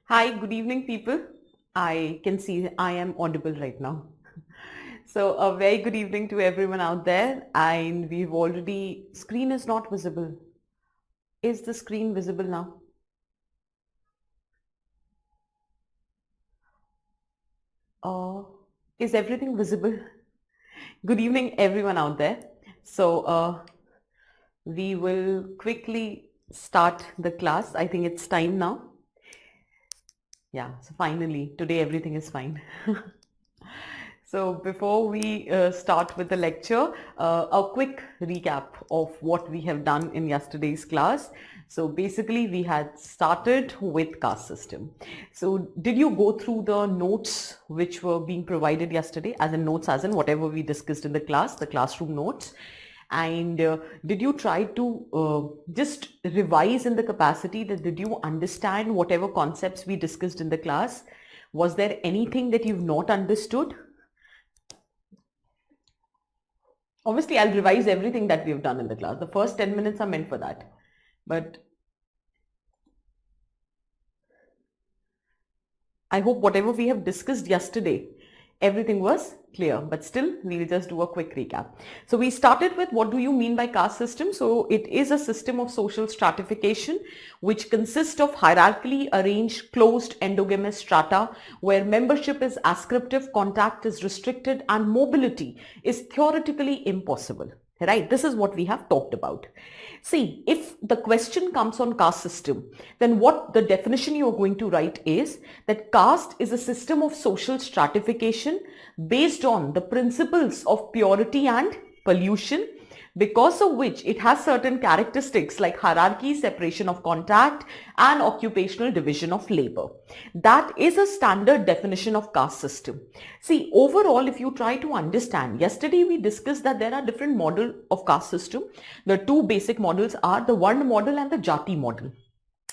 Hi, good evening, people. I can see I am audible right now. So a very good evening to everyone out there. And we've already, screen is not visible. Is the screen visible now? Uh, is everything visible? Good evening, everyone out there. So we will quickly start the class. I think it's time now. Yeah, so finally, today everything is fine. So before we start with the lecture, a quick recap of what we have done in yesterday's class. So basically we had started with caste system. So did you go through the notes which were being provided yesterday, as in notes as in whatever we discussed in the class, the classroom notes? And did you try to just revise in the capacity that did you understand whatever concepts we discussed in the class? Was there anything that you've not understood? Obviously, I'll revise everything that we've done in the class. The first 10 minutes are meant for that. But I hope whatever we have discussed yesterday, everything was clear, but still we'll just do a quick recap. So we started with what do you mean by caste system? So it is a system of social stratification which consists of hierarchically arranged closed endogamous strata where membership is ascriptive, contact is restricted and mobility is theoretically impossible. Right? This is what we have talked about. See, if the question comes on caste system, then what the definition you are going to write is that caste is a system of social stratification based on the principles of purity and pollution, because of which it has certain characteristics like hierarchy, separation of contact, and occupational division of labor. That is a standard definition of caste system. See, overall, if you try to understand, yesterday we discussed that there are different models of caste system. The two basic models are the Varna model and the Jati model.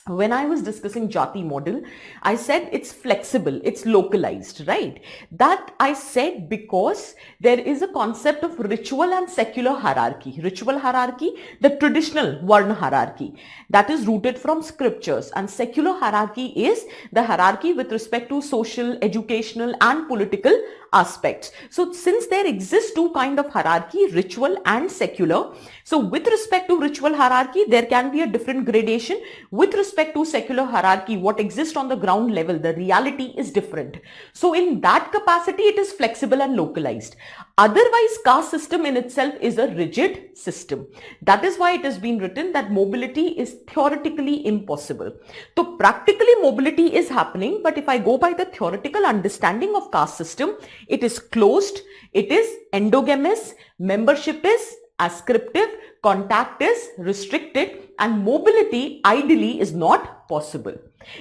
When I was discussing Jati model, I said it's flexible, it's localized, right? That I said because there is a concept of ritual and secular hierarchy. Ritual hierarchy, the traditional Varna hierarchy, that is rooted from scriptures, and secular hierarchy is the hierarchy with respect to social, educational and political aspects. So since there exists two kind of hierarchy, ritual and secular, so with respect to ritual hierarchy, there can be a different gradation. With respect to secular hierarchy, what exists on the ground level, the reality is different. So in that capacity, it is flexible and localized. Otherwise, caste system in itself is a rigid system. That is why it has been written that mobility is theoretically impossible. So practically mobility is happening, but if I go by the theoretical understanding of caste system, it is closed, it is endogamous, membership is ascriptive, contact is restricted, and mobility ideally is not possible.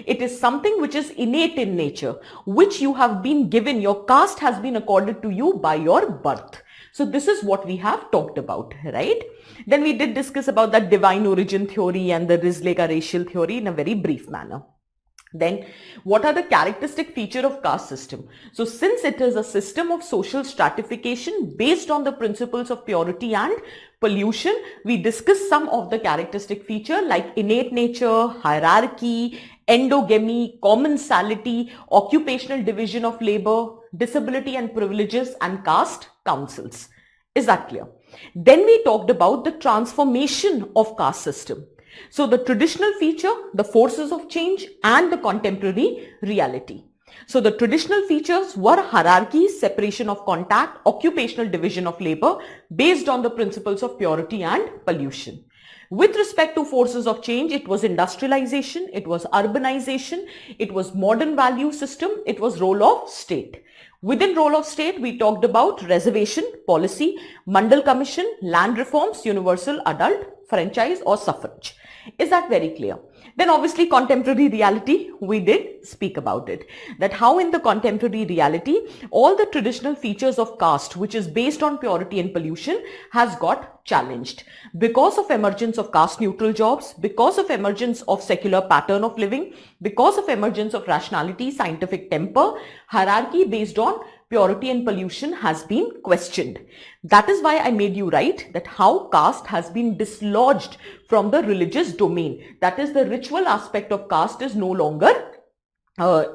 It is something which is innate in nature, which you have been given, your caste has been accorded to you by your birth. So this is what we have talked about, right? Then we did discuss about that divine origin theory and the Risleka racial theory in a very brief manner. Then what are the characteristic feature of caste system? So since it is a system of social stratification based on the principles of purity and pollution, we discuss some of the characteristic feature like innate nature, hierarchy, endogamy, commensality, occupational division of labor, disability and privileges, and caste councils. Is that clear? Then we talked about the transformation of caste system. So the traditional feature, the forces of change, and the contemporary reality. So the traditional features were hierarchy, separation of contact, occupational division of labor based on the principles of purity and pollution. With respect to forces of change, it was industrialization, it was urbanization, it was modern value system, it was role of state. Within role of state, we talked about reservation policy, Mandal Commission, land reforms, universal adult franchise or suffrage. Is that very clear? Then obviously contemporary reality, we did speak about it. That how in the contemporary reality, all the traditional features of caste, which is based on purity and pollution, has got challenged. Because of emergence of caste neutral jobs, because of emergence of secular pattern of living, because of emergence of rationality, scientific temper, hierarchy based on purity and pollution has been questioned. That is why I made you write that how caste has been dislodged from the religious domain. That is, the ritual aspect of caste is no longer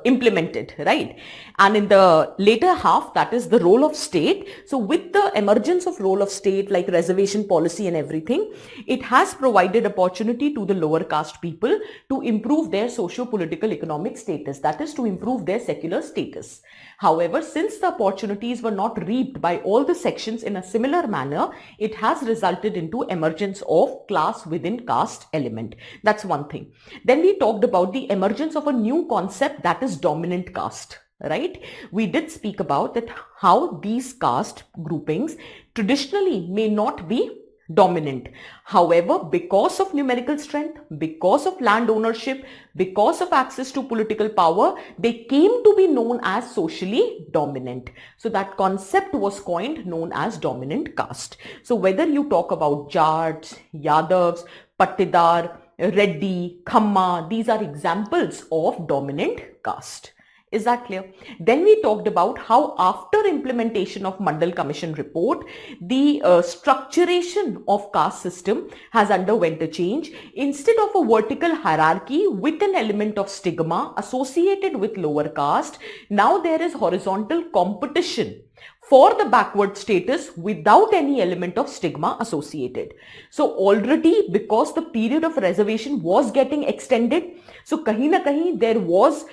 implemented, right? And in the later half, that is the role of state. So with the emergence of role of state, like reservation policy and everything, it has provided opportunity to the lower caste people to improve their socio-political economic status, that is, to improve their secular status. However, since the opportunities were not reaped by all the sections in a similar manner, it has resulted into emergence of class within caste element. That's one thing. Then we talked about the emergence of a new concept, that is dominant caste, right? We did speak about that how these caste groupings traditionally may not be dominant. However, because of numerical strength, because of land ownership, because of access to political power, they came to be known as socially dominant. So that concept was coined, known as dominant caste. So whether you talk about Jats, Yadavs, Pattidar, Reddy, Khamma, these are examples of dominant caste. Is that clear? Then we talked about how after implementation of Mandal Commission report, the structuration of caste system has underwent a change. Instead of a vertical hierarchy with an element of stigma associated with lower caste, now there is horizontal competition for the backward status without any element of stigma associated. So already, because the period of reservation was getting extended, so kahin na kahin there was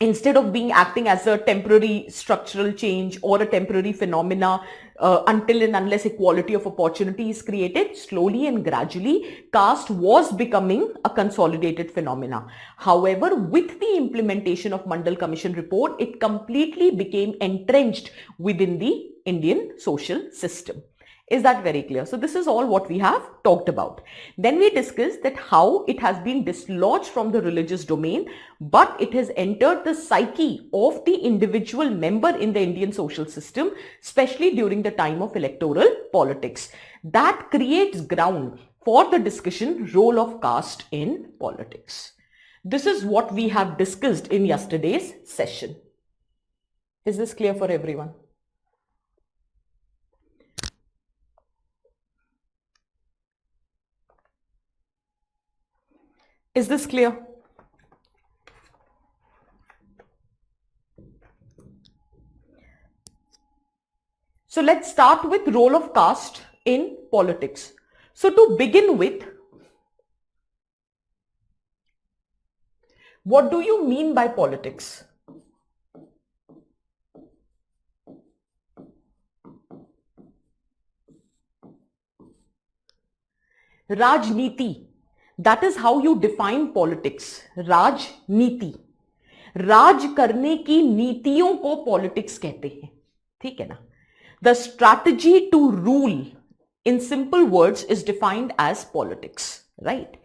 instead of being acting as a temporary structural change or a temporary phenomena until and unless equality of opportunity is created, slowly and gradually caste was becoming a consolidated phenomena. However, with the implementation of Mandal Commission report, it completely became entrenched within the Indian social system. Is that very clear? So this is all what we have talked about. Then we discussed that how it has been dislodged from the religious domain, but it has entered the psyche of the individual member in the Indian social system, especially during the time of electoral politics. That creates ground for the discussion role of caste in politics. This is what we have discussed in yesterday's session. Is this clear for everyone? Is this clear? So let's start with role of caste in politics. So to begin with, what do you mean by politics? Rajniti. That is how you define politics. राजनीति. राज करने की नीतियों को politics कहते हैं. ठीक है ना? The strategy to rule, in simple words, is defined as politics, right?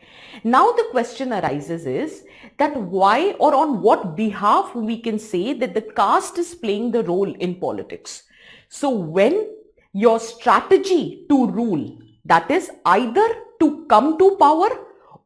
Now the question arises is that why or on what behalf we can say that the caste is playing the role in politics. So when your strategy to rule, that is either to come to power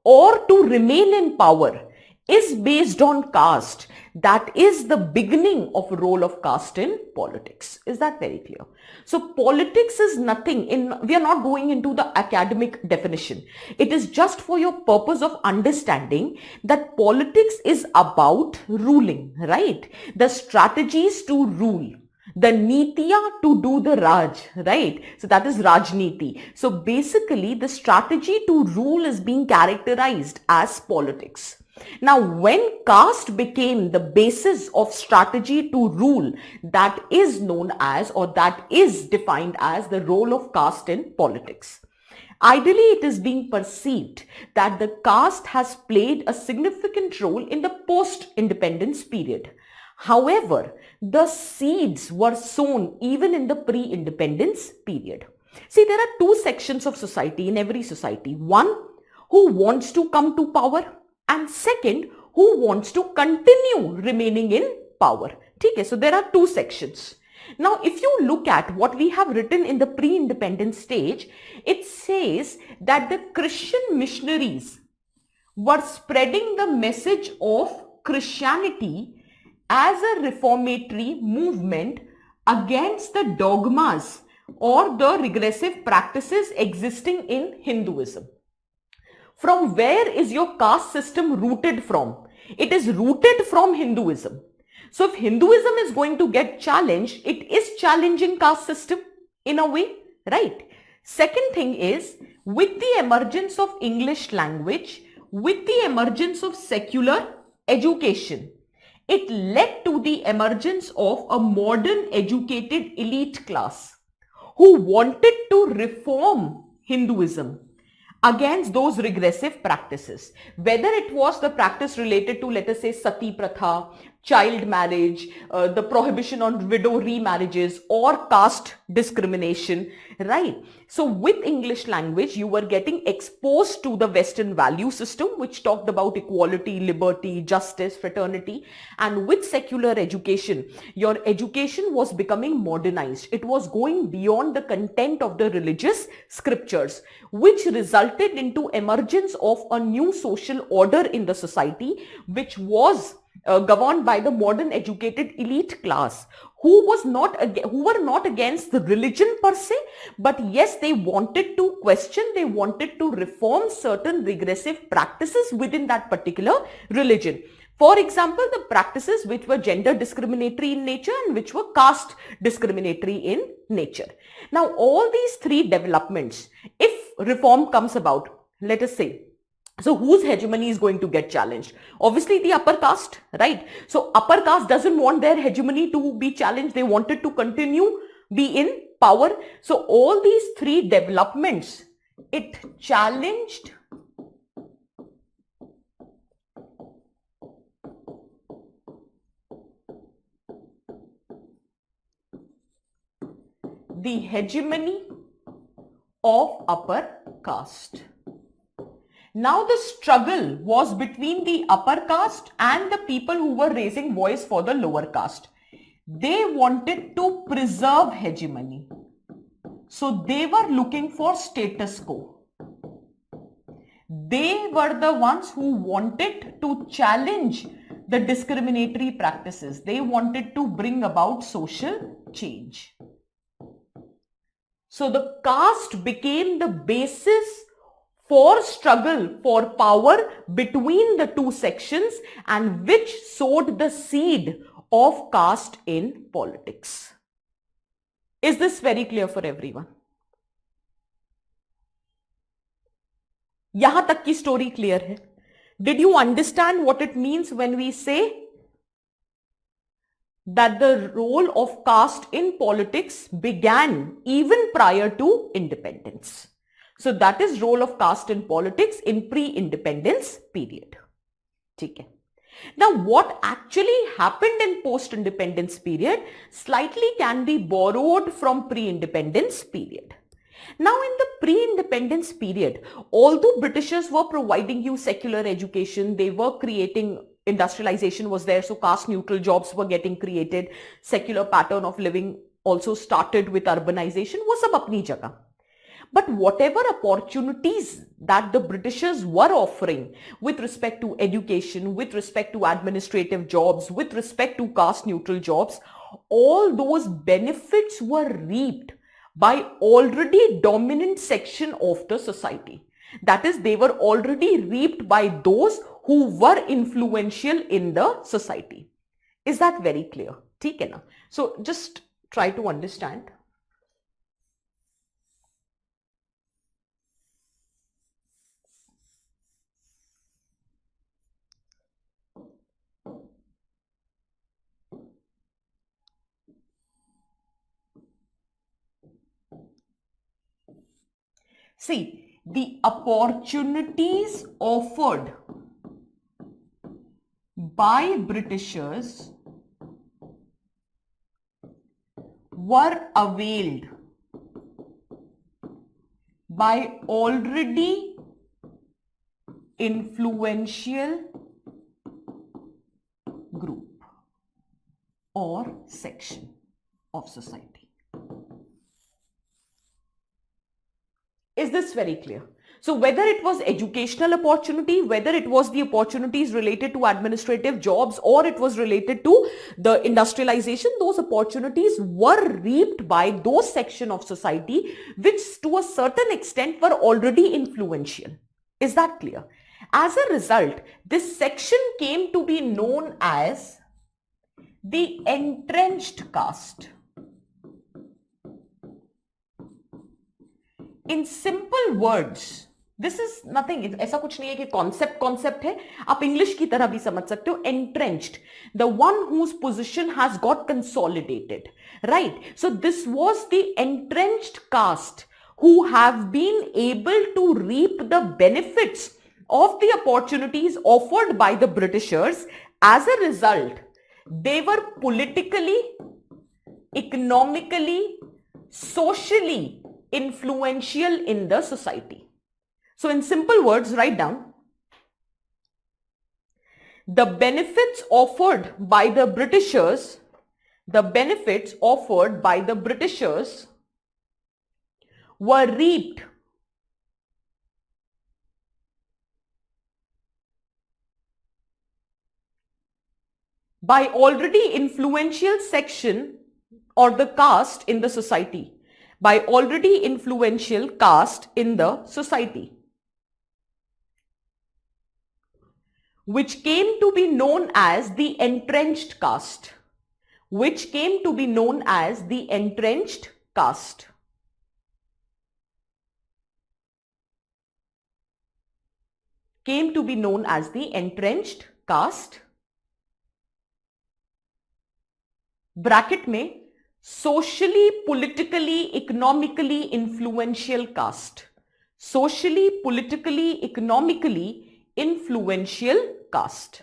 or to remain in power, is based on caste, that is the beginning of role of caste in politics. Is that very clear? So politics is nothing we are not going into the academic definition. It is just for your purpose of understanding that politics is about ruling, right? The strategies to rule, the nitiya to do the Raj, right? So that is Rajniti. So basically the strategy to rule is being characterized as politics. Now when caste became the basis of strategy to rule, that is known as, or that is defined as, the role of caste in politics. Ideally, it is being perceived that the caste has played a significant role in the post-independence period. However, the seeds were sown even in the pre-independence period. See, there are two sections of society in every society. One, who wants to come to power, and second, who wants to continue remaining in power. Okay, so there are two sections. Now, if you look at what we have written in the pre-independence stage, it says that the Christian missionaries were spreading the message of Christianity as a reformatory movement against the dogmas or the regressive practices existing in Hinduism. From where is your caste system rooted from? It is rooted from Hinduism. So if Hinduism is going to get challenged, it is challenging caste system in a way, right? Second thing is, with the emergence of English language, with the emergence of secular education, it led to the emergence of a modern educated elite class who wanted to reform Hinduism against those regressive practices, whether it was the practice related to, let us say, sati pratha, child marriage, the prohibition on widow remarriages, or caste discrimination, right? So with English language, you were getting exposed to the Western value system, which talked about equality, liberty, justice, fraternity. And with secular education, your education was becoming modernized. It was going beyond the content of the religious scriptures, which resulted into emergence of a new social order in the society, which was governed by the modern educated elite class, who were not against the religion per se, but yes, they wanted to question, they wanted to reform certain regressive practices within that particular religion. For example, the practices which were gender discriminatory in nature and which were caste discriminatory in nature. Now, all these three developments, if reform comes about, let us say, so whose hegemony is going to get challenged? Obviously the upper caste, right? So upper caste doesn't want their hegemony to be challenged. They wanted to continue be in power. So all these three developments, it challenged the hegemony of upper caste. Now the struggle was between the upper caste and the people who were raising voice for the lower caste. They wanted to preserve hegemony. So they were looking for status quo. They were the ones who wanted to challenge the discriminatory practices. They wanted to bring about social change. So the caste became the basis for struggle for power between the two sections, and which sowed the seed of caste in politics. Is this very clear for everyone? यहाँ तक की story clear है? Did you understand what it means when we say that the role of caste in politics began even prior to independence? So that is role of caste in politics in pre-independence period. Okay. Now what actually happened in post-independence period slightly can be borrowed from pre-independence period. Now in the pre-independence period, although Britishers were providing you secular education, they were creating, industrialization was there, so caste neutral jobs were getting created, secular pattern of living also started with urbanization, वो सब अपनी जगह. But whatever opportunities that the Britishers were offering with respect to education, with respect to administrative jobs, with respect to caste neutral jobs, all those benefits were reaped by already dominant section of the society. That is, they were already reaped by those who were influential in the society. Is that very clear? ठीक है ना? So just try to understand. See, the opportunities offered by Britishers were availed by already influential group or section of society. Is this very clear? So whether it was educational opportunity, whether it was the opportunities related to administrative jobs, or it was related to the industrialization, those opportunities were reaped by those section of society which to a certain extent were already influential. Is that clear? As a result, this section came to be known as the entrenched caste. In simple words, this is nothing, ऐसा कुछ नहीं है कि concept है, आप English की तरह भी समझ सकते हो. Entrenched, the one whose position has got consolidated, right? So this was the entrenched caste who have been able to reap the benefits of the opportunities offered by the Britishers. As a result, they were politically, economically, socially influential in the society. So in simple words, write down the benefits offered by the Britishers, the benefits offered by the Britishers were reaped by already influential section or the caste in the society, by already influential caste in the society, which came to be known as the entrenched caste, which came to be known as the entrenched caste. Came to be known as the entrenched caste. Bracket में socially, politically, economically influential caste. Socially, politically, economically influential caste.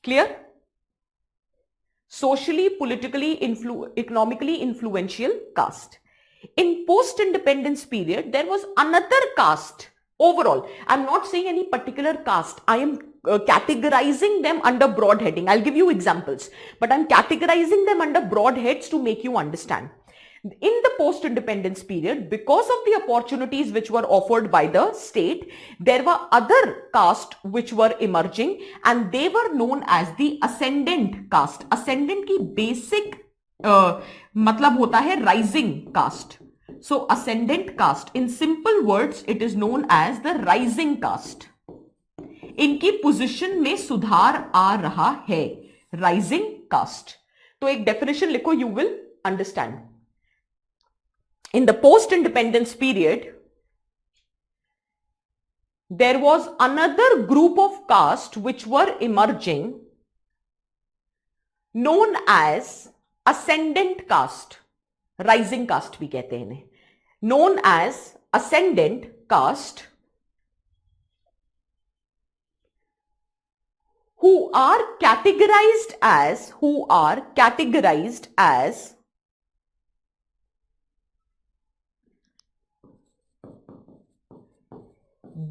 Clear? Socially, politically, economically influential caste. In post-independence period, there was another caste overall. I'm not saying any particular caste. I am categorizing them under broad heading. I'll give you examples, but I'm categorizing them under broad heads to make you understand. In the post-independence period, because of the opportunities which were offered by the state, there were other castes which were emerging and they were known as the ascendant caste. Ascendant की basic मतलब होता है rising caste. So ascendant caste, in simple words, it is known as the rising caste. इनकी position में सुधार आ रहा है, rising caste. तो एक definition लिखो, you will understand. In the post-independence period, there was another group of caste which were emerging known as ascendant caste. Rising caste भी कहते हैं इन्हें. Known as ascendant caste, who are categorized as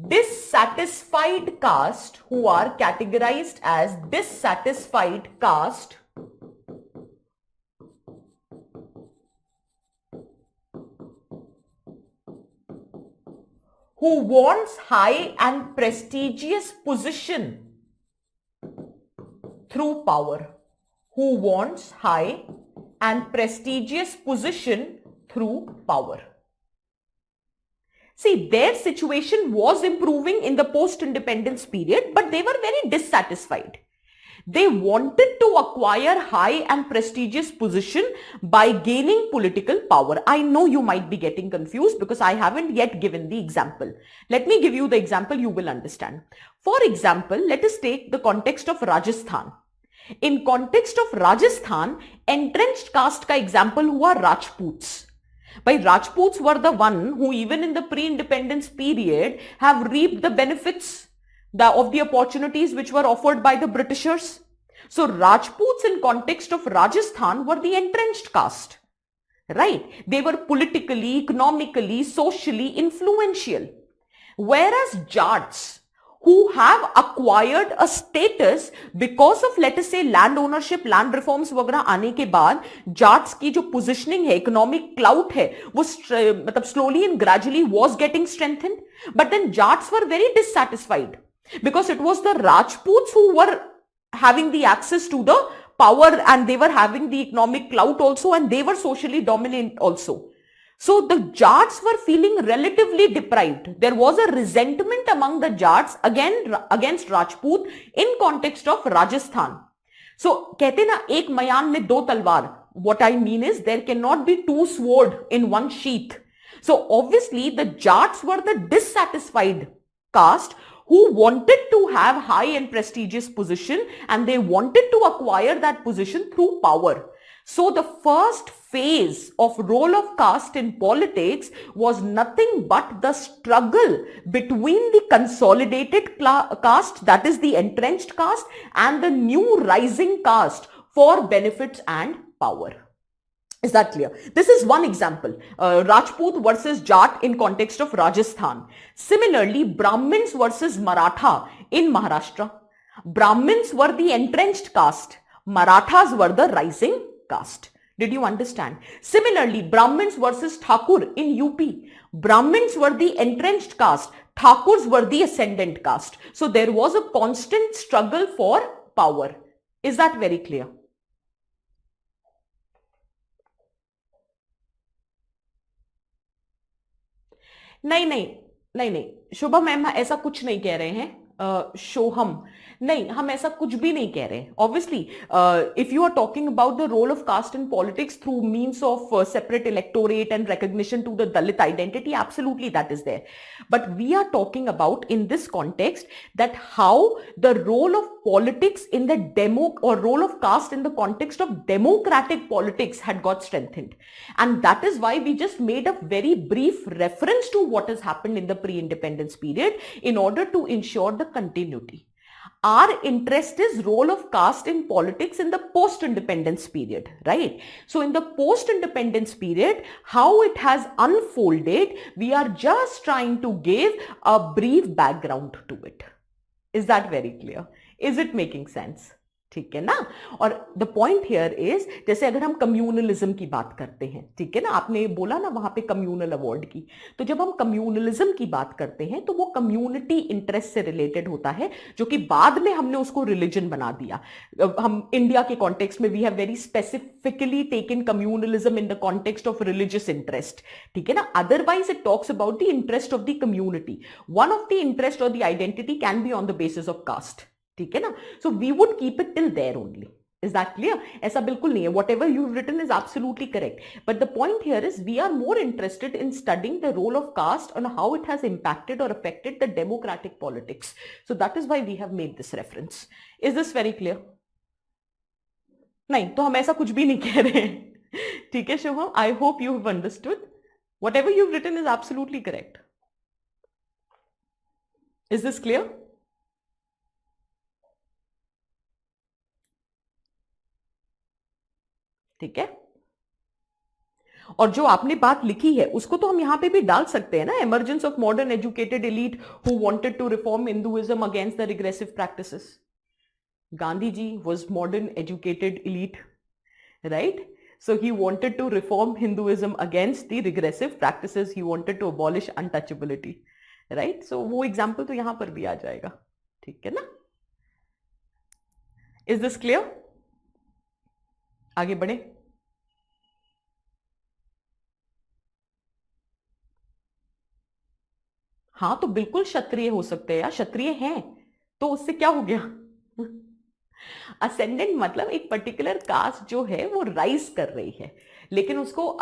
dissatisfied caste, who are categorized as dissatisfied caste, who wants high and prestigious position through power, who wants high and prestigious position through power. See, their situation was improving in the post-independence period, but they were very dissatisfied. They wanted to acquire high and prestigious position by gaining political power. I know you might be getting confused because I haven't yet given the example. Let me give you the example, you will understand. For example, let us take the context of Rajasthan. In context of Rajasthan, entrenched caste का example हुआ Rajputs. By Rajputs were the one who even in the pre-independence period have reaped the benefits of the opportunities which were offered by the Britishers. So Rajputs in context of Rajasthan were the entrenched caste, right? They were politically, economically, socially influential. Whereas Jats, who have acquired a status because of let us say land ownership, land reforms वगैरह आने के बाद जाट्स की जो positioning है, economic clout है, वो मतलब slowly and gradually was getting strengthened. But then Jats were very dissatisfied because it was the Rajputs who were having the access to the power and they were having the economic clout also and they were socially dominant also. So the Jats were feeling relatively deprived. There was a resentment among the Jats against Rajput in context of Rajasthan. So कहते ना एक मयान में दो तलवार. What I mean is there cannot be two swords in one sheath. So obviously the Jats were the dissatisfied caste who wanted to have high and prestigious position and they wanted to acquire that position through power. So the first phase of role of caste in politics was nothing but the struggle between the consolidated caste, that is the entrenched caste, and the new rising caste for benefits and power. Is that clear? This is one example. Rajput versus Jat in context of Rajasthan. Similarly, Brahmins versus Maratha in Maharashtra. Brahmins were the entrenched caste. Marathas were the rising caste. Did you understand? Similarly, Brahmins versus Thakur in UP. Brahmins were the entrenched caste. Thakurs were the ascendant caste. So there was a constant struggle for power. Is that very clear? नहीं नहीं नहीं नहीं Shubham ma'am ऐसा कुछ नहीं कह रहे हैं शोहम नहीं हम ऐसा कुछ भी नहीं कह रहे obviously if you are talking about the role of caste in politics through means of separate electorate and recognition to the Dalit identity, absolutely that is there, but we are talking about in this context that how the role of politics in the role of caste in the context of democratic politics had got strengthened, and that is why we just made a very brief reference to what has happened in the pre-independence period in order to ensure the continuity. Our interest is role of caste in politics in the post-independence period, right? So in the post-independence period, how it has unfolded, we are just trying to give a brief background to it. Is that very clear? Is it making sense? ठीक है ना? और the point here is जैसे अगर हम communalism की बात करते हैं, ठीक है ना, आपने बोला ना वहां पे कम्युनल अवार्ड की, तो जब हम कम्युनलिज्म की बात करते हैं तो वो कम्युनिटी इंटरेस्ट से रिलेटेड होता है, जो कि बाद में हमने उसको रिलीजन बना दिया. हम इंडिया के कॉन्टेक्स्ट में we have very specifically taken communalism in the context of religious interest, ठीक है ना. Otherwise it talks about the interest of the community. One of the interest और the identity can be on the basis of caste, ठीक है ना. So we would keep it till there only. Is that clear? ऐसा बिल्कुल नहीं है. Whatever you've written is absolutely correct. But the point here is we are more interested in studying the role of caste and how it has impacted or affected the democratic politics. So that is why we have made this reference. Is this very clear? नहीं तो हम ऐसा कुछ भी नहीं कह रहे हैं. ठीक है Shubham, I hope you have understood. Whatever you've written is absolutely correct. Is this clear? ठीक है. और जो आपने बात लिखी है उसको तो हम यहां पे भी डाल सकते हैं ना. Emergence of modern educated elite who wanted to reform Hinduism against the regressive practices. Gandhi ji was modern educated elite, right? So he wanted to reform Hinduism against the regressive practices. He wanted to abolish untouchability, right? So वो example तो यहां पर भी आ जाएगा, ठीक है ना. Is this clear? आगे बढ़े. हाँ तो बिल्कुल क्षत्रिय हो सकते हैं यार, क्षत्रिय हैं तो उससे क्या हो गया. असेंडेंट मतलब एक पर्टिकुलर कास्ट जो है वो राइज कर रही है, लेकिन उसको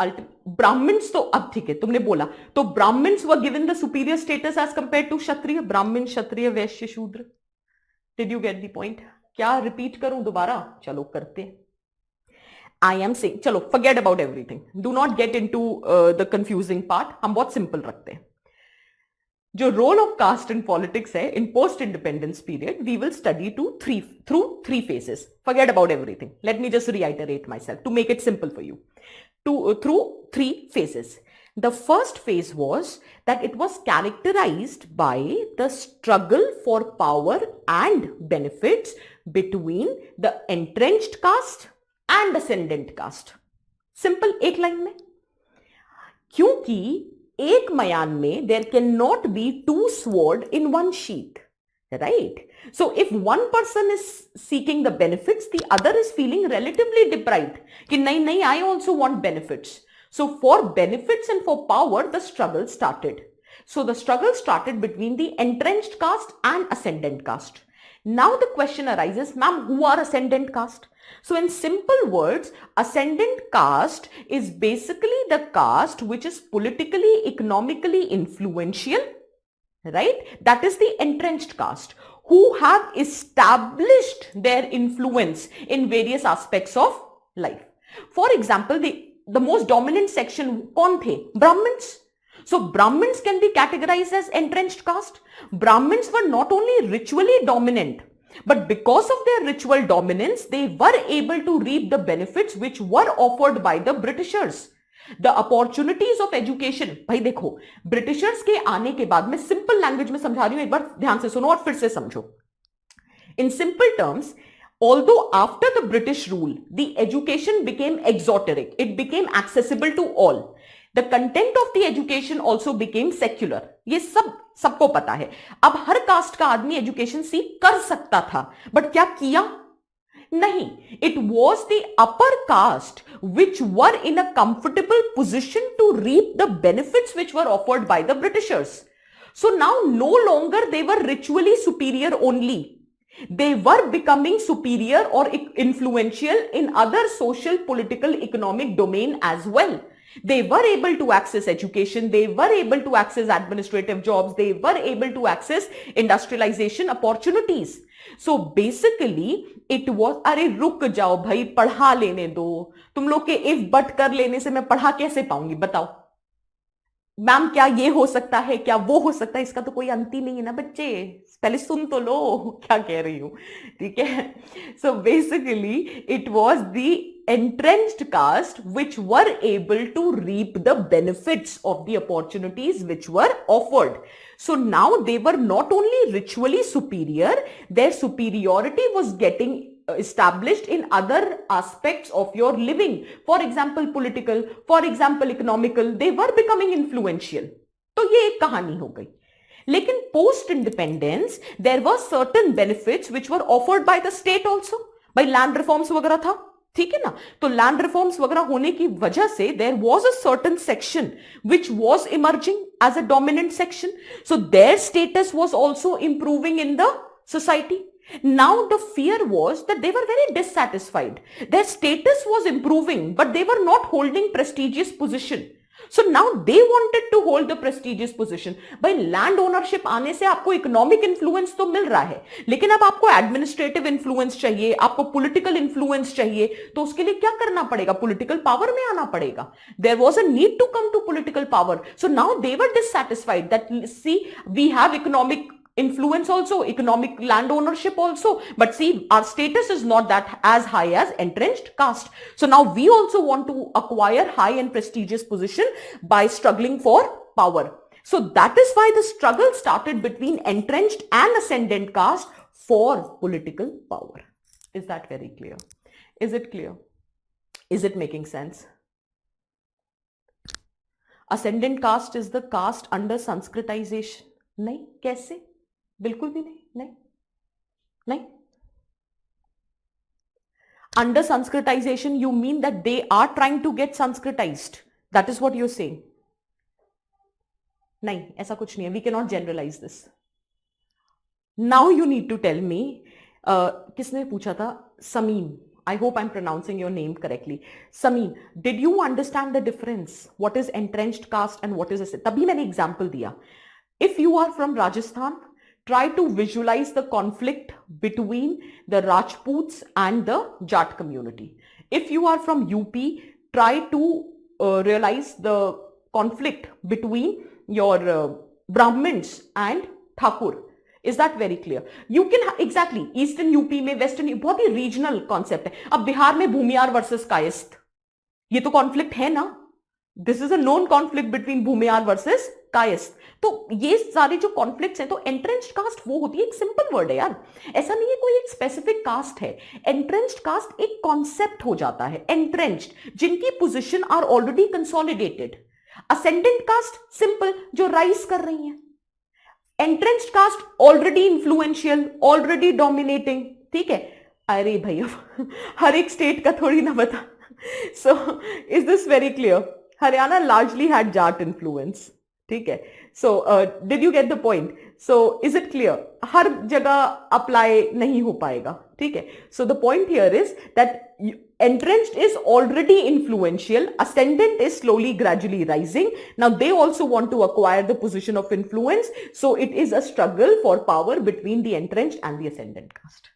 ब्राह्मण्स तो अब ठीक है तुमने बोला तो Brahmins were given the superior status as compared to Kshatriya. Brahmin, Kshatriya, Vaishya, Shudra. Did you get the point? क्या रिपीट करूं दोबारा? चलो करते हैं. I am saying, चलो forget about everything. Do not get into the confusing part. हम बहुत सिंपल रखते हैं. जो role of caste in politics है in post independence period, we will study through three phases. Forget about everything. Let me just reiterate myself to make it simple for you. Through three phases. The first phase was that it was characterized by the struggle for power and benefits between the entrenched caste and ascendant caste. Simple एक line में, क्योंकि एक मयान में there can not be two sword in one sheath, right? So if one person is seeking the benefits, the other is feeling relatively deprived कि नहीं नहीं, I also want benefits. So for benefits and for power, the struggle started. So the struggle started between the entrenched caste and ascendant caste. Now the question arises, ma'am, who are ascendant caste? So in simple words, ascendant caste is basically the caste which is politically, economically influential, right? That is the entrenched caste who have established their influence in various aspects of life. For example, the most dominant section kaun the? Brahmins. So Brahmins can be categorized as entrenched caste. Brahmins were not only ritually dominant, but because of their ritual dominance, they were able to reap the benefits which were offered by the Britishers. The opportunities of education, भाई देखो, Britishers के आने के बाद, मैं simple language में समझा रही हूं, एक बार ध्यान से सुनो और फिर से समझो. In simple terms, although after the British rule, the education became exoteric, it became accessible to all. The content of the education also became secular. ये सबको पता है. अब हर कास्ट का आदमी एजुकेशन सीख कर सकता था, बट क्या किया? नहीं. It was the upper caste which were in a comfortable position to reap the benefits which were offered by the Britishers. So now no longer they were ritually superior only. They were becoming superior or influential in other social, political, economic domain as well. They were able to access education, they were able to access administrative jobs, they were able to access industrialization opportunities. So basically it was, अरे रुक जाओ भाई, पढ़ा लेने दो, तुम लोग के if but कर लेने से मैं पढ़ा कैसे पाऊंगी, बताओ मैम. क्या ये हो सकता है, क्या वो हो सकता है, इसका तो कोई अंत ही नहीं है ना बच्चे, पहले सुन तो लो क्या कह रही हूं, ठीक है. So basically it was the entrenched caste which were able to reap the benefits of the opportunities which were offered. So now they were not only ritually superior, their superiority was getting established in other aspects of your living. For example, political, for example, economical, they were becoming influential. तो ये एक कहानी हो गई. लेकिन post independence there were certain benefits which were offered by the state also. by land reforms वगैरह था, ठीक है ना. तो लैंड रिफॉर्म्स वगैरह होने की वजह से there was a certain section which was emerging as a dominant section. So their status was also improving in the society. Now the fear was that they were very dissatisfied. Their status was improving, but they were not holding prestigious position. So now they wanted to hold the prestigious position. भाई land ownership आने से आपको economic influence तो मिल रहा है, लेकिन अब आपको एडमिनिस्ट्रेटिव इन्फ्लुएंस चाहिए, आपको पॉलिटिकल इन्फ्लुएंस चाहिए, तो उसके लिए क्या करना पड़ेगा? पॉलिटिकल पावर में आना पड़ेगा. There was a need to come to political power. So now they were dissatisfied that see we have economic influence also, economic land ownership also, but see our status is not that as high as entrenched caste. So now we also want to acquire high and prestigious position by struggling for power. So that is why the struggle started between entrenched and ascendant caste for political power. Is that very clear? Is it clear? Is it making sense? Ascendant caste is the caste under Sanskritization. नहीं, कैसे? बिल्कुल भी नहीं, नहीं, नहीं. Under Sanskritization, you mean that they are trying to get Sanskritized. That is what you're saying. नहीं, ऐसा कुछ नहीं है. We cannot generalize this. Now you need to tell me, किसने पूछा था? Sameem. I hope I'm pronouncing your name correctly. Sameem, did you understand the difference? What is entrenched caste and what is? तभी मैंने example दिया. If you are from Rajasthan, try to visualize the conflict between the Rajputs and the Jat community. If you are from UP, try to realize the conflict between your Brahmins and Thakur. Is that very clear? You can exactly Eastern UP में Western बहुत ही regional concept है. अब बिहार में भूमियार versus Kayastha, ये तो conflict है ना. This is a known conflict between Bhumihar versus Kayastha. तो ये सारे जो कॉन्फ्लिक्ट्स हैं, तो एंट्रेंस्ड कास्ट वो होती है, एक सिंपल वर्ड है यार, ऐसा नहीं है कोई एक स्पेसिफिक कास्ट है। एंट्रेंस्ड कास्ट एक कॉन्सेप्ट हो जाता है, एंट्रेंस्ड जिनकी position are already consolidated. Ascendant caste simple, जो राइज कर रही है। Entrenched caste already influential, already dominating, ठीक है। अरे भैया हर एक स्टेट का थोड़ी ना बता। So is this very clear? Haryana largely had Jat influence, ठीक है। So did you get the point? So is it clear? हर जगह अप्लाई नहीं हो पाएगा, ठीक है। So the point here is that entrenched is already influential, ascendant is slowly gradually rising. Now they also want to acquire the position of influence, so it is a struggle for power between the entrenched and the ascendant caste.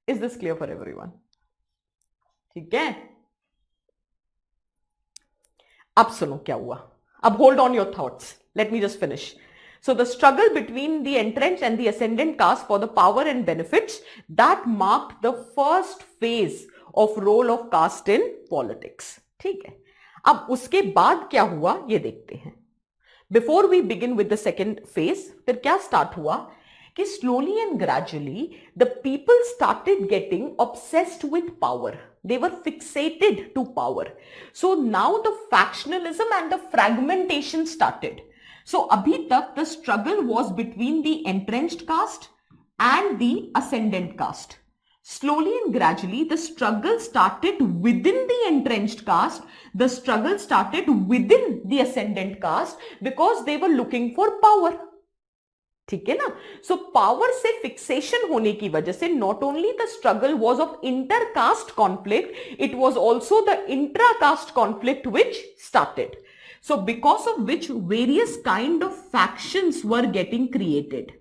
Is this clear for everyone? ठीक है, अब सुनो क्या हुआ। अब hold on your thoughts, let me just finish. So the struggle between the entrenched and the ascendant caste for the power and benefits, that marked the first phase of role of caste in politics. ठीक है, अब उसके बाद क्या हुआ ये देखते हैं. Before we begin with the second phase, फिर क्या start हुआ कि slowly and gradually the people started getting obsessed with power. They were fixated to power. So now the factionalism and the fragmentation started. So abhi tak the struggle was between the entrenched caste and the ascendant caste. Slowly and gradually the struggle started within the entrenched caste. The struggle started within the ascendant caste because they were looking for power. ठीक है ना. So power से fixation होने की वजह से not only the struggle was of inter caste conflict, it was also the intra caste conflict which started. So because of which various kind of factions were getting created.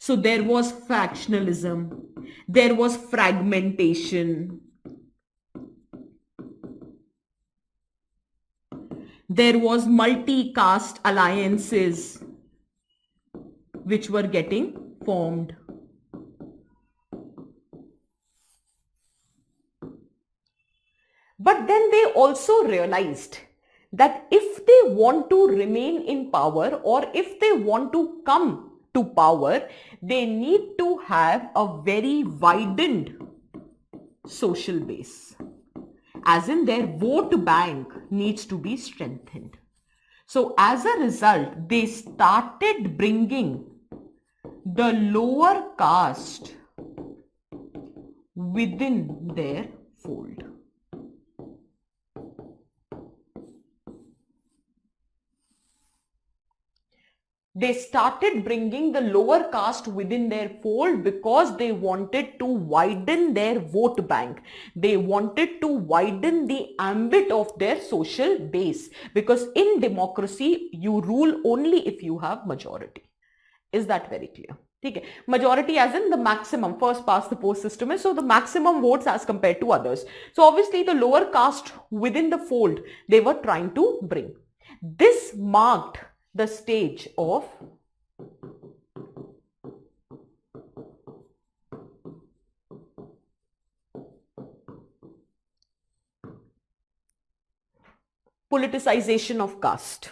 So there was factionalism, there was fragmentation, there was multi-caste alliances which were getting formed. But then they also realized that if they want to remain in power or if they want to come to power, they need to have a very widened social base. As in their vote bank needs to be strengthened. So as a result, they started bringing the lower caste within their fold. They started bringing the lower caste within their fold because they wanted to widen their vote bank. They wanted to widen the ambit of their social base. Because in democracy, you rule only if you have majority. Is that very clear? ठीक है, majority as in the maximum, first past the post system is, so the maximum votes as compared to others. So obviously the lower caste within the fold, they were trying to bring. This marked the stage of politicization of caste.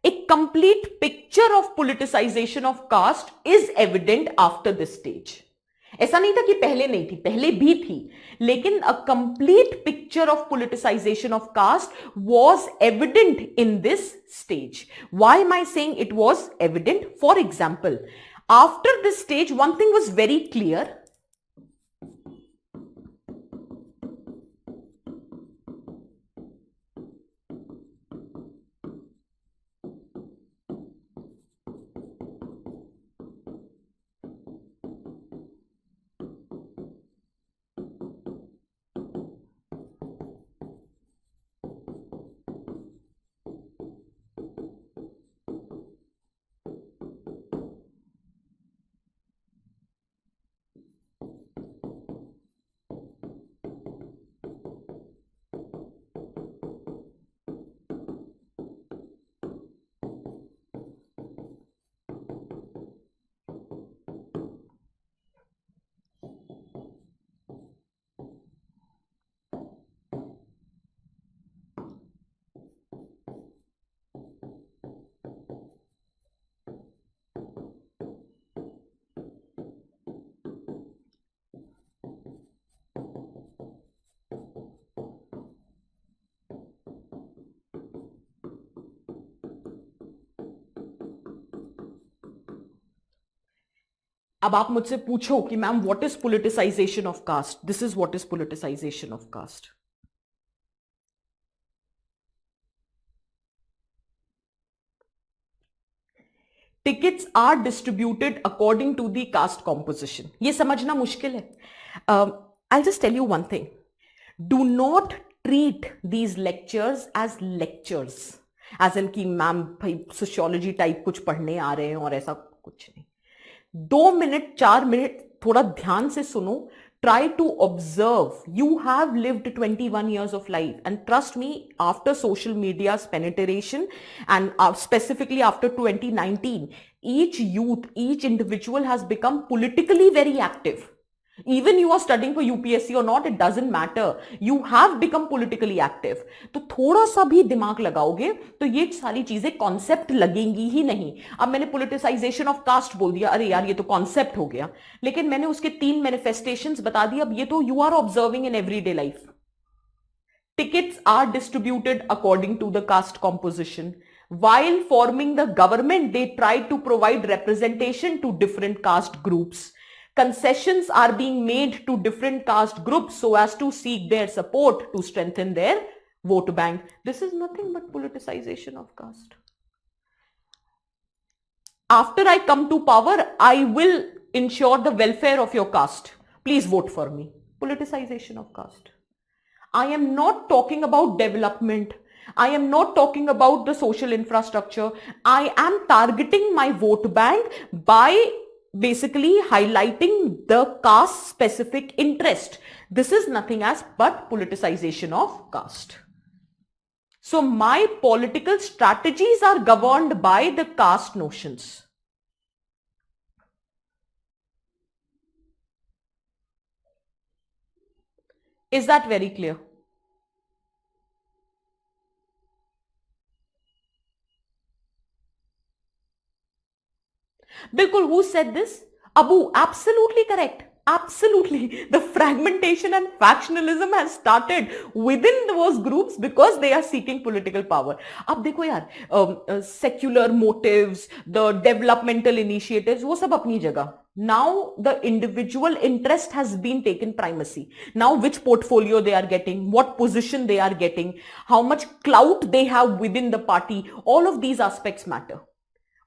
A complete picture of politicization of caste is evident after this stage. ऐसा नहीं था कि पहले नहीं थी, पहले भी थी, लेकिन a complete picture of politicization of caste was evident in this stage. Why am I saying it was evident? For example, after this stage, one thing was very clear. अब आप मुझसे पूछो कि ma'am what is politicisation of caste, this is what is politicisation of caste. Tickets are distributed according to the caste composition. ये समझना मुश्किल है. I just tell you one thing. Do not treat these lectures as lectures, as in की ma'am भाई sociology type कुछ पढ़ने आ रहे हैं और ऐसा कुछ नहीं. 2 मिनट 4 मिनट थोड़ा ध्यान से सुनो. Try to observe. You have lived 21 years of life, and trust me, after social media's penetration and specifically after 2019, each youth, each individual has become politically very active. Even you are studying for UPSC or not, it doesn't matter. You have become politically active. तो थोड़ा सा भी दिमाग लगाओगे तो ये सारी चीजें कॉन्सेप्ट लगेंगी ही नहीं. अब मैंने पोलिटिसाइजेशन ऑफ कास्ट बोल दिया, अरे यार ये तो कॉन्सेप्ट हो गया, लेकिन मैंने उसके 3 मैनिफेस्टेशंस बता दिए. अब ये तो you are observing in everyday life. Tickets are distributed according to the caste composition. While forming the government, they try to provide representation to different caste groups. Concessions are being made to different caste groups so as to seek their support to strengthen their vote bank. This is nothing but politicization of caste. After I come to power, I will ensure the welfare of your caste. Please vote for me. Politicization of caste. I am not talking about development. I am not talking about the social infrastructure. I am targeting my vote bank by basically highlighting the caste specific interest. This is nothing as but politicization of caste. So my political strategies are governed by the caste notions. Is that very clear? Bilkul, who said this? Abu, absolutely correct. Absolutely. The fragmentation and factionalism has started within those groups because they are seeking political power. अब देखो यार, secular motives, the developmental initiatives, वो सब अपनी जगह. Now the individual interest has been taken primacy. Now which portfolio they are getting, what position they are getting, how much clout they have within the party, all of these aspects matter.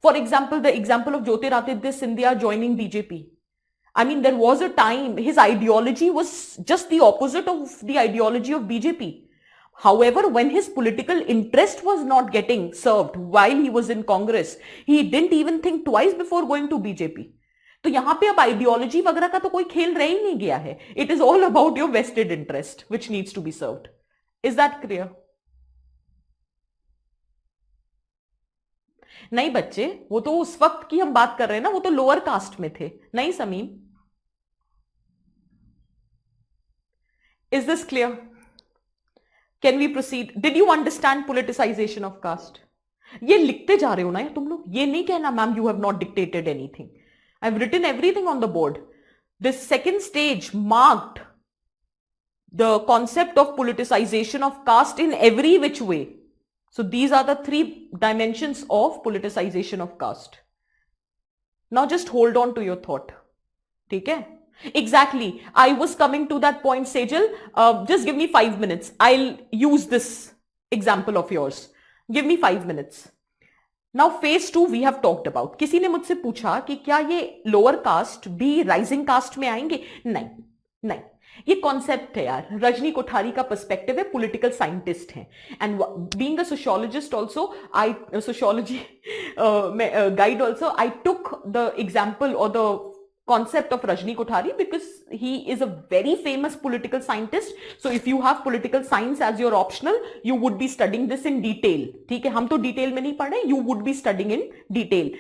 For example, the example of Jyotiraditya Scindia joining BJP. I mean, there was a time his ideology was just the opposite of the ideology of BJP. However, when his political interest was not getting served while he was in Congress, he didn't even think twice before going to BJP. तो यहां पे अब ideology वगैरह का तो कोई खेल रह ही नहीं गया है. It is all about your vested interest which needs to be served. Is that clear? नहीं बच्चे, वो तो उस वक्त की हम बात कर रहे हैं ना, वो तो लोअर कास्ट में थे. नहीं Sameem, is this clear? Can we proceed? Did you understand politicisation of caste? ये लिखते जा रहे हो ना यार तुम लोग, ये नहीं कहना ma'am you have not dictated anything. I've written everything on the board. This second stage marked the concept of politicization of caste in every which way. So these are the 3 dimensions of politicization of caste. Now just hold on to your thought. Okay? Exactly. I was coming to that point, Sejal. Just give me 5 minutes. I'll use this example of yours. Give me 5 minutes. Now phase 2 we have talked about. किसी ने मुझसे पूछा कि क्या ये lower caste भी rising caste में आएंगे? नहीं नहीं, ये कॉन्सेप्ट है यार. रजनी कोठारी का पर्सपेक्टिव है, पॉलिटिकल साइंटिस्ट हैं, and being a sociologist also, I sociology guide also, I took the example और the concept of Rajni Kothari because he is a very famous political scientist. So if you have political science as your optional, you would be studying this in detail. ठीक है, हम तो detail में नहीं पढ़ रहे, you would be studying in detail.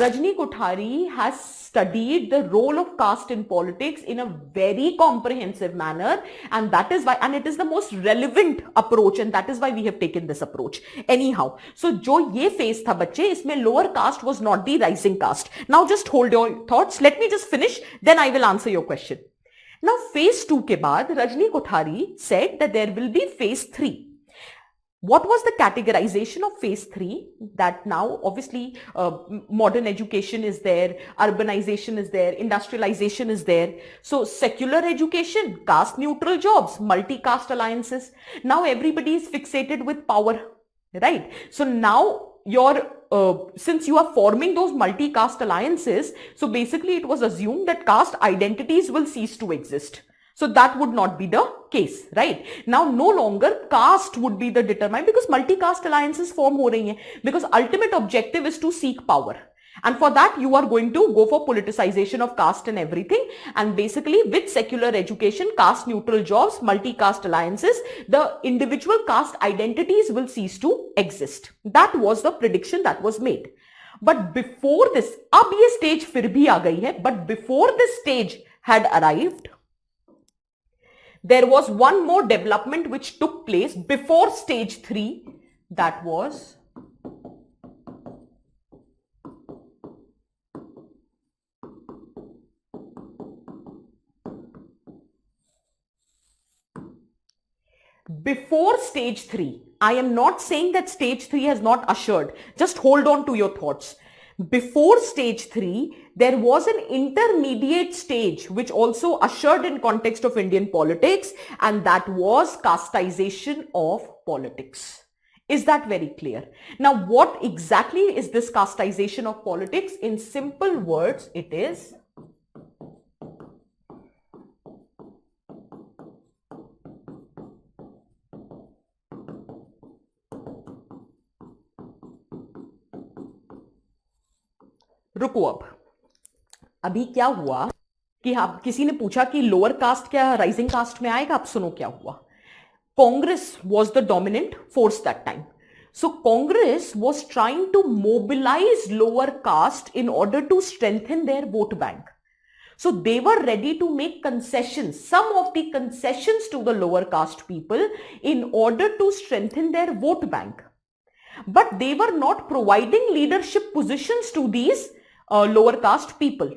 Rajni Kothari has studied the role of caste in politics in a very comprehensive manner, and that is why, and it is the most relevant approach, and that is why we have taken this approach. Anyhow, so जो ये phase था बच्चे, इसमें lower caste was not the rising caste. Now just hold your thoughts. Let me just finish, then I will answer your question. Now phase 2 के बाद Rajni Kothari said that there will be phase 3. What was the categorization of phase 3? That now obviously modern education is there, urbanization is there, industrialization is there. So secular education, caste neutral jobs, multi-caste alliances. Now everybody is fixated with power, right? So now since you are forming those multi-caste alliances, so basically it was assumed that caste identities will cease to exist. So that would not be the case, right? Now no longer caste would be the determinant, because multi-caste alliances form ho rahi hain, because ultimate objective is to seek power. And for that, you are going to go for politicization of caste and everything. And basically, with secular education, caste neutral jobs, multi-caste alliances, the individual caste identities will cease to exist. That was the prediction that was made. But before this, ab ye stage fir bhi aa gayi hai, but before this stage had arrived, there was one more development which took place before stage 3. That was before stage 3. I am not saying that stage 3 has not ushered. Just hold on to your thoughts. Before stage 3, there was an intermediate stage which also ushered in context of Indian politics, and that was casteization of politics. Is that very clear? Now, what exactly is this casteization of politics? In simple words, it is रुको अब अभी क्या हुआ कि आप किसी ने पूछा कि लोअर कास्ट क्या राइजिंग कास्ट में आएगा. आप सुनो क्या हुआ. Congress was the dominant force that time. So Congress was trying to mobilize lower caste in order to strengthen their vote bank. So they were ready to make concessions, some of the concessions to the lower caste people in order to strengthen their vote bank. But they were not providing leadership positions to these lower caste people.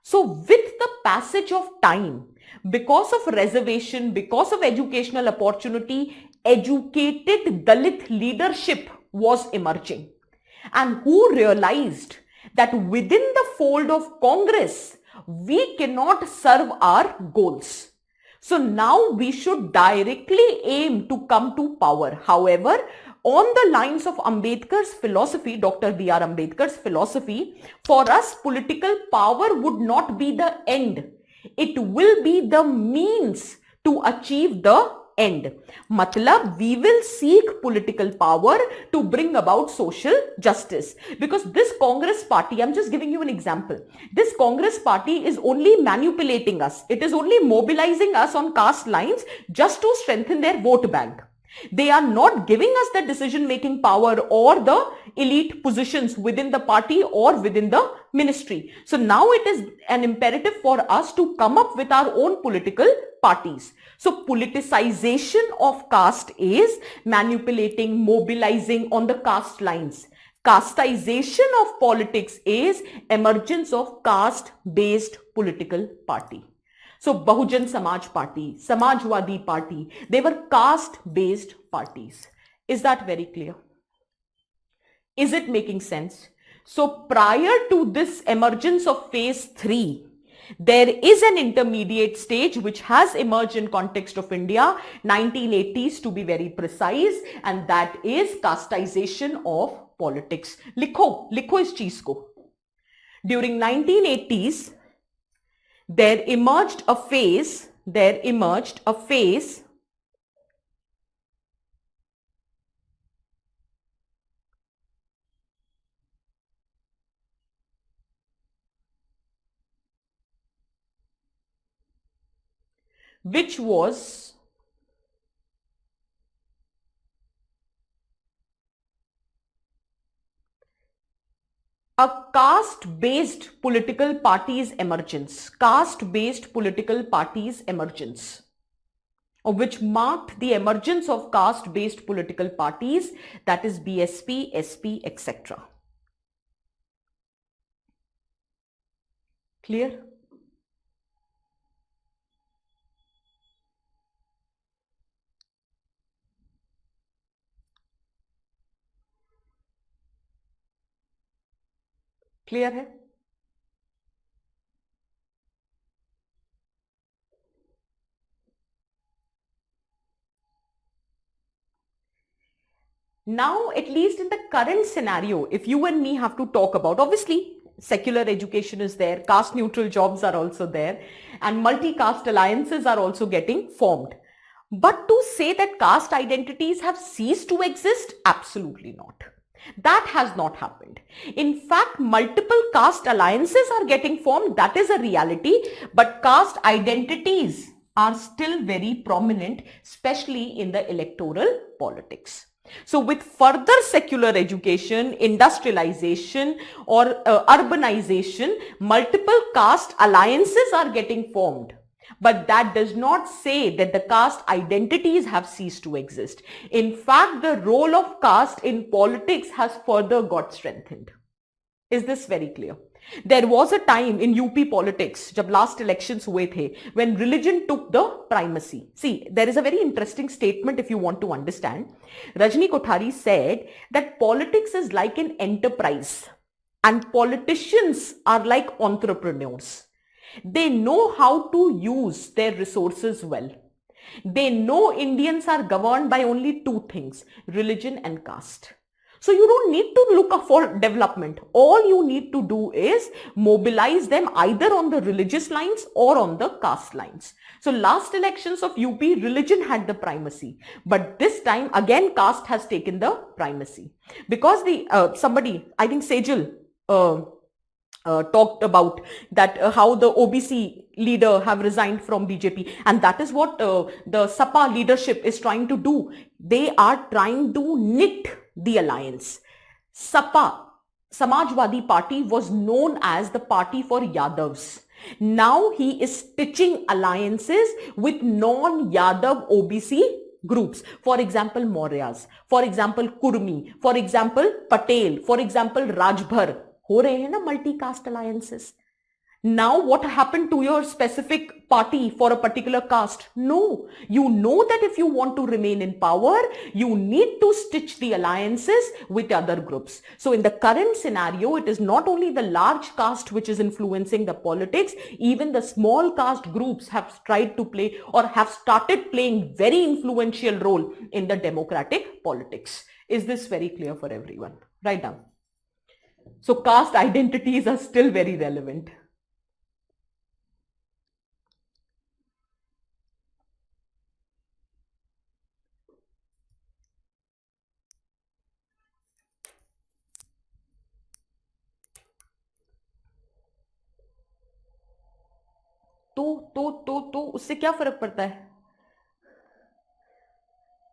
So with the passage of time, because of reservation, because of educational opportunity, educated Dalit leadership was emerging. And who realized that within the fold of Congress, we cannot serve our goals. So now we should directly aim to come to power. However, on the lines of Ambedkar's philosophy, Dr. B.R. Ambedkar's philosophy, for us, political power would not be the end. It will be the means to achieve the end. Matlab, we will seek political power to bring about social justice. Because this Congress party, I'm just giving you an example. This Congress party is only manipulating us. It is only mobilizing us on caste lines just to strengthen their vote bank. They are not giving us the decision-making power or the elite positions within the party or within the ministry. So now it is an imperative for us to come up with our own political parties. So politicization of caste is manipulating, mobilizing on the caste lines. Casteization of politics is emergence of caste-based political party. So Bahujan Samaj Party, Samajwadi Party, they were caste-based parties. Is that very clear? Is it making sense? So prior to this emergence of phase 3, there is an intermediate stage which has emerged in context of India, 1980s to be very precise, and that is casteization of politics. Likho is cheez ko. During 1980s, there emerged a phase which was a caste-based political party's emergence, which marked the emergence of caste-based political parties, that is BSP, SP, etc. Clear? Clear है? Now, at least in the current scenario, if you and me have to talk about, obviously, secular education is there, caste neutral jobs are also there, and multi-caste alliances are also getting formed. But to say that caste identities have ceased to exist, absolutely not. That has not happened. In fact, multiple caste alliances are getting formed. That is a reality. But caste identities are still very prominent, especially in the electoral politics. So with further secular education, industrialization or urbanization, multiple caste alliances are getting formed. But that does not say that the caste identities have ceased to exist. In fact, the role of caste in politics has further got strengthened. Is this very clear? There was a time in UP politics, जब last elections हुए थे, when religion took the primacy. See, there is a very interesting statement if you want to understand. Rajni Kothari said that politics is like an enterprise and politicians are like entrepreneurs. They know how to use their resources well. They know Indians are governed by only two things, religion and caste. So you don't need to look for development. All you need to do is mobilize them either on the religious lines or on the caste lines. So last elections of UP, religion had the primacy. But this time again caste has taken the primacy. Because somebody, I think Sejal, talked about that how the OBC leader have resigned from BJP, and that is what the SAPA leadership is trying to do. They are trying to knit the alliance. SAPA, Samajwadi Party, was known as the party for Yadavs. Now he is stitching alliances with non-Yadav OBC groups. For example, Mauryas, for example, Kurmi, for example, Patel, for example, Rajbhar. हो रहे हैं ना multi-caste alliances. Now what happened to your specific party for a particular caste? No, you know that if you want to remain in power, you need to stitch the alliances with other groups. So in the current scenario, it is not only the large caste which is influencing the politics, even the small caste groups have tried to play or have started playing very influential role in the democratic politics. Is this very clear for everyone? Write down. So caste identities are still very relevant. तो उससे क्या फर्क पड़ता है?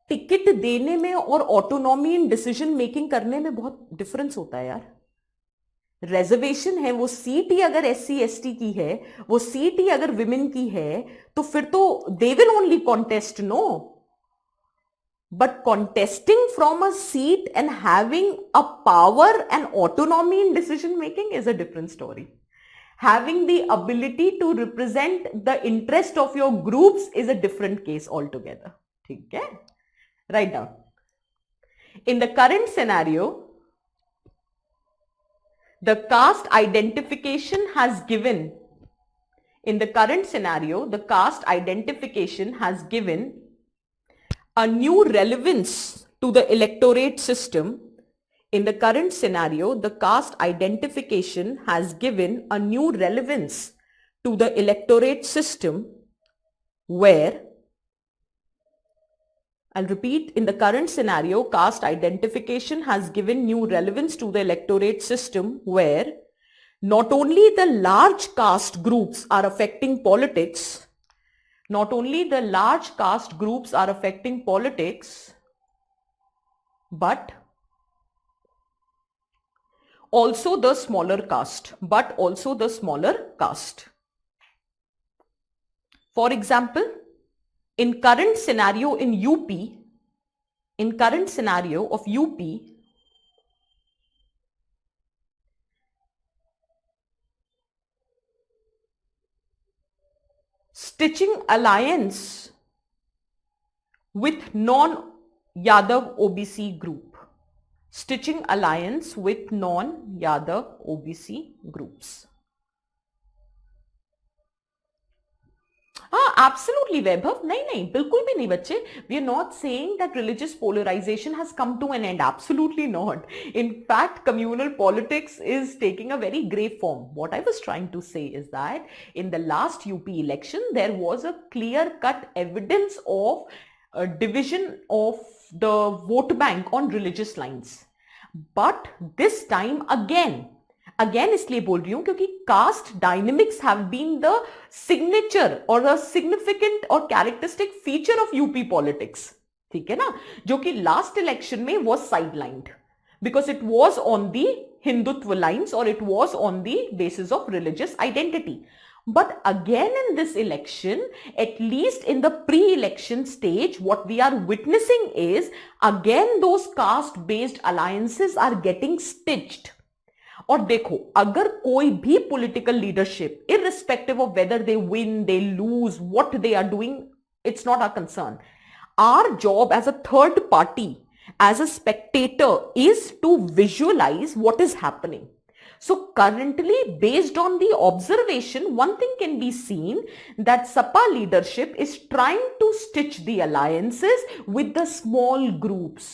Ticket देने में और autonomy in decision making करने में बहुत डिफरेंस होता है यार. रिजर्वेशन है, वो सीट ही अगर SC ST की है, वो सीट ही अगर विमेन की है, तो फिर तो they will only contest, no. But contesting from a seat and having a power and autonomy in decision making is a different story. Having the ability to represent the interest of your groups is a different case altogether. ठीक है? Write down. In the current scenario, the caste identification has given, in the current scenario, the caste identification has given a new relevance to the electorate system. In the current scenario, the caste identification has given a new relevance to the electorate system where, I'll repeat, in the current scenario, caste identification has given new relevance to the electorate system where not only the large caste groups are affecting politics, not only the large caste groups are affecting politics, but also the smaller caste, For example, in current scenario in UP, in current scenario of UP, stitching alliance with non-Yadav OBC group. Stitching alliance with non-Yadav OBC groups. हाँ absolutely Vaibhav, नहीं नहीं बिल्कुल भी नहीं बच्चे. We are not saying that religious polarisation has come to an end, absolutely not. In fact communal politics is taking a very grey form. What I was trying to say is that in the last UP election there was a clear cut evidence of division of the vote bank on religious lines. But this time again इसलिए बोल रही हूं क्योंकि caste dynamics have been the signature और a significant और characteristic feature of UP politics. ठीक है ना, जो कि लास्ट इलेक्शन में was sidelined because it was on the Hindutva lines और it was on the basis of religious identity. But again in this election, at least in the pre-election stage, what we are witnessing is again those caste-based alliances are getting stitched. और देखो, अगर कोई भी political leadership, irrespective of whether they win, they lose, what they are doing, it's not our concern. Our job as a third party, as a spectator, is to visualize what is happening. So currently, based on the observation, one thing can be seen that Sapa leadership is trying to stitch the alliances with the small groups.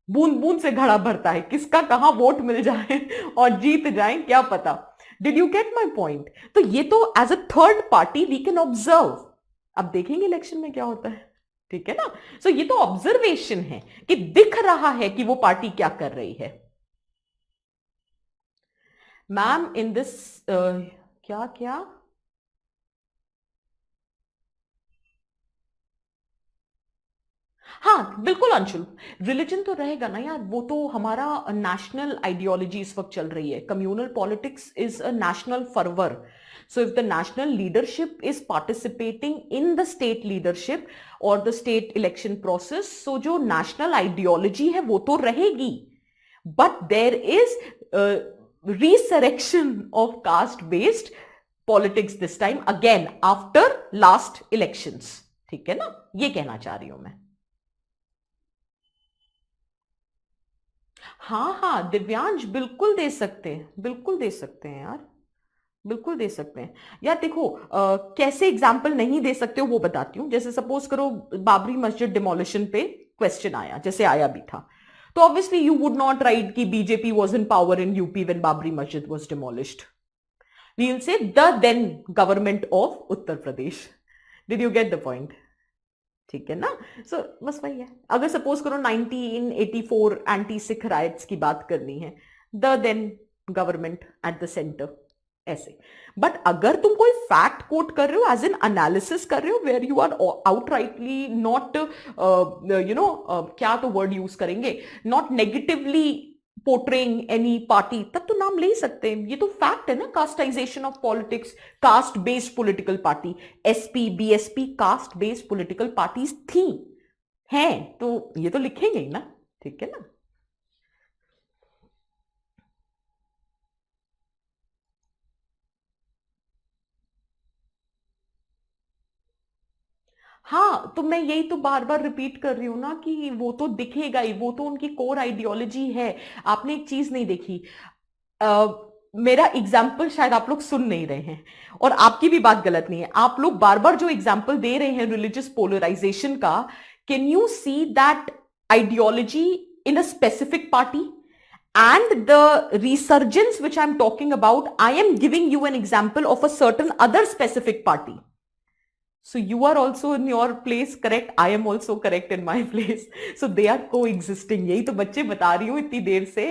बूंद बूंद से घड़ा भरता है, किसका कहां vote मिल जाए और जीत जाए क्या पता. Did you get my point? तो ये तो as a third party we can observe. अब देखेंगे इलेक्शन में क्या होता है. ठीक है ना. सो ये तो ऑब्जर्वेशन है कि दिख रहा है कि वो पार्टी क्या कर रही है. मैम इन दिस क्या क्या हाँ बिल्कुल अंशुल, रिलीजन तो रहेगा ना यार, वो तो हमारा नेशनल आइडियोलॉजी इस वक्त चल रही है. Communal politics is a national fervour. So if the national leadership is participating in the state leadership और the state election process, so जो नेशनल आइडियोलॉजी है वो तो रहेगी. But there is resurrection of caste based politics this time again after last elections. ठीक है ना, ये कहना चाह रही हूं मैं. हाँ हाँ दिव्यांश, बिल्कुल दे सकते हैं, बिल्कुल दे सकते हैं यार, बिल्कुल दे सकते हैं यार. देखो कैसे एग्जाम्पल नहीं दे सकते हो वो बताती हूँ. जैसे सपोज करो बाबरी मस्जिद डिमोलिशन पे क्वेश्चन आया, जैसे आया भी था, तो obviously you would not write कि BJP was in power in UP when Babri Masjid was demolished. We will say the then government of Uttar Pradesh. Did you get the point? ठीक है ना. सो बस वही है. अगर सपोज करो 1984 एंटी सिख राइट्स की बात करनी है, the then government at the centre, ऐसे. बट अगर तुम कोई फैक्ट कोट कर रहे हो, एज एन एनालिसिस कर रहे हो, where you are outrightly not क्या तो वर्ड यूज करेंगे, not negatively portraying any party, तब तो नाम ले ही सकते हैं. ये तो फैक्ट है ना, castisation of politics, caste based political party. SP BSP caste based political parties थी, हैं, तो ये तो लिखेंगे ही ना. ठीक है ना. हाँ, तो मैं यही तो बार बार रिपीट कर रही हूं ना कि वो तो दिखेगा ही, वो तो उनकी कोर आइडियोलॉजी है. आपने एक चीज नहीं देखी, मेरा एग्जाम्पल शायद आप लोग सुन नहीं रहे हैं, और आपकी भी बात गलत नहीं है. आप लोग बार बार जो एग्जाम्पल दे रहे हैं रिलीजियस पोलराइजेशन का, can you see that ideology in a specific party? And the resurgence which I'm talking about, I am giving you an example of a certain other specific party. So you are also in your place correct, I am also correct in my place. So they are coexisting. यही तो बच्चे बता रही हूँ इतनी देर से.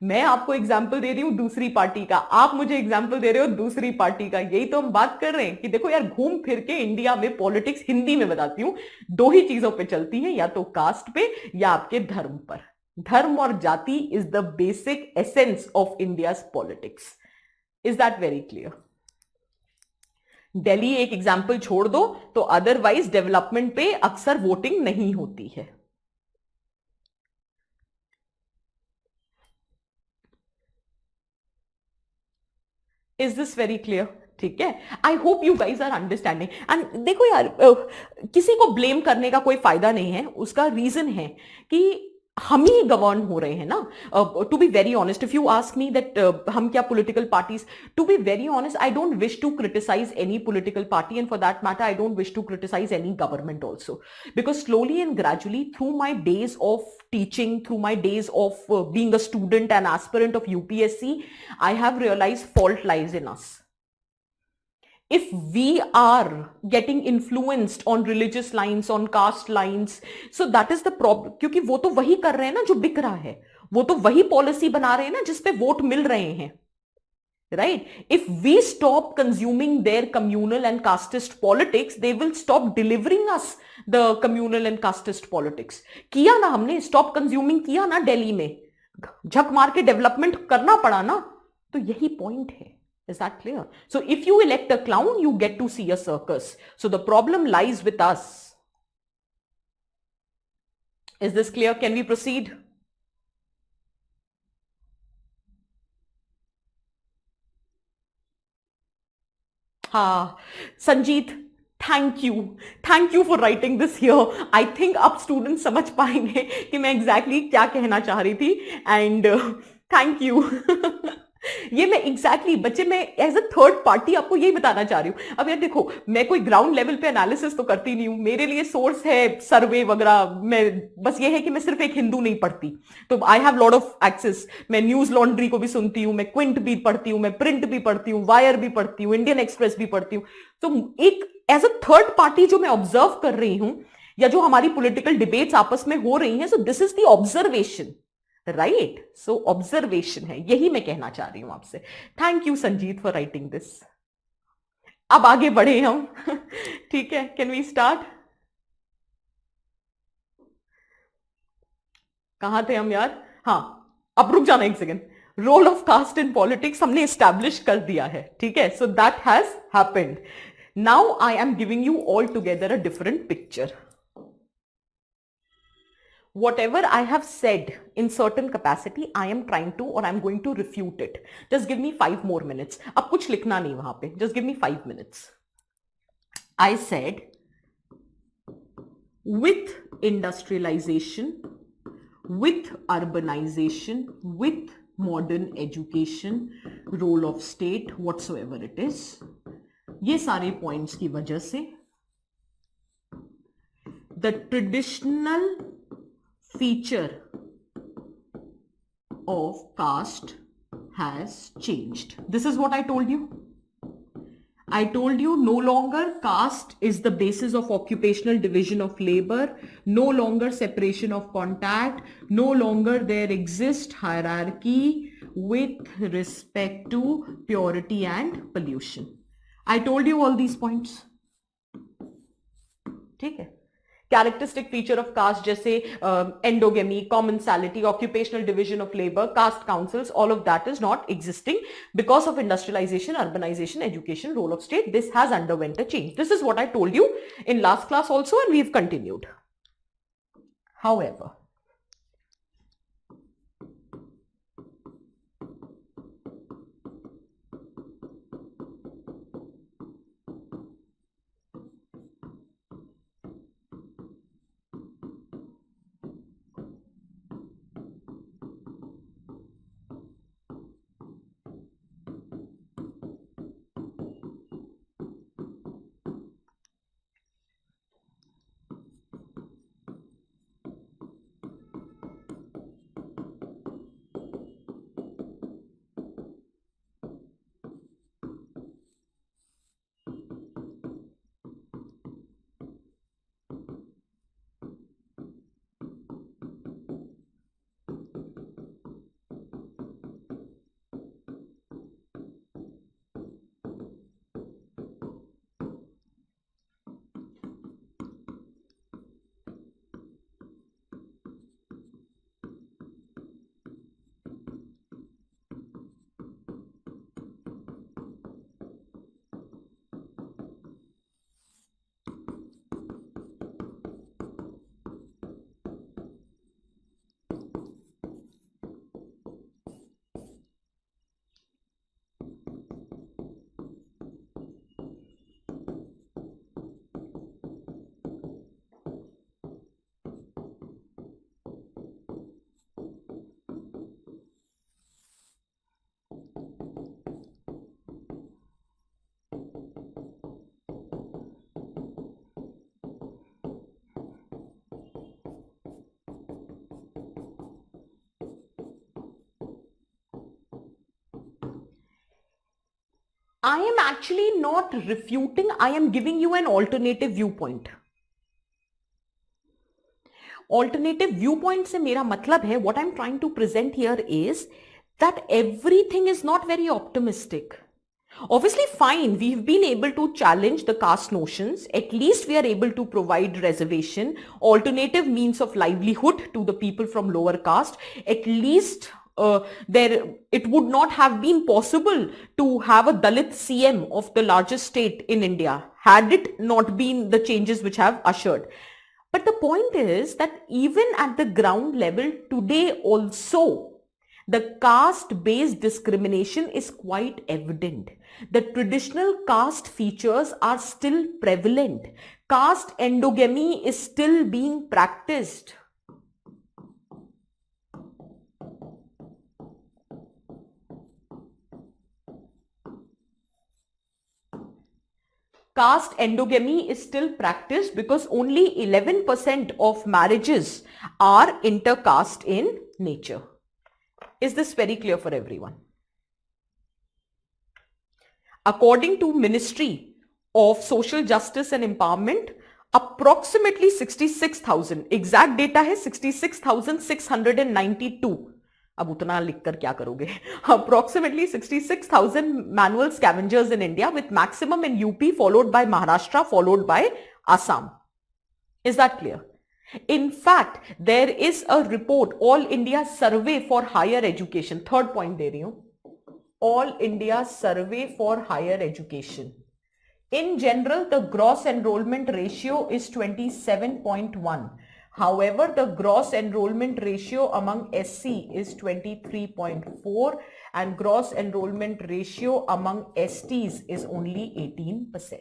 मैं आपको एग्जाम्पल दे रही हूँ दूसरी पार्टी का, आप मुझे एग्जाम्पल दे रहे हो दूसरी पार्टी का. यही तो हम बात कर रहे हैं कि देखो यार, घूम फिर के इंडिया में पॉलिटिक्स, हिंदी में बताती हूँ, दो ही चीजों पे चलती है, या तो कास्ट पे या आपके धर्म पर. धर्म और जाति is the basic essence of India's politics. Is that very clear? Delhi एक एग्जाम्पल छोड़ दो तो अदरवाइज डेवलपमेंट पे अक्सर वोटिंग नहीं होती है. Is this very clear? ठीक है. I hope you guys are understanding. And देखो यार, किसी को ब्लेम करने का कोई फायदा नहीं है. उसका रीजन है कि हम ही गवर्न हो रहे हैं ना. To be very honest, if you ask me that हम क्या political parties, to be very honest, I don't wish to criticise any political party, and for that matter I don't wish to criticise any government also, because slowly and gradually through my days of teaching, through my days of being a student and aspirant of UPSC, I have realized fault lies in us. If we are getting influenced on religious lines, on caste lines, so that is the problem. क्योंकि वो तो वही कर रहे हैं ना जो बिक रहा है, वो तो वही पॉलिसी बना रहे हैं ना जिसपे वोट मिल रहे हैं, right? If we stop consuming their communal and casteist politics, they will stop delivering us the communal and casteist politics. किया ना हमने, stop consuming किया ना, दिल्ली में झक मार के डेवलपमेंट करना पड़ा ना, तो यही पॉइंट है. Is that clear? So if you elect a clown, you get to see a circus. So the problem lies with us. Is this clear? Can we proceed? हाँ, Sanjeet, thank you for writing this here. I think अब student समझ पाएंगे कि मैं exactly क्या कहना चाह रही थी, एंड थैंक यू. ये मैं एग्जैक्टली बच्चे, मैं एज अ थर्ड पार्टी आपको यही बताना चाह रही हूं. अब यार देखो, मैं कोई ग्राउंड लेवल पे एनालिसिस तो करती नहीं हूं, मेरे लिए सोर्स है सर्वे वगैरह. मैं बस ये है कि मैं सिर्फ एक हिंदू नहीं पढ़ती, तो I have lot of access. मैं न्यूज लॉन्ड्री को भी सुनती हूँ, मैं क्विंट भी पढ़ती हूँ, मैं प्रिंट भी पढ़ती हूँ, वायर भी पढ़ती हूँ, इंडियन एक्सप्रेस भी पढ़ती हूँ. तो एक एज अ थर्ड पार्टी जो मैं ऑब्जर्व कर रही हूं, या जो हमारी पॉलिटिकल डिबेट्स आपस में हो रही हैं, so this is the observation, right? So observation है, यही मैं कहना चाह रही हूं आपसे. Thank you Sanjeet for writing this. अब आगे बढ़े हम. ठीक है, कैन वी स्टार्ट? कहां थे हम यार? हाँ, अब रुक जाना एक second. Role of caste in politics हमने एस्टैब्लिश कर दिया है, ठीक है? So that has happened. Now I am giving you all together a different picture. Whatever I have said in certain capacity, I am trying to, or I'm going to refute it. Just give me 5 more minutes. अब कुछ लिखना नहीं वहां पे. Just give me 5 minutes. I said, with industrialization, with urbanization, with modern education, role of state, whatsoever it is, ये सारे points की वजह से the traditional feature of caste has changed. This is what I told you. I told you no longer caste is the basis of occupational division of labor, no longer separation of contact, no longer there exists hierarchy with respect to purity and pollution. I told you all these points. ठीक है? Characteristic feature of caste जैसे endogamy, commensality, occupational division of labor, caste councils, all of that is not existing because of industrialization, urbanization, education, role of state. This has underwent a change. This is what I told you in last class also, and we've continued. However, I am actually not refuting, I am giving you an alternative viewpoint. Alternative viewpoint से मेरा मतलब है, what I'm trying to present here is that everything is not very optimistic. Obviously, fine, we've been able to challenge the caste notions. At least we are able to provide reservation, alternative means of livelihood to the people from lower caste. At least it would not have been possible to have a Dalit CM of the largest state in India had it not been the changes which have ushered. But the point is that even at the ground level today also, the caste-based discrimination is quite evident. The traditional caste features are still prevalent. Caste endogamy is still being practiced. Caste endogamy is still practiced because only 11% of marriages are intercaste in nature. Is this very clear for everyone? According to Ministry of Social Justice and Empowerment, approximately 66,000, exact data है 66,692. अब उतना लिखकर क्या करोगे? Approximately 66,000 manual scavengers in India, with maximum in UP, followed by Maharashtra, followed by Assam. Is that clear? In fact, there is a report, All India Survey for Higher Education. Third point दे रही हूं. All India Survey for Higher Education. In general, the gross enrollment ratio is 27.1. However, the gross enrollment ratio among SC is 23.4 and gross enrollment ratio among STs is only 18%.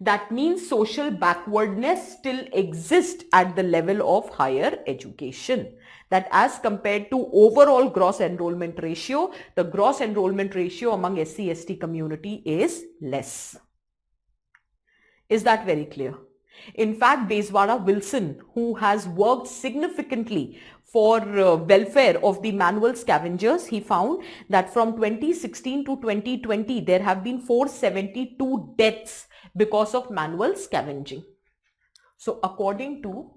That means social backwardness still exists at the level of higher education. That as compared to overall gross enrollment ratio, the gross enrollment ratio among SC/ST community is less. Is that very clear? In fact, Bezwara Wilson, who has worked significantly for welfare of the manual scavengers, he found that from 2016 to 2020, there have been 472 deaths because of manual scavenging. So according to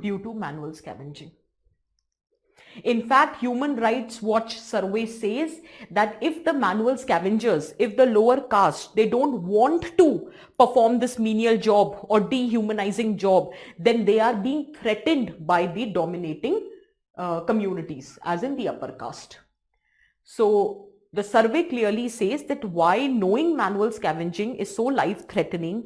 due to manual scavenging. In fact, Human Rights Watch survey says that if the manual scavengers, if the lower caste, they don't want to perform this menial job or dehumanizing job, then they are being threatened by the dominating communities, as in the upper caste. So the survey clearly says that why knowing manual scavenging is so life-threatening,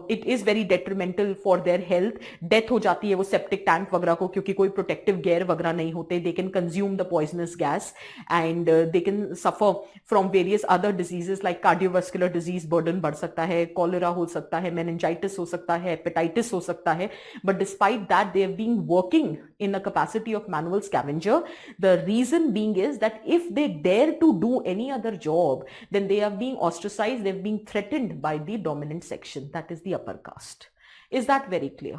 it is very detrimental for their health. Death हो जाती है वो septic tank वगैरह को, क्योंकि कोई protective gear वगैरह नहीं होते. They can consume the poisonous gas and they can suffer from various other diseases like cardiovascular disease burden बढ़ सकता है, cholera हो सकता है, meningitis हो सकता है, hepatitis हो सकता है. But despite that, they have been working in a capacity of manual scavenger. The reason being is that if they dare to do any other job, then they are being ostracized, they're being threatened by the dominant section, that is the upper caste. Is that very clear?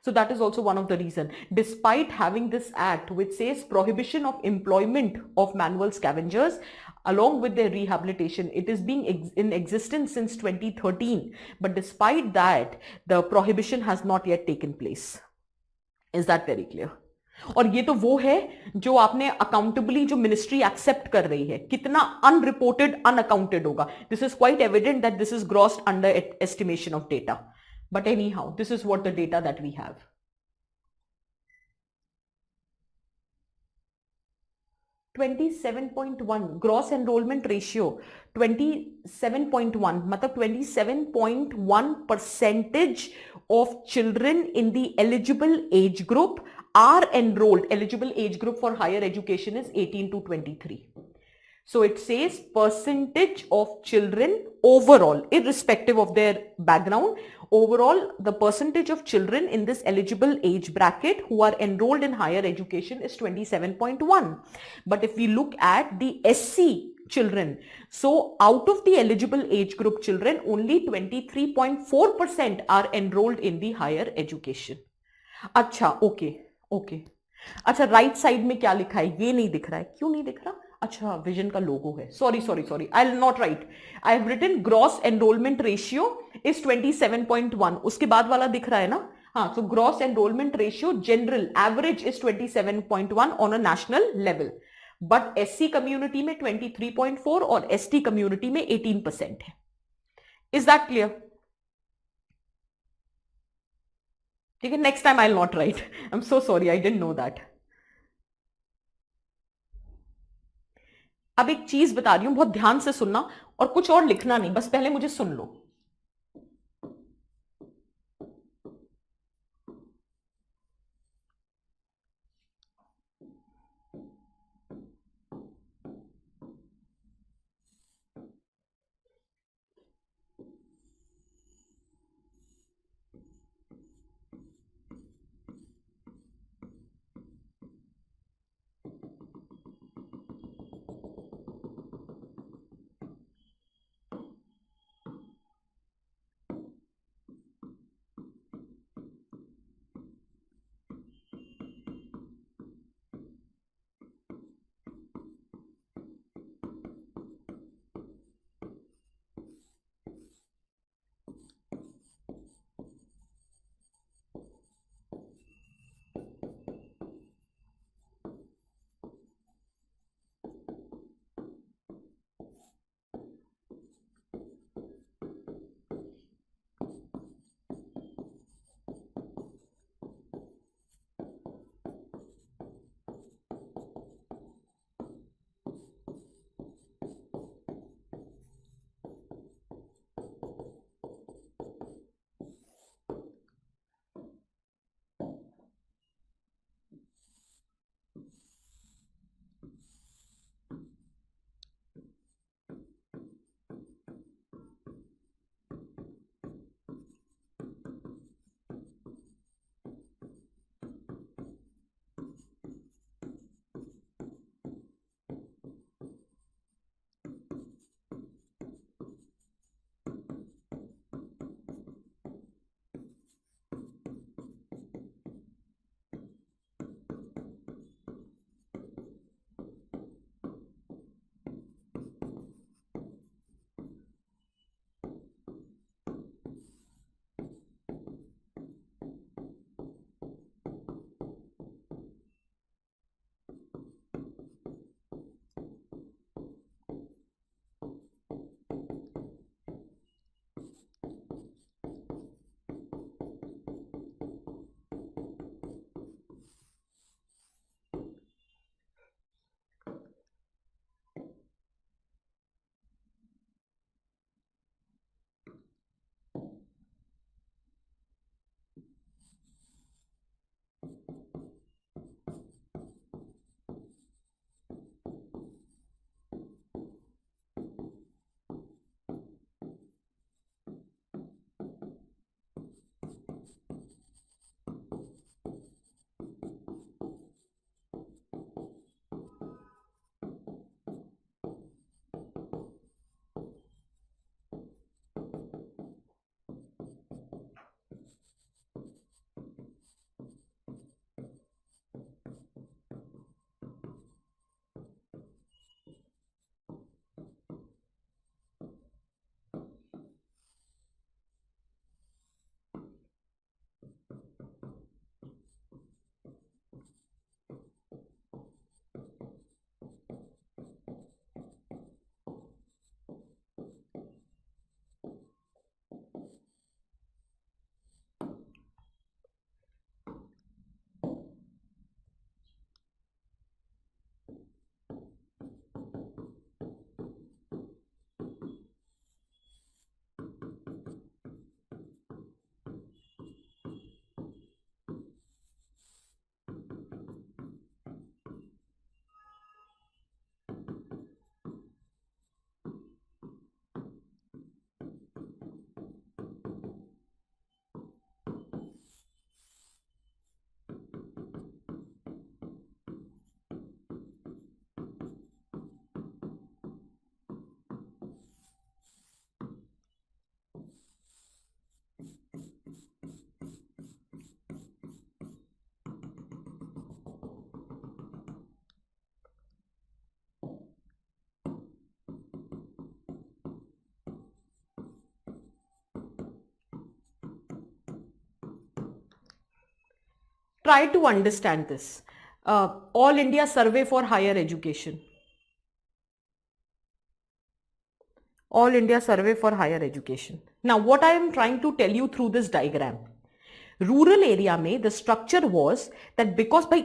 So that is also one of the reasons. Despite having this act which says prohibition of employment of manual scavengers along with their rehabilitation, it is being in existence since 2013. But despite that, the prohibition has not yet taken place. Is that very clear? और ये तो वो है जो आपने अकाउंटेबली जो ministry accept कर रही है, कितना अनरिपोर्टेड अनअकाउंटेड होगा. This is quite evident that this is grossed underestimation of data. But anyhow, this is what the data that we have. 27.1 gross enrolment ratio 27.1 मतलब 27.1% of children in the eligible age group are enrolled. Eligible age group for higher education is 18 to 23. So it says percentage of children overall, irrespective of their background, overall the percentage of children in this eligible age bracket who are enrolled in higher education is 27.1. But if we look at the SC children, so out of the eligible age group children, only 23.4% are enrolled in the higher education. अच्छा, okay okay. अच्छा, right side में क्या लिखा है ये नहीं दिख रहा है, क्यों नहीं दिख रहा? अच्छा, विजन का लोगो है, sorry sorry sorry, I will not write. I have written gross enrolment ratio is 27.1, उसके बाद वाला दिख रहा है ना? हाँ, so gross enrollment ratio general average is 27.1 on a national level, but SC community में 23.4 और ST community में 18% है। Is that clear? ठीक है, next time I will not write, I am so sorry, I didn't know that. अब एक चीज बता रही हूं, बहुत ध्यान से सुनना और कुछ और लिखना नहीं, बस पहले मुझे सुन लो। Try to understand this. All India Survey for Higher Education. All India Survey for Higher Education. Now, what I am trying to tell you through this diagram, rural area में the structure was that because भाई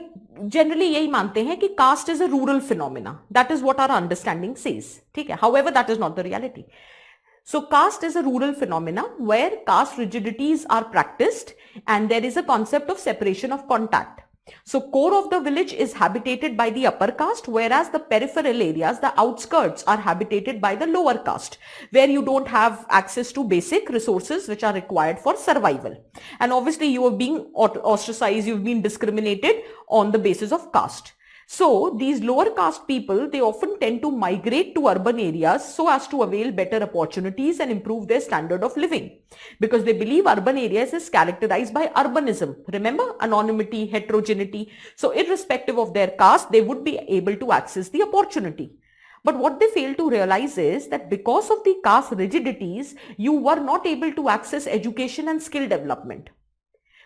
generally यही मानते हैं कि caste is a rural phenomena, that is what our understanding says, ठीक है. However that is not the reality. So caste is a rural phenomena where caste rigidities are practiced and there is a concept of separation of contact. So core of the village is habitated by the upper caste, whereas the peripheral areas, the outskirts, are habitated by the lower caste, where you don't have access to basic resources which are required for survival. And obviously you are being ostracized, you've been discriminated on the basis of caste. So these lower caste people, they often tend to migrate to urban areas so as to avail better opportunities and improve their standard of living, because they believe urban areas is characterized by urbanism. Remember, anonymity, heterogeneity. So irrespective of their caste, they would be able to access the opportunity. But what they fail to realize is that because of the caste rigidities, you were not able to access education and skill development.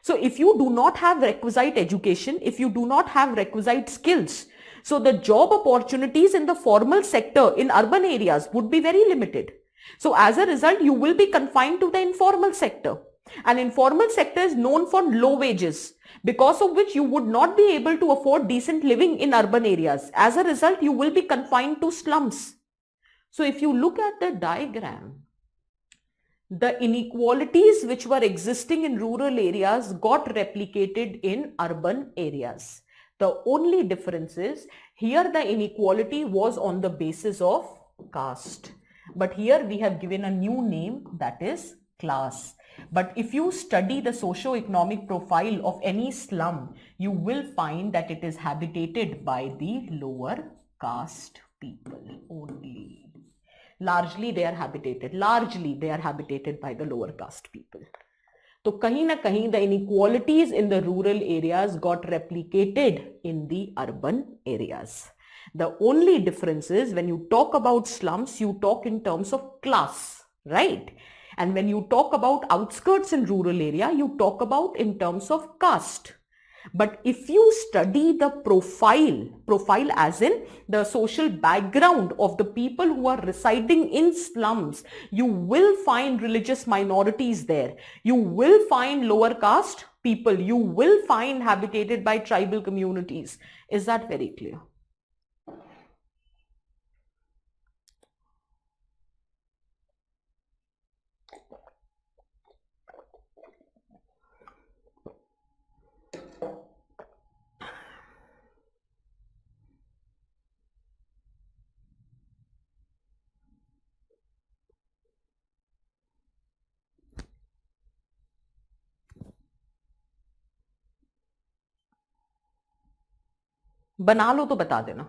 So if you do not have requisite education, if you do not have requisite skills, so the job opportunities in the formal sector in urban areas would be very limited. So as a result, you will be confined to the informal sector. And informal sector is known for low wages, because of which you would not be able to afford decent living in urban areas. As a result, you will be confined to slums. So if you look at the diagram, the inequalities which were existing in rural areas got replicated in urban areas. The only difference is here the inequality was on the basis of caste. But here we have given a new name, that is class. But if you study the socio-economic profile of any slum, you will find that it is habitated by the lower caste people only. Largely they are habitated by the lower caste people. So kahin na kahin the inequalities in the rural areas got replicated in the urban areas. The only difference is when you talk about slums, you talk in terms of class, right? And when you talk about outskirts in rural area, you talk about in terms of caste. But if you study the profile as in the social background of the people who are residing in slums, you will find religious minorities there. You will find lower caste people. You will find habitated by tribal communities. Is that very clear? बना लो तो बता देना.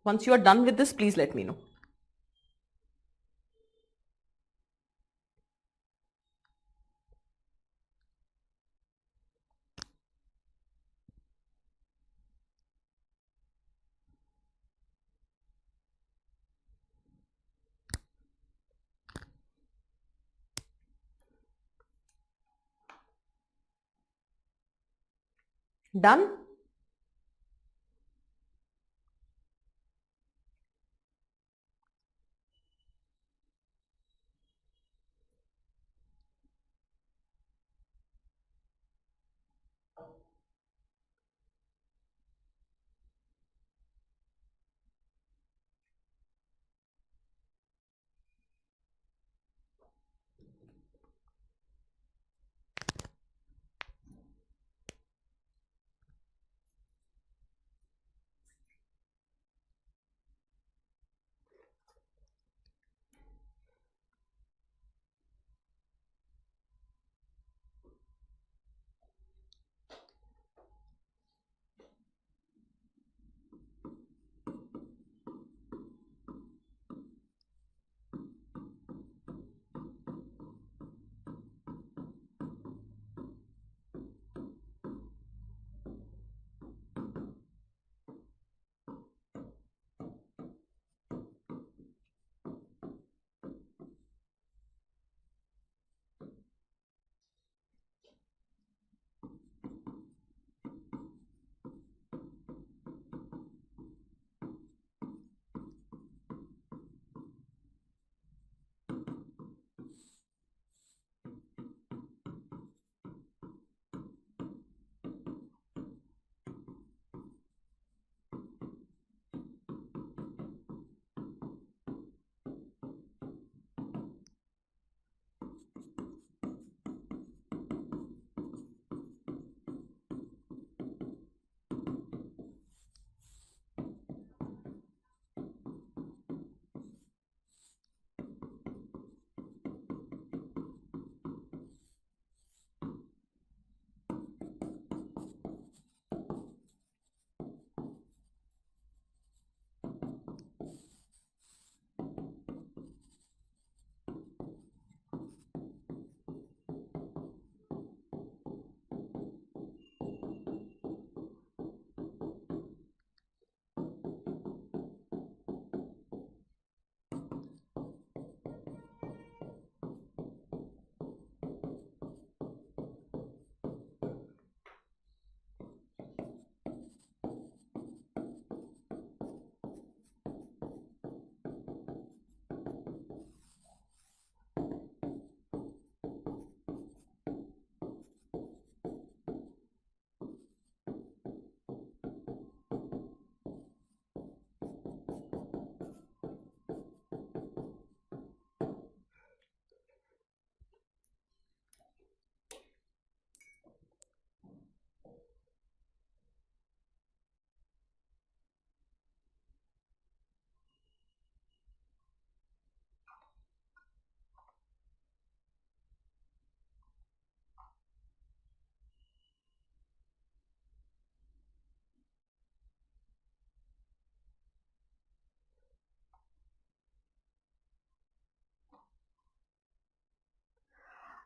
Once you are done with this, please let me know. Done?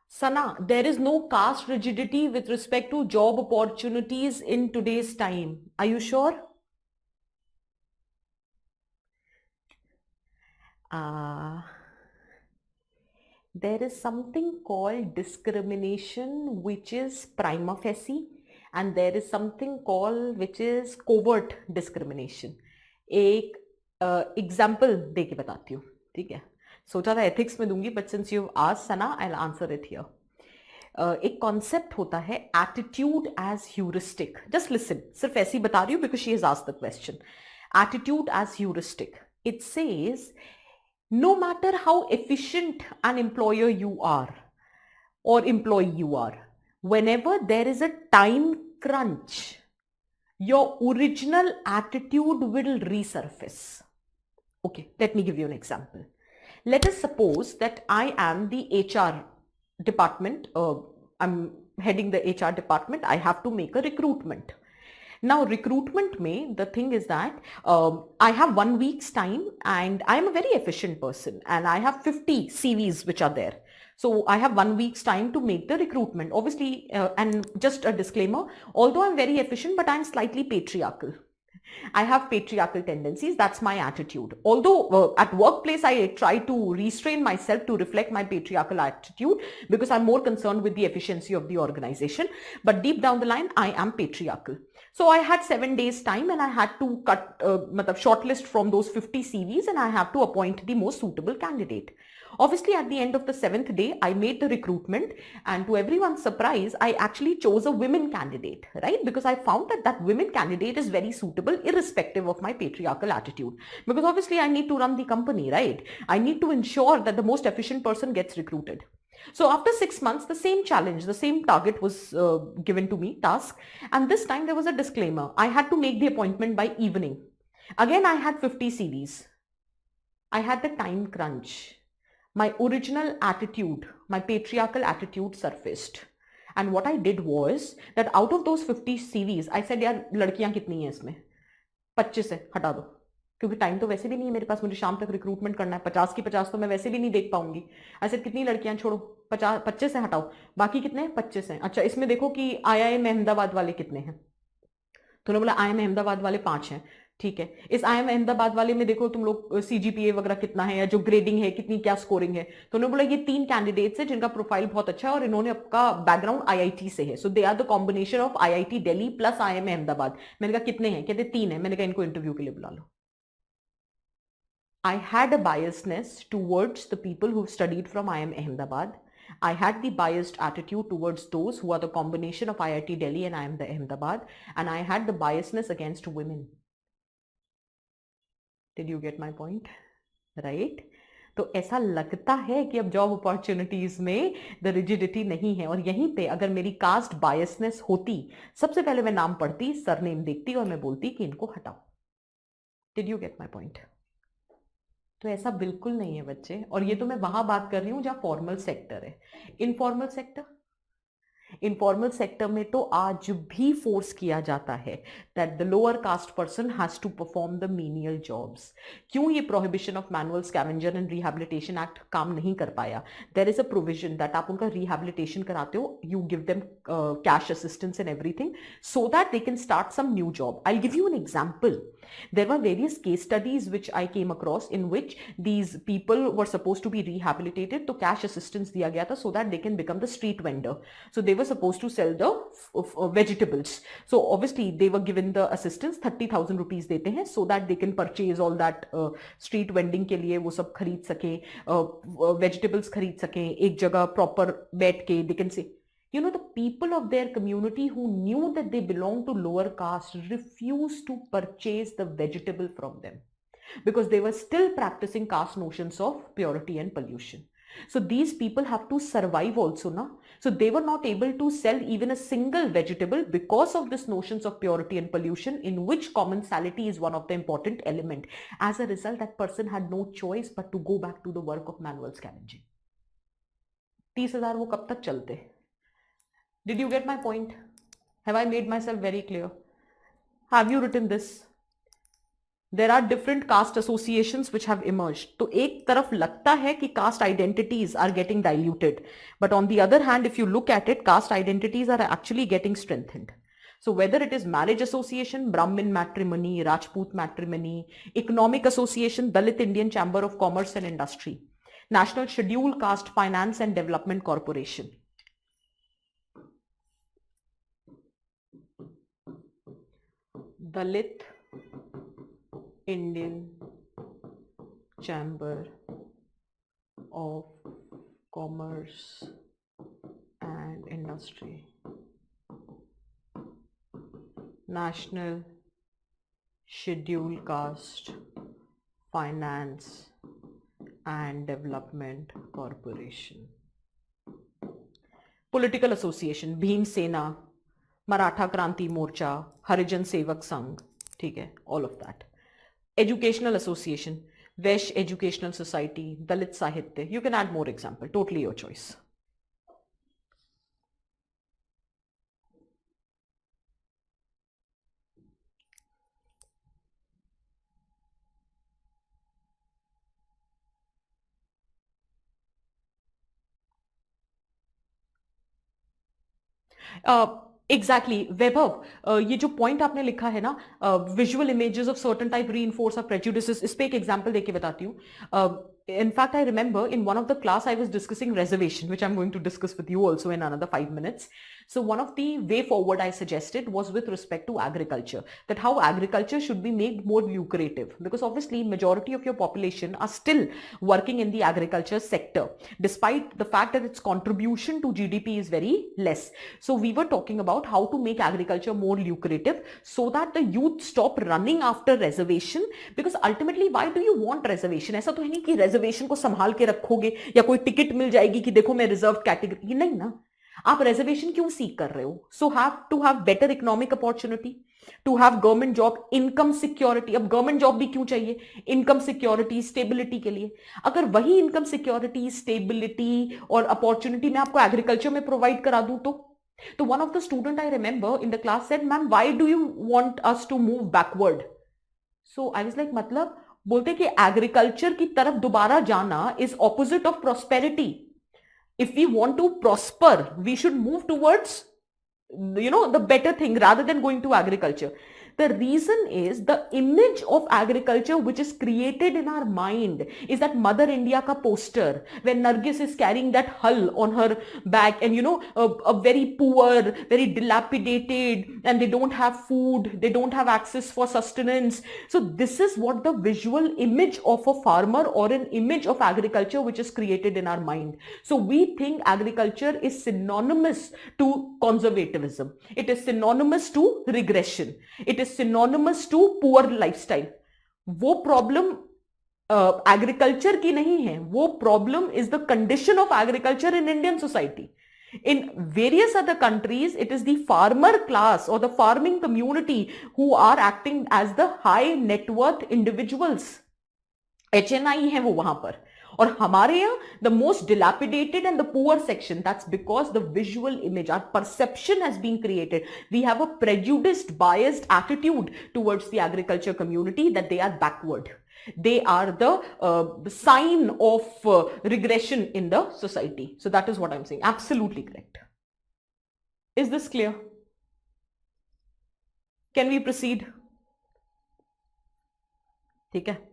Sana, there is no caste rigidity with respect to job opportunities in today's time. Are you sure? Uh, there is something called discrimination, which is prima facie, and there is something called which is covert discrimination. एक example दे के बताती हूँ, ठीक है? सोचा था ethics में दूंगी, but since you asked Sana, I will answer it here. एक कॉन्सेप्ट होता है attitude as heuristic. Just listen, सिर्फ ऐसे ही बता रही हूँ because she has asked the question. Attitude as heuristic, it says no matter how efficient an employer you are or employee you are, whenever there is a time crunch, your original attitude will resurface. Okay, let me give you an example. Let us suppose that I am the HR department. I'm heading the HR department. I have to make a recruitment. Now, recruitment mein, the thing is that I have 1 week's time and I'm a very efficient person and I have 50 CVs which are there. So I have 1 week's time to make the recruitment. Obviously, and just a disclaimer, although I'm very efficient, but I'm slightly patriarchal. I have patriarchal tendencies. That's my attitude. Although at workplace, I try to restrain myself to reflect my patriarchal attitude because I'm more concerned with the efficiency of the organization. But deep down the line, I am patriarchal. So I had 7 days time and I had to shortlist from those 50 CVs and I have to appoint the most suitable candidate. Obviously, at the end of the 7th day, I made the recruitment and to everyone's surprise, I actually chose a women candidate, right? Because I found that that women candidate is very suitable irrespective of my patriarchal attitude. Because obviously, I need to run the company, right? I need to ensure that the most efficient person gets recruited. So after 6 months, the same challenge, the same target was given to me, task. And this time there was a disclaimer. I had to make the appointment by evening. Again, I had 50 CVs. I had the time crunch. My original attitude, my patriarchal attitude surfaced. And what I did was that out of those 50 CVs, I said, यार लड़कियां कितनी हैं इसमें? 25 है, हटा दो. क्योंकि time तो वैसे भी नहीं है मेरे पास, मुझे शाम तक रिक्रूटमेंट करना है. 50 की 50 तो मैं वैसे भी नहीं देख पाऊंगी. ऐसे कितनी लड़कियां छोड़ो, 50 25 से हटाओ, बाकी कितने हैं? 25 हैं. अच्छा, इसमें देखो कि IIM अहमदाबाद वाले कितने हैं. तो उन्होंने बोला IIM अहमदाबाद वाले 5 हैं. ठीक है, इस IIM अहमदाबाद वाले में देखो तुम लोग CGPA वगैरह कितना है या जो ग्रेडिंग है कितनी क्या स्कोरिंग है. तो उन्होंने बोला ये 3 कैंडिडेट्स है जिनका प्रोफाइल बहुत अच्छा है और इन्होंने आपका बैकग्राउंड IIT से है. So they are the combination of IIT Delhi plus IIM Ahmedabad. मैंने कहा कितने हैं? कहते 3 है. मैंने कहा इनको इंटरव्यू के लिए बुला लो. I had a biasness towards the people who studied from IIM Ahmedabad. I had the biased attitude towards those who are the combination of IIT Delhi and IIM Ahmedabad, and I had the biasness against women. Did you get my point? Right? तो ऐसा लगता है कि अब job opportunities में the rigidity नहीं है, और यहीं पे अगर मेरी कास्ट बायसनेस होती, सबसे पहले मैं नाम पढ़ती, सरनेम देखती और मैं बोलती कि इनको हटाओ. Did you get my point? तो ऐसा बिल्कुल नहीं है बच्चे, और ये तो मैं वहां बात कर रही हूं जहां फॉर्मल सेक्टर है. इनफॉर्मल सेक्टर, इनफॉर्मल सेक्टर में तो आज भी फोर्स किया जाता है that the lower caste person has to perform the menial jobs. क्यों ये prohibition of manual scavenger and rehabilitation act काम नहीं कर पाया? There is a provision that आप उनका रिहैबिलिटेशन कराते हो, you give them cash assistance and everything so that they can start some new job. I give you an example. There were various case studies which I came across in which these people were supposed to be rehabilitated, तो cash assistance दिया गया था so that they can become the street vendor. So they were supposed to sell the vegetables. So obviously they were given the assistance, 30,000 rupees देते हैं so that they can purchase all that street vending के लिए वो सब खरीद सके, vegetables खरीद सके, एक जगह proper बैठ के they can say. You know, the people of their community who knew that they belonged to lower caste refused to purchase the vegetable from them because they were still practicing caste notions of purity and pollution. So these people have to survive also, na? So they were not able to sell even a single vegetable because of this notions of purity and pollution, in which commensality is one of the important element. As a result, that person had no choice but to go back to the work of manual scavenging. 30,000 वो कब तक चलते? Did you get my point? Have I made myself very clear? Have you written this? there are different caste associations which have emerged. तो एक तरफ लगता है कि caste identities are getting diluted, but on the other hand, if you look at it, caste identities are actually getting strengthened. So whether it is marriage association, Brahmin matrimony, Rajput matrimony, economic association, Dalit Indian Chamber of Commerce and Industry, National Scheduled Caste Finance and Development Corporation, Dalit Indian Chamber of Commerce and Industry, National Scheduled Caste Finance and Development Corporation, Political Association, Bhim Sena, Maratha Kranti Morcha, Harijan Sevak Sangh, ठीक है, all of that. Educational Association, Vesh Educational Society, Dalit Sahitya. You can add more example, totally your choice. Exactly Vaibhav, ये जो point आपने लिखा है ना, visual images of certain type reinforce are prejudices, इस पे एक एग्जांपल देके बताती हूँ. In fact, I remember in one of the class I was discussing reservation, which I'm going to discuss with you also in another 5 minutes. So one of the way forward I suggested was with respect to agriculture, that how agriculture should be made more lucrative, because obviously majority of your population are still working in the agriculture sector, despite the fact that its contribution to GDP is very less. So we were talking about how to make agriculture more lucrative so that the youth stop running after reservation, because ultimately why do you want reservation? ऐसा तो है नहीं कि reservation को संभाल के रखोगे या कोई टिकट मिल जाएगी कि देखो मैं रिजर्व कैटेगरी, नहीं ना. आप रिजर्वेशन क्यों सीख कर रहे हो? So have to have better economic opportunity, to have government job, income security. अब गवर्नमेंट जॉब भी क्यों चाहिए? इनकम सिक्योरिटी, स्टेबिलिटी के लिए. अगर वही इनकम सिक्योरिटी, स्टेबिलिटी और अपॉर्चुनिटी मैं आपको एग्रीकल्चर में प्रोवाइड करा दूं तो one of the student I remember in the class said, ma'am why do you want us to move backward? So I was like, मतलब बोलते कि एग्रीकल्चर की तरफ दोबारा जाना is opposite of prosperity. If we want to prosper, we should move towards, the better thing rather than going to agriculture. The reason is the image of agriculture which is created in our mind is that Mother India ka poster, when Nargis is carrying that hull on her back, and a very poor, very dilapidated, and they don't have food, they don't have access for sustenance. So this is what the visual image of a farmer or an image of agriculture which is created in our mind. So we think agriculture is synonymous to conservatism, it is synonymous to regression, it is synonymous to poor lifestyle. वो problem agriculture की नहीं है, वो problem is the condition of agriculture in Indian society. In various other countries, it is the farmer class or the farming community who are acting as the high net worth individuals. HNI है वो वहां पर. और हमारे यहाँ the most dilapidated and the poor section, that's because the visual image, our perception has been created. We have a prejudiced, biased attitude towards the agriculture community that they are backward. They are the sign of regression in the society. So that is what I'm saying. Absolutely correct. Is this clear? Can we proceed? ठीक है.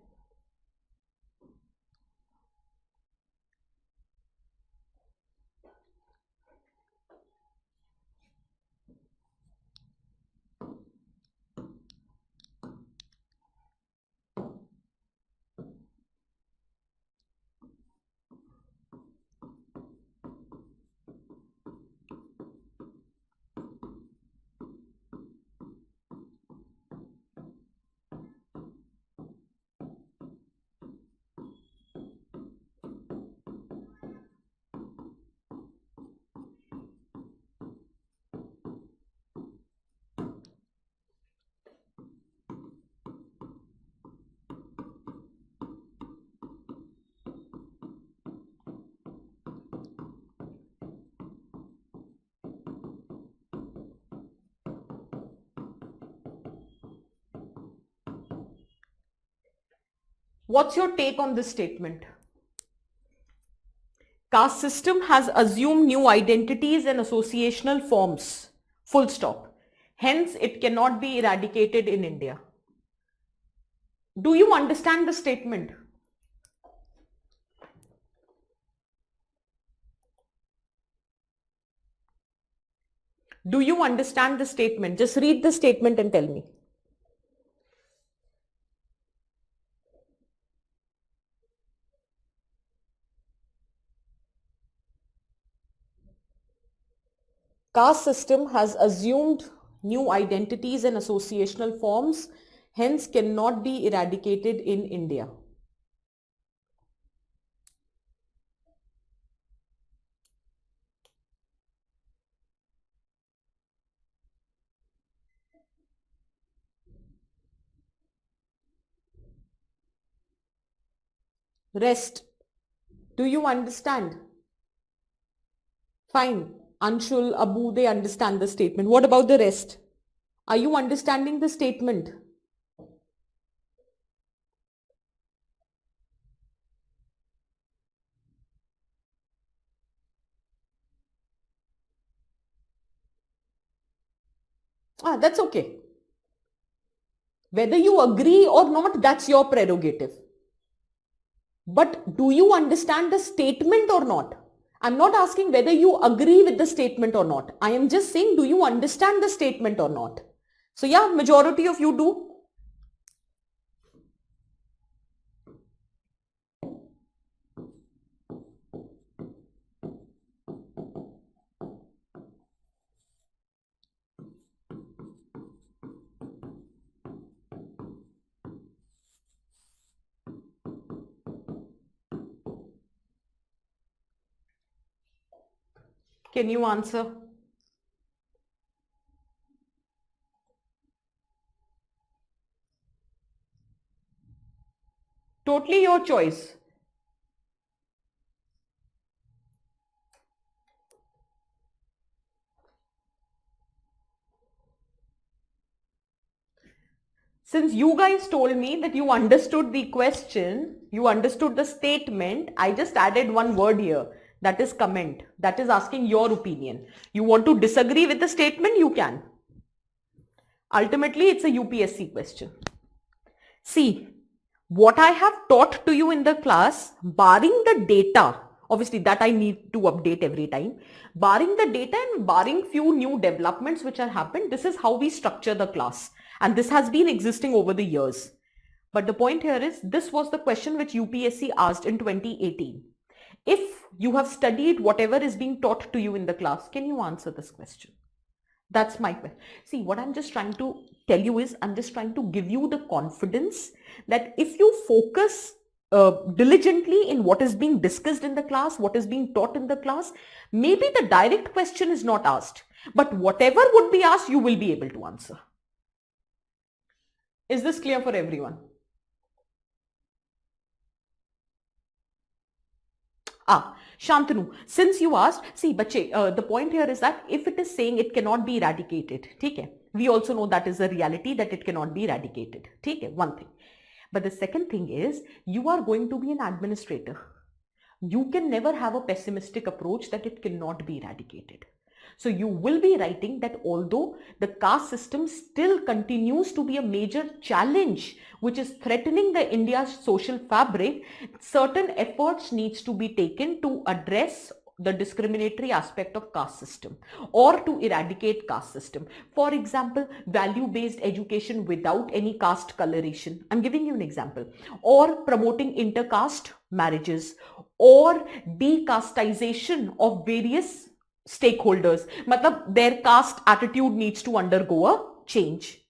What's your take on this statement? Caste system has assumed new identities and associational forms. Full stop. Hence, it cannot be eradicated in India. Do you understand the statement? Do you understand the statement? Just read the statement and tell me. Caste system has assumed new identities and associational forms, hence cannot be eradicated in India. Rest. Do you understand? Fine. Anshul, Abu, they understand the statement. What about the rest? Are you understanding the statement? That's okay. Whether you agree or not, that's your prerogative. But do you understand the statement or not? I'm not asking whether you agree with the statement or not. I am just saying, do you understand the statement or not? So yeah, majority of you do. Can you answer? Totally your choice. Since you guys told me that you understood the question, you understood the statement, I just added one word here. That is comment. That is asking your opinion. You want to disagree with the statement? You can. Ultimately, it's a UPSC question. See, what I have taught to you in the class, barring the data, obviously that I need to update every time, barring the data and barring few new developments which have happened, this is how we structure the class. And this has been existing over the years. But the point here is, this was the question which UPSC asked in 2018. If you have studied whatever is being taught to you in the class, can you answer this question? That's my question. See, what I'm just trying to tell you is, I'm just trying to give you the confidence that if you focus diligently in what is being discussed in the class, what is being taught in the class, maybe the direct question is not asked, but whatever would be asked, you will be able to answer. Is this clear for everyone? Shantanu, since you asked, see, bache, the point here is that if it is saying it cannot be eradicated, okay, we also know that is a reality that it cannot be eradicated, okay, one thing. But the second thing is, you are going to be an administrator. You can never have a pessimistic approach that it cannot be eradicated. So you will be writing that although the caste system still continues to be a major challenge which is threatening the India's social fabric, certain efforts needs to be taken to address the discriminatory aspect of caste system or to eradicate caste system. For example, value-based education without any caste coloration. I'm giving you an example. Or promoting intercaste marriages or decastization of various stakeholders. Matlab, their caste attitude needs to undergo a change.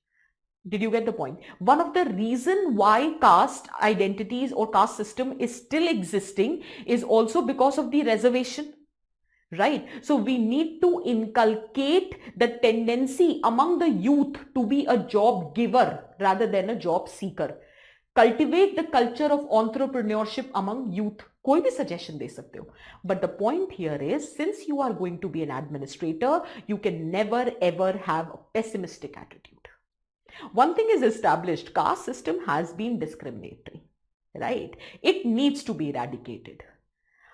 Did you get the point? One of the reason why caste identities or caste system is still existing is also because of the reservation. Right? So we need to inculcate the tendency among the youth to be a job giver rather than a job seeker. Cultivate the culture of entrepreneurship among youth. कोई भी suggestion दे सकते हो. But the point here is, since you are going to be an administrator, you can never ever have a pessimistic attitude. One thing is established, caste system has been discriminatory. right? It needs to be eradicated.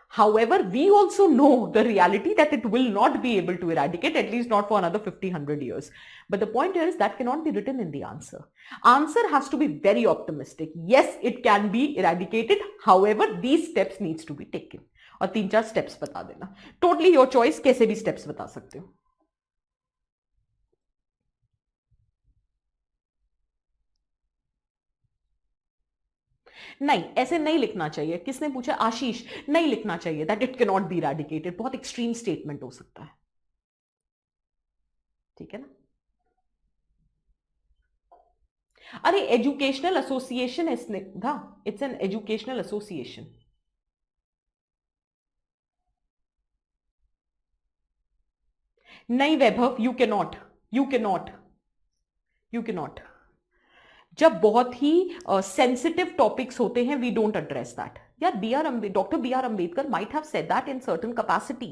However, we also know the reality that it will not be able to eradicate, at least not for another 50, 100 years. But the point is that cannot be written in the answer. Answer has to be very optimistic. Yes, it can be eradicated. However, these steps needs to be taken. और 3-4 steps बता देना. Totally your choice, कैसे भी steps बता सकते हो. नहीं, ऐसे नहीं लिखना चाहिए. किसने पूछा? आशीष. नहीं लिखना चाहिए that it cannot be eradicated. बहुत extreme statement हो सकता है. ठीक है ना? अरे एजुकेशनल एसोसिएशन है Snigdha. It's an educational association. नहीं Vaibhav, you cannot, you cannot, you cannot. जब बहुत ही सेंसिटिव टॉपिक्स होते हैं, वी डोंट एड्रेस दैट. यार doctor B R Ambedkar might have said that in certain capacity,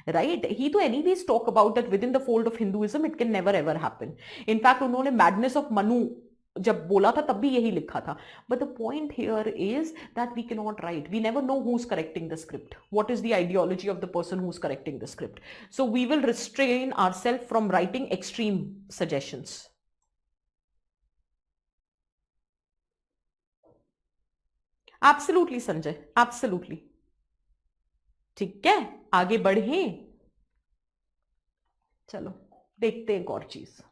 right? He तो anyways talk about that within the fold of Hinduism. It can never ever happen. In fact उन्होंने madness of Manu जब बोला था तब भी यही लिखा था. But the point here is that we can not write. We never know who is correcting the script. What is the ideology of the person who is correcting the script. So we will restrain ourself from writing extreme suggestions. Absolutely Sanjay, absolutely. ठीक है, आगे बढ़े. चलो देखते हैं एक और चीज.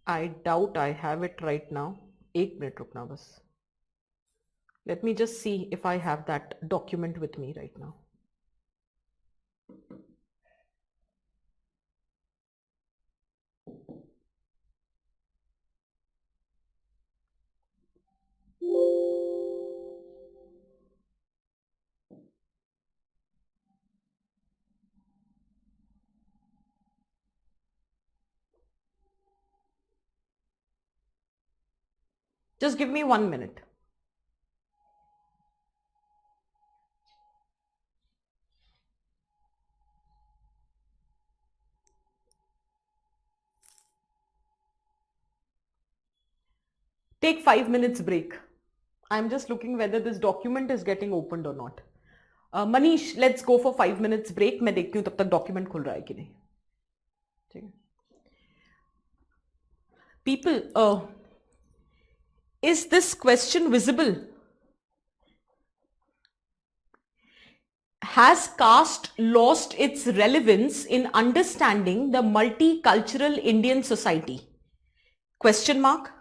I doubt I have it right now. एक मिनट रुकना बस. Let me just see if I have that document with me right now. Just give me 1 minute. Take 5 minutes break. I'm just looking whether this document is getting opened or not. Manish, let's go for 5 minutes break. मैं देखती हूँ तब तक document खुल रहा है कि नहीं. ठीक है. People, is this question visible? Has caste lost its relevance in understanding the multicultural Indian society? Question mark.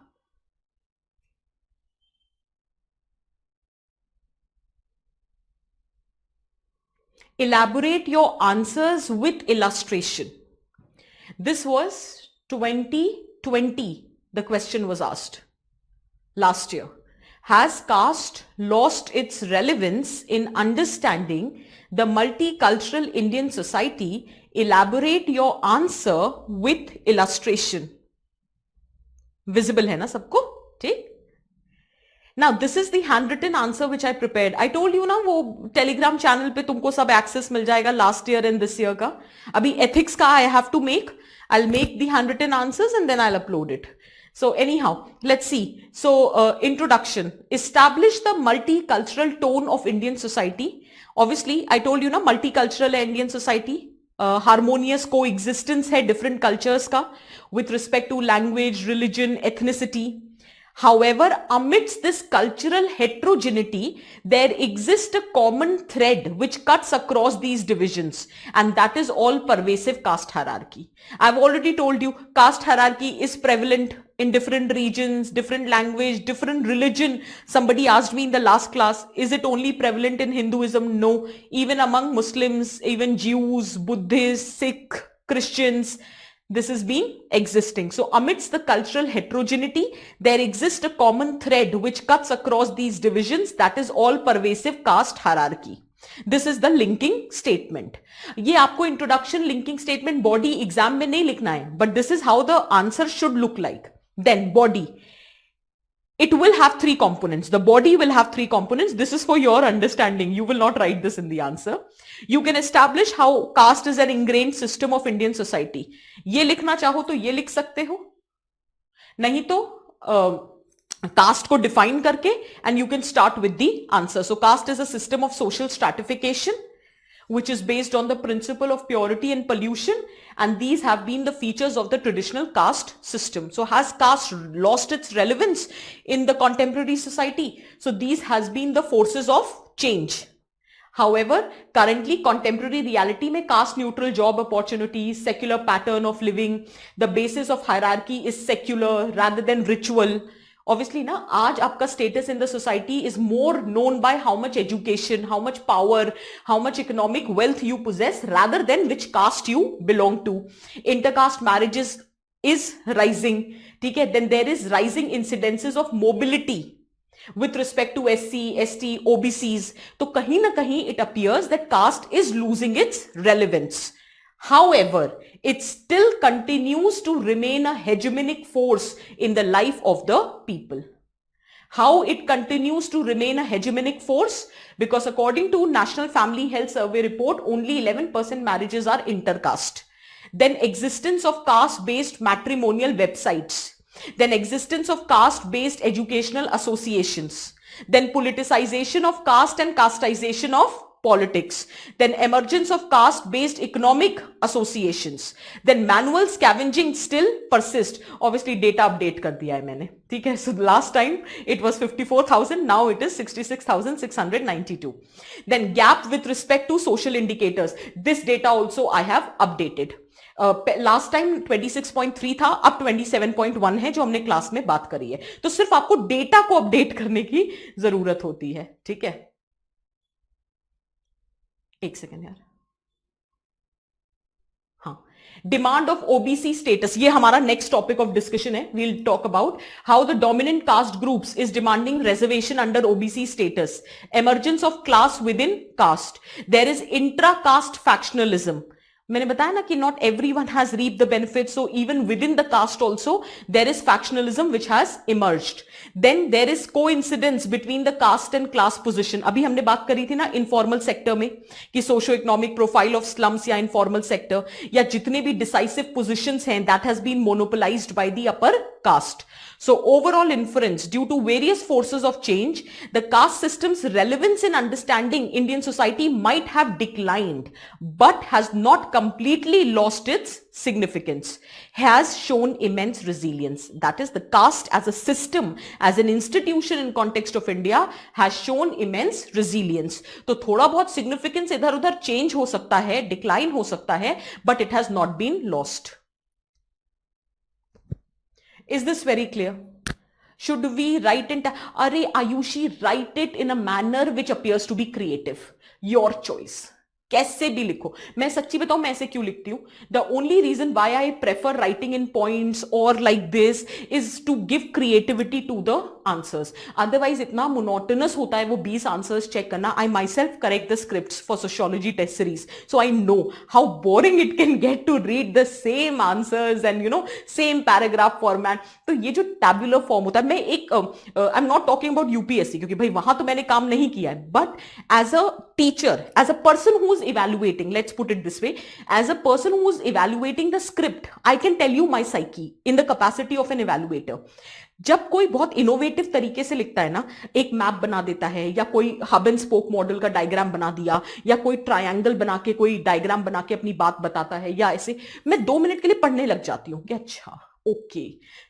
Elaborate your answers with illustration. This was 2020. The question was asked last year. Has caste lost its relevance in understanding the multicultural Indian society? Elaborate your answer with illustration. Visible है ना सबको? ठीक? Now this is the handwritten answer which I prepared. I told you ना वो Telegram channel पे तुमको सब access मिल जाएगा last year and this year का. अभी ethics का I have to make. I'll make the handwritten answers and then I'll upload it. So anyhow, let's see. So introduction. Establish the multicultural tone of Indian society. Obviously, I told you ना multicultural है Indian society. Harmonious coexistence है different cultures का with respect to language, religion, ethnicity. However, amidst this cultural heterogeneity, there exists a common thread which cuts across these divisions, and that is all pervasive caste hierarchy. I've already told you, caste hierarchy is prevalent in different regions, different language, different religion. Somebody asked me in the last class, is it only prevalent in Hinduism? No, even among Muslims, even Jews, Buddhists, Sikh, Christians, this has been existing. So amidst the cultural heterogeneity, there exists a common thread which cuts across these divisions, that is all pervasive caste hierarchy. This is the linking statement. ये आपको introduction linking statement body exam में नहीं लिखना है, but this is how the answer should look like. Then body. It will have three components. The body will have three components. This is for your understanding. You will not write this in the answer. You can establish how caste is an ingrained system of Indian society. ये लिखना चाहो तो ये लिख सकते हो, नहीं तो caste को define करके, and you can start with the answer. So caste is a system of social stratification which is based on the principle of purity and pollution, and these have been the features of the traditional caste system. So has caste lost its relevance in the contemporary society? So these has been the forces of change. However, currently contemporary reality में caste neutral job opportunities, secular pattern of living, the basis of hierarchy is secular rather than ritual. Obviously ना, आज आपका status in the society is more known by how much education, how much power, how much economic wealth you possess rather than which caste you belong to. Intercaste marriages is rising, ठीक है? Then there is rising incidences of mobility with respect to SC, ST, OBCs. तो कहीं ना कहीं it appears that caste is losing its relevance. However, it still continues to remain a hegemonic force in the life of the people. How it continues to remain a hegemonic force? Because according to National Family Health Survey report, only 11% marriages are intercaste. Then existence of caste-based matrimonial websites. Then existence of caste-based educational associations. Then politicization of caste and casteization of politics. Then emergence of caste-based economic associations. Then manual scavenging still persist. Obviously data update कर दिया है मैंने, ठीक है? So last time it was 54,000, now it is 66,692. Then gap with respect to social indicators. This data also I have updated. Last time 26.3 था, अब 27.1 है जो हमने क्लास में बात करी है. तो सिर्फ आपको डेटा को अपडेट करने की जरूरत होती है, ठीक है? एक सेकेंड यार. हाँ, डिमांड ऑफ ओबीसी स्टेटस, ये हमारा नेक्स्ट टॉपिक ऑफ डिस्कशन है. We'll talk about how the dominant caste groups is demanding reservation under OBC status. Emergence of class within caste. There is intra caste factionalism. मैंने बताया ना कि not everyone has reap the benefit, so even within the caste also there is factionalism which has emerged. Then there is coincidence between the caste and class position. अभी हमने बात करी थी ना इनफॉर्मल सेक्टर में कि socio economic profile of slums या informal sector या जितने भी डिसाइसिव पोजिशंस हैं that has been monopolised by the upper caste. So overall inference, due to various forces of change, the caste system's relevance in understanding Indian society might have declined, but has not completely lost its significance, has shown immense resilience. That is, the caste as a system, as an institution in context of India, has shown immense resilience. तो थोड़ा बहुत significance इधर उधर change हो सकता है, decline हो सकता है, but it has not been lost. Is this very clear? Should we write it? Arey Ayushi, write it in a manner which appears to be creative. Your choice. कैसे भी लिखो. मैं सच्ची बताऊं मैं ऐसे क्यों लिखती हूं? The only reason why I prefer writing in points और like this is to give creativity to the answers. Otherwise इतना मोनोटोनस होता है वो 20 आंसर्स चेक करना. I myself correct the scripts for sociology test series, so I know how boring it can get to read the same answers and you know same paragraph format. तो ये जो tabular form होता है, मैं एक I am not talking about UPSC क्योंकि भाई वहां तो मैंने काम नहीं किया है, but as a teacher, as a person who's evaluating, let's put it this way, as a person who's evaluating the script, I can tell you my psyche in the capacity of an evaluator. जब कोई बहुत innovative तरीके से लिखता है ना, एक map बना देता है या कोई हब एंड स्पोक मॉडल का डायग्राम बना दिया या कोई ट्रायंगल बना के कोई डायग्राम बना के अपनी बात बताता है या ऐसे, मैं 2 मिनट के लिए पढ़ने लग जाती हूँ कि अच्छा ओके,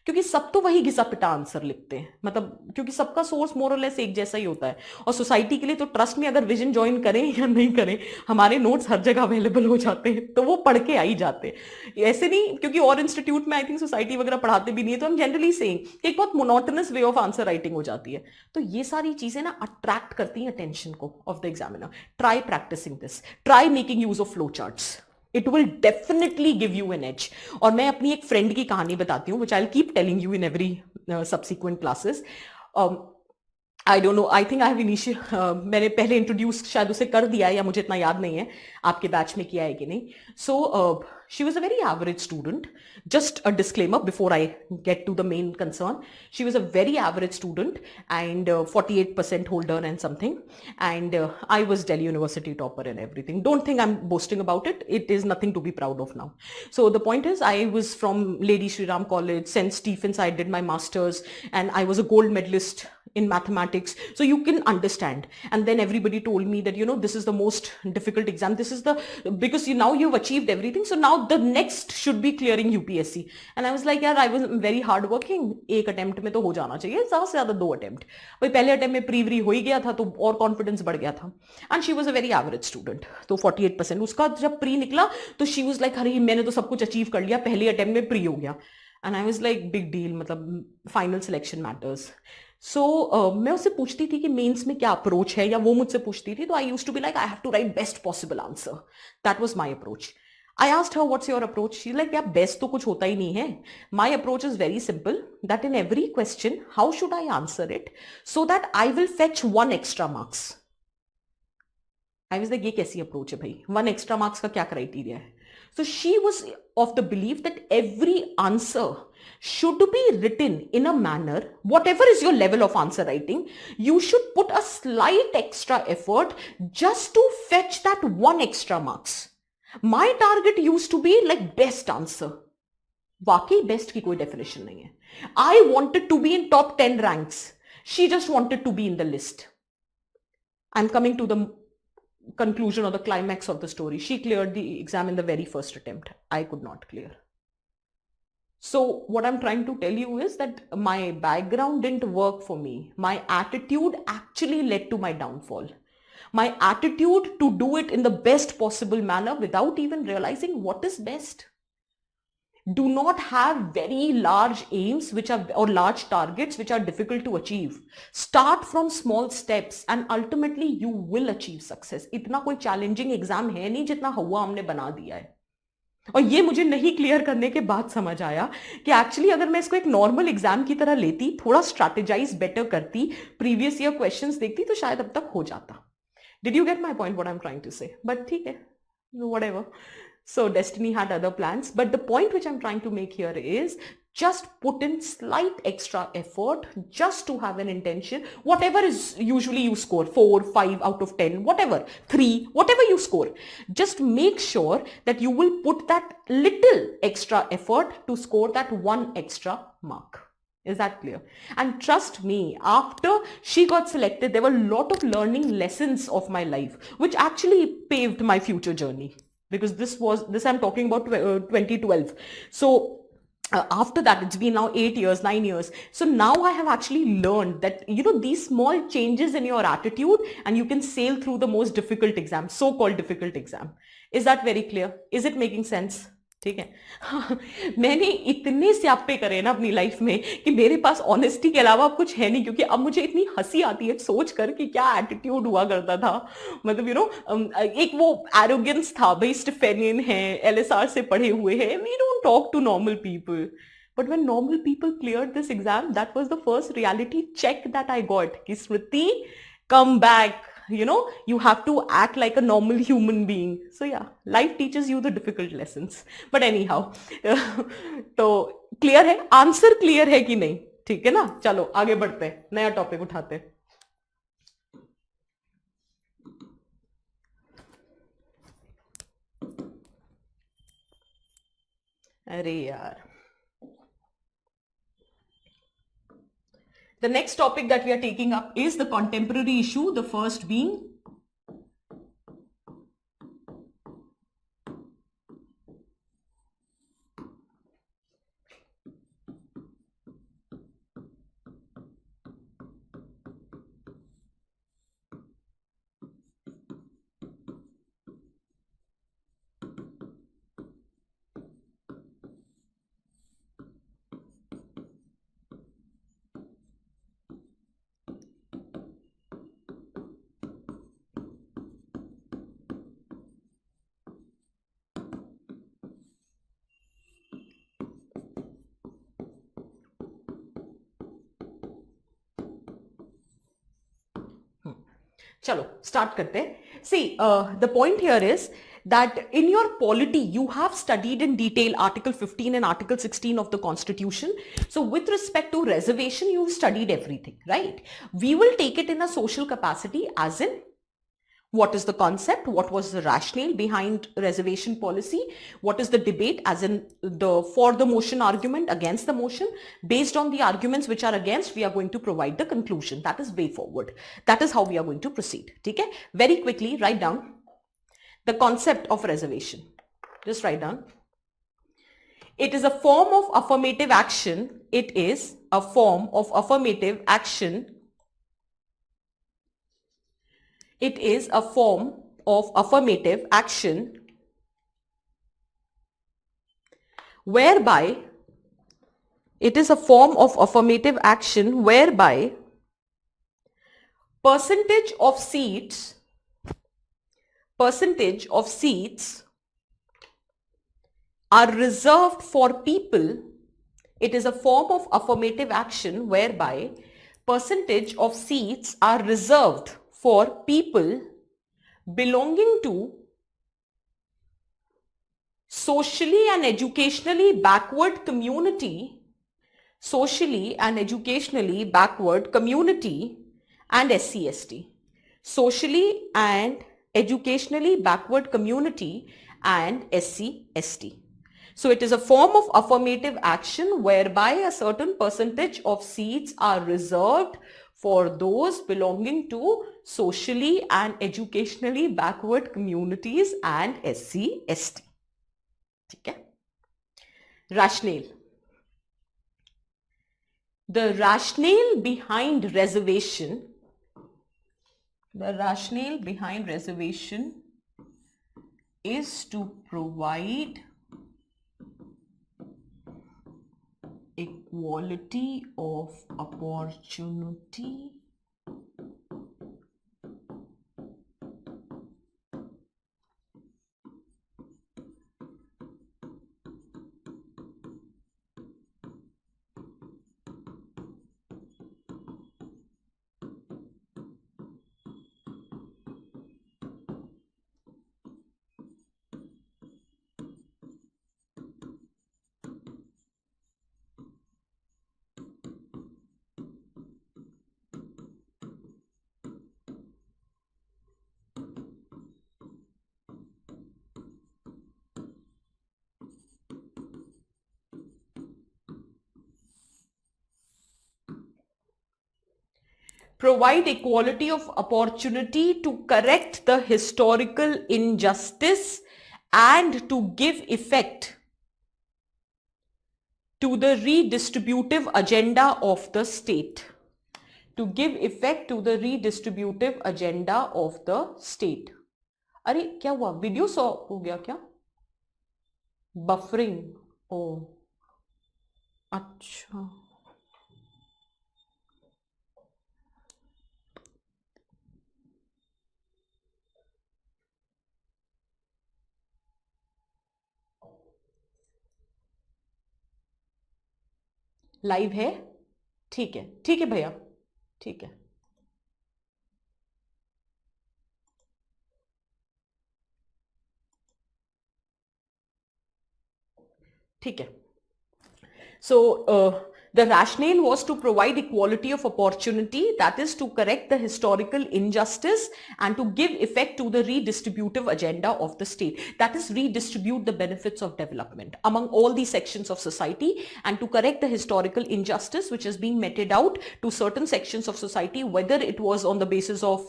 क्योंकि सब तो वही घिसा पिटा आंसर लिखते हैं, मतलब क्योंकि सबका सोर्स मोर और लेस एक जैसा ही होता है. और सोसाइटी के लिए तो ट्रस्ट में अगर विजन ज्वाइन करें या नहीं करें, हमारे नोट्स हर जगह अवेलेबल हो जाते हैं, तो वो पढ़ के आ ही जाते हैं. ऐसे नहीं, क्योंकि और इंस्टीट्यूट में आई थिंक सोसाइटी वगैरह पढ़ाते भी नहीं है, तो हम जनरली सेइंग एक बहुत monotonous way of answer writing हो जाती है. तो ये सारी चीजें ना अट्रैक्ट करती हैं अटेंशन को of the examiner. Try practising this, try making use of flow charts. It will definitely give you an edge. और मैं अपनी एक फ्रेंड की कहानी बताती हूँ, which I'll keep telling you in every subsequent classes. I don't I think I have initial मैंने पहले इंट्रोड्यूस शायद उसे कर दिया है या मुझे इतना याद नहीं है आपके बैच में किया है कि नहीं. So she was a very average student. Just a disclaimer before I get to the main concern. She was a very average student and 48% holder and something, and I was Delhi University topper and everything. Don't think I'm boasting about it. It is nothing to be proud of now. So the point is, I was from Lady Shri Ram College, St. Stephen's. I did my masters and I was a gold medalist in mathematics, so you can understand. And then everybody told me that, this is the most difficult exam, this is the, because now you've achieved everything, so now the next should be clearing UPSC. And I was like, yeah, I was very hard working. एक attempt में तो हो जाना चाहिए, ज्यादा से ज्यादा 2 attempt. भाई पहले अटेम्प्ट में प्री हो ही गया था तो और कॉन्फिडेंस बढ़ गया था. And she was a very average student. तो 48% उसका जब प्री निकला तो शी वॉज लाइक, अरे मैंने तो सब कुछ अचीव कर लिया, पहले अटेम्प्ट में प्री हो गया. And I was like, big deal, मतलब फाइनल सिलेक्शन मैटर्स. सो मैं उससे पूछती थी कि मेंस में क्या अप्रोच है, या वो मुझसे पूछती थी, तो I used to be like, I have to write best possible answer. That was my approach. I asked her, what's your approach? She's like, yeah, best तो कुछ होता ही नहीं है. My approach is very simple, that in every question, how should I answer it so that I will fetch 1 extra marks. I was like, ये कैसी approach है भाई, 1 extra marks का क्या क्राइटेरिया है? So she was of the belief that every answer should be written in a manner, whatever is your level of answer writing, you should put a slight extra effort just to fetch that 1 extra marks. My target used to be like best answer. वाकई best की कोई definition नहीं है. I wanted to be in top 10 ranks. She just wanted to be in the list. I'm coming to the conclusion or the climax of the story. She cleared the exam in the very first attempt. I could not clear. So what I'm trying to tell you is that my background didn't work for me. My attitude actually led to my downfall. My attitude to do it in the best possible manner without even realizing what is best. Do not have very large aims or large targets which are difficult to achieve. Start from small steps and ultimately you will achieve success. इतना कोई challenging exam है नहीं जितना हुआ हमने बना दिया है. और ये मुझे नहीं क्लियर करने के बाद समझ आया कि एक्चुअली अगर मैं इसको एक नॉर्मल एग्जाम की तरह लेती, थोड़ा स्ट्रैटेजाइज बेटर करती, प्रीवियस ईयर क्वेश्चंस देखती, तो शायद अब तक हो जाता. Did you get my point what I am trying to say? But ठीक है, whatever. So destiny had other plans, but the point which I'm trying to make here is just put in slight extra effort just to have an intention. Whatever is usually you score 4, 5 out of 10, whatever, 3, whatever you score, just make sure that you will put that little extra effort to score that 1 extra mark. Is that clear? And trust me, after she got selected, there were a lot of learning lessons of my life, which actually paved my future journey. Because this I'm talking about 2012. So after that, it's been now 8 years, 9 years. So now I have actually learned that, these small changes in your attitude and you can sail through the most difficult exam, so-called difficult exam. Is that very clear? Is it making sense? ठीक है. मैंने इतने स्यापे करे ना अपनी life में कि मेरे पास ऑनेस्टी के अलावा अब कुछ है नहीं, क्योंकि अब मुझे इतनी हंसी आती है सोच कर कि क्या एटीट्यूड हुआ करता था. मतलब एक वो एरोगेंस था, भाई स्टिफेनियन है, एलएसआर से पढ़े हुए हैं, we don't talk to normal people. But when normal people cleared this exam, that was the first reality check that I got. Ki Smriti, come back. You have to act like a normal human being. So yeah, life teaches you the difficult lessons. But anyhow, तो clear है, answer clear है कि नहीं? ठीक है ना, चलो आगे बढ़ते हैं, नया टॉपिक उठाते हैं. अरे यार. The next topic that we are taking up is the contemporary issue, the first being चलो स्टार्ट करते हैं. See, the point here is that in your polity you have studied in detail Article 15 and Article 16 of the Constitution. So with respect to reservation, you've studied everything, right? We will take it in a social capacity, as in what is the concept, what was the rationale behind reservation policy, what is the debate, as in the for the motion argument, against the motion. Based on the arguments which are against, we are going to provide the conclusion. That is way forward. That is how we are going to proceed. Okay, very quickly write down the concept of reservation. Just write down. It is a form of affirmative action. It is a form of affirmative action. It is a form of affirmative action whereby it is a form of affirmative action whereby percentage of seats are reserved for people. It is a form of affirmative action whereby percentage of seats are reserved for people belonging to socially and educationally backward community, and SC/ST. Socially and educationally backward community and SC/ST. So it is a form of affirmative action whereby a certain percentage of seats are reserved for those belonging to socially and educationally backward communities and SC/ST. ठीक है? Rationale. The rationale behind reservation is to provide equality of opportunity of opportunity to correct the historical injustice and to give effect to the redistributive agenda of the state. अरे क्या हुआ, video saw हो गया क्या? Buffering. ओ अच्छा, live है. ठीक है भैया, ठीक है. ठीक है. So the rationale was to provide equality of opportunity, that is to correct the historical injustice and to give effect to the redistributive agenda of the state, that is redistribute the benefits of development among all the sections of society and to correct the historical injustice which is being meted out to certain sections of society, whether it was on the basis of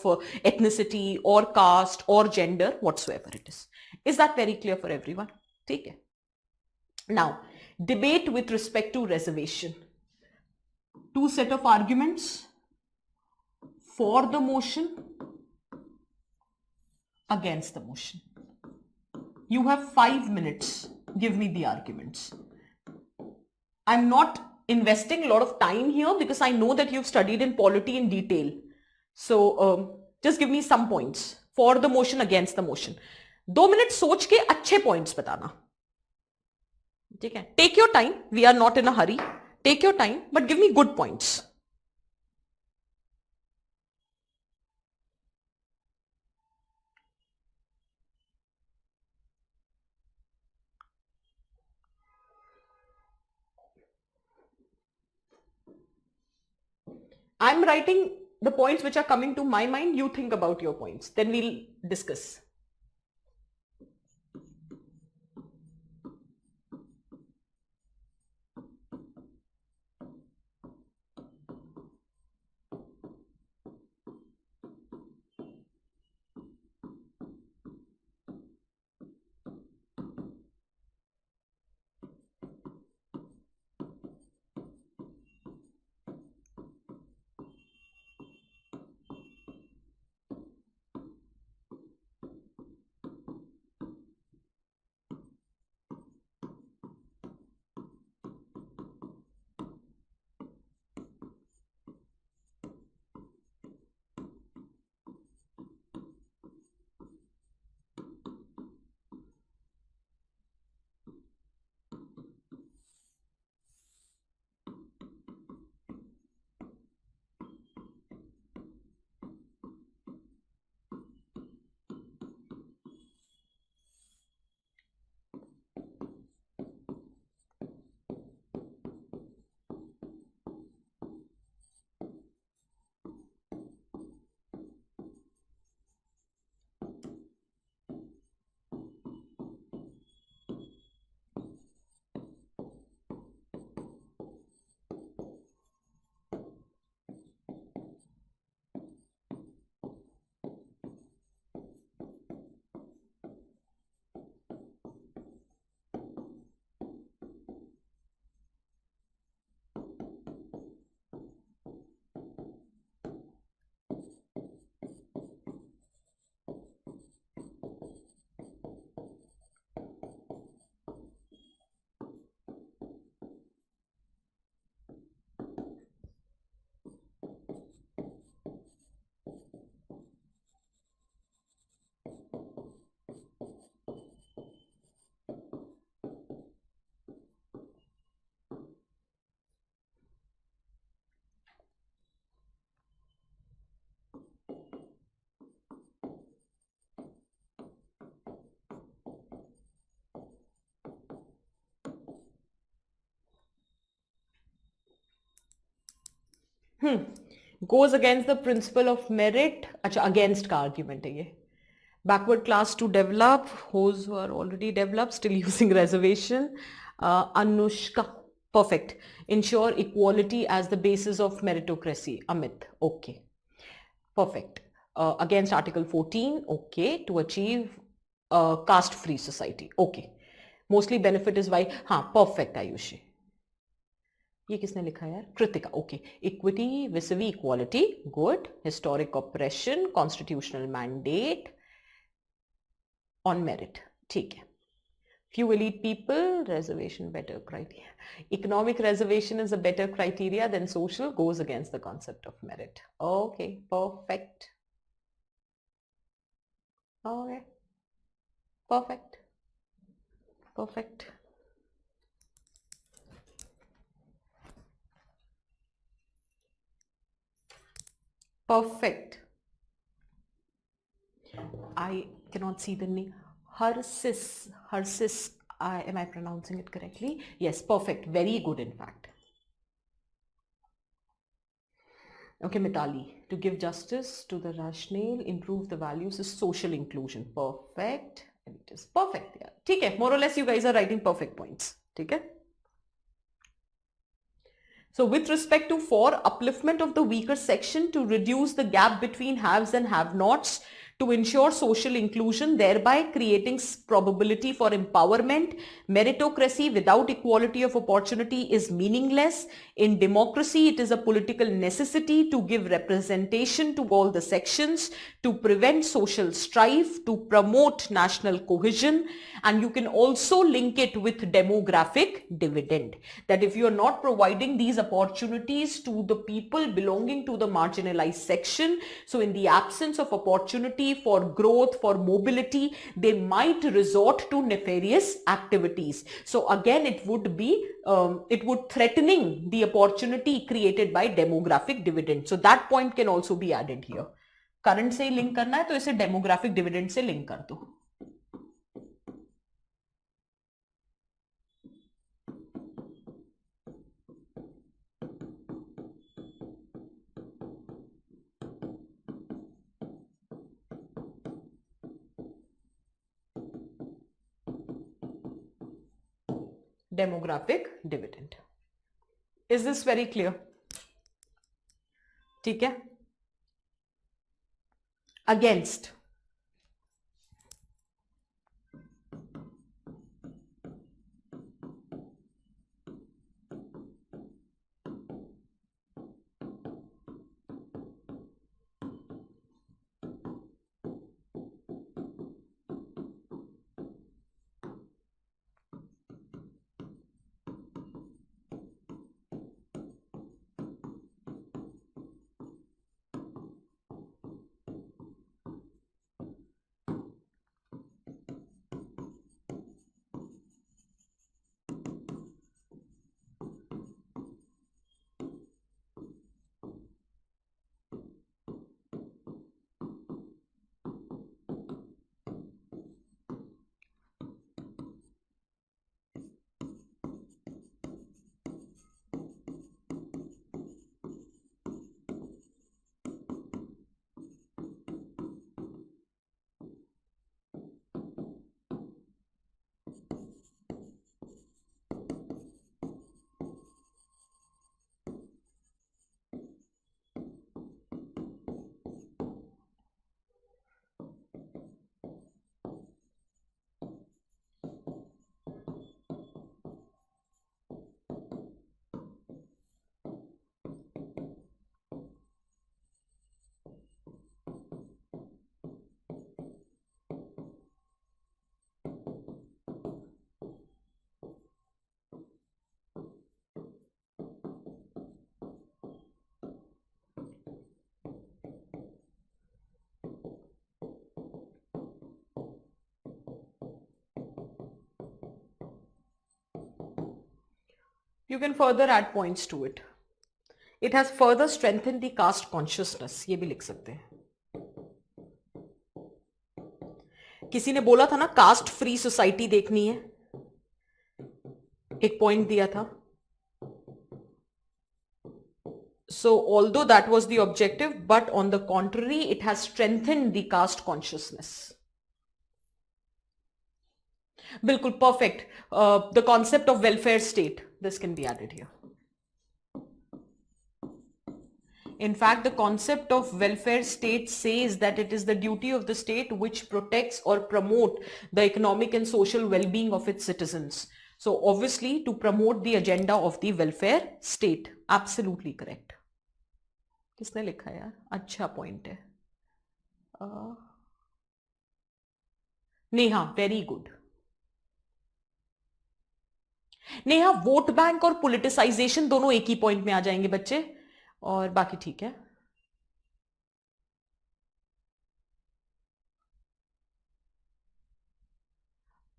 ethnicity or caste or gender, whatsoever it is. Is that very clear for everyone? ठीक है. Now, debate with respect to reservation. Two set of arguments for the motion, against the motion. You have 5 minutes. Give me the arguments. I'm not investing a lot of time here because I know that you've studied in polity in detail. So just give me some points for the motion, against the motion. 2 minute सोच के अच्छे points बताना. ठीक है? Take your time. We are not in a hurry. Take your time, but give me good points. I'm writing the points which are coming to my mind. You think about your points. Then we'll discuss. Goes against the principle of merit. अच्छा, against का argument है ये. Backward class to develop, those who are already developed still using reservation. Anushka, perfect. Ensure equality as the basis of meritocracy. Amit, okay, perfect. Against Article 14, okay, to achieve a caste-free society, okay. Mostly benefit is why, हाँ, perfect Ayushi. ये किसने लिखा है यार? Kritika, okay. Equity vis-a-vis equality, good. Historic operation, constitutional mandate on merit, ठीक है. Few elite people, reservation better criteria. Economic reservation is a better criteria than social, goes against the concept of merit. Okay, perfect. Okay, perfect. Perfect. Perfect. I cannot see the name. Hersis. Hersis. Am I pronouncing it correctly? Yes, perfect. Very good, in fact. Okay, Mitali. To give justice to the rationale, improve the values is social inclusion. Perfect. And it is perfect. Yeah. ठीक है. More or less, you guys are writing perfect points. ठीक है. So with respect to for upliftment of the weaker section to reduce the gap between haves and have-nots, to ensure social inclusion, thereby creating probability for empowerment. Meritocracy without equality of opportunity is meaningless. In democracy, it is a political necessity to give representation to all the sections, to prevent social strife, to promote national cohesion. And you can also link it with demographic dividend, that if you are not providing these opportunities to the people belonging to the marginalized section, so in the absence of opportunity for growth, for mobility, they might resort to nefarious activities. So again, it would threatening the opportunity created by demographic dividend. So that point can also be added here. Current से ही link करना है तो इसे demographic dividend से link कर दो. Demographic dividend. Is this very clear? ठीक है. Against, you can further add points to it. It has further strengthened the caste consciousness. ये भी लिख सकते हैं. किसी ने बोला था ना कास्ट फ्री सोसाइटी देखनी है, एक पॉइंट दिया था. So although that was the objective, but on the contrary, it has strengthened the caste consciousness. बिल्कुल perfect. The concept of welfare state, this can be added here. In fact, the concept of welfare state says that it is the duty of the state which protects or promote the economic and social well-being of its citizens. So obviously to promote the agenda of the welfare state. Absolutely correct. किसने लिखा है यार? अच्छा point है. Neha, very good. Neha, vote bank और politicisation दोनों एक ही point में आ जाएंगे बच्चे, और बाकी ठीक है.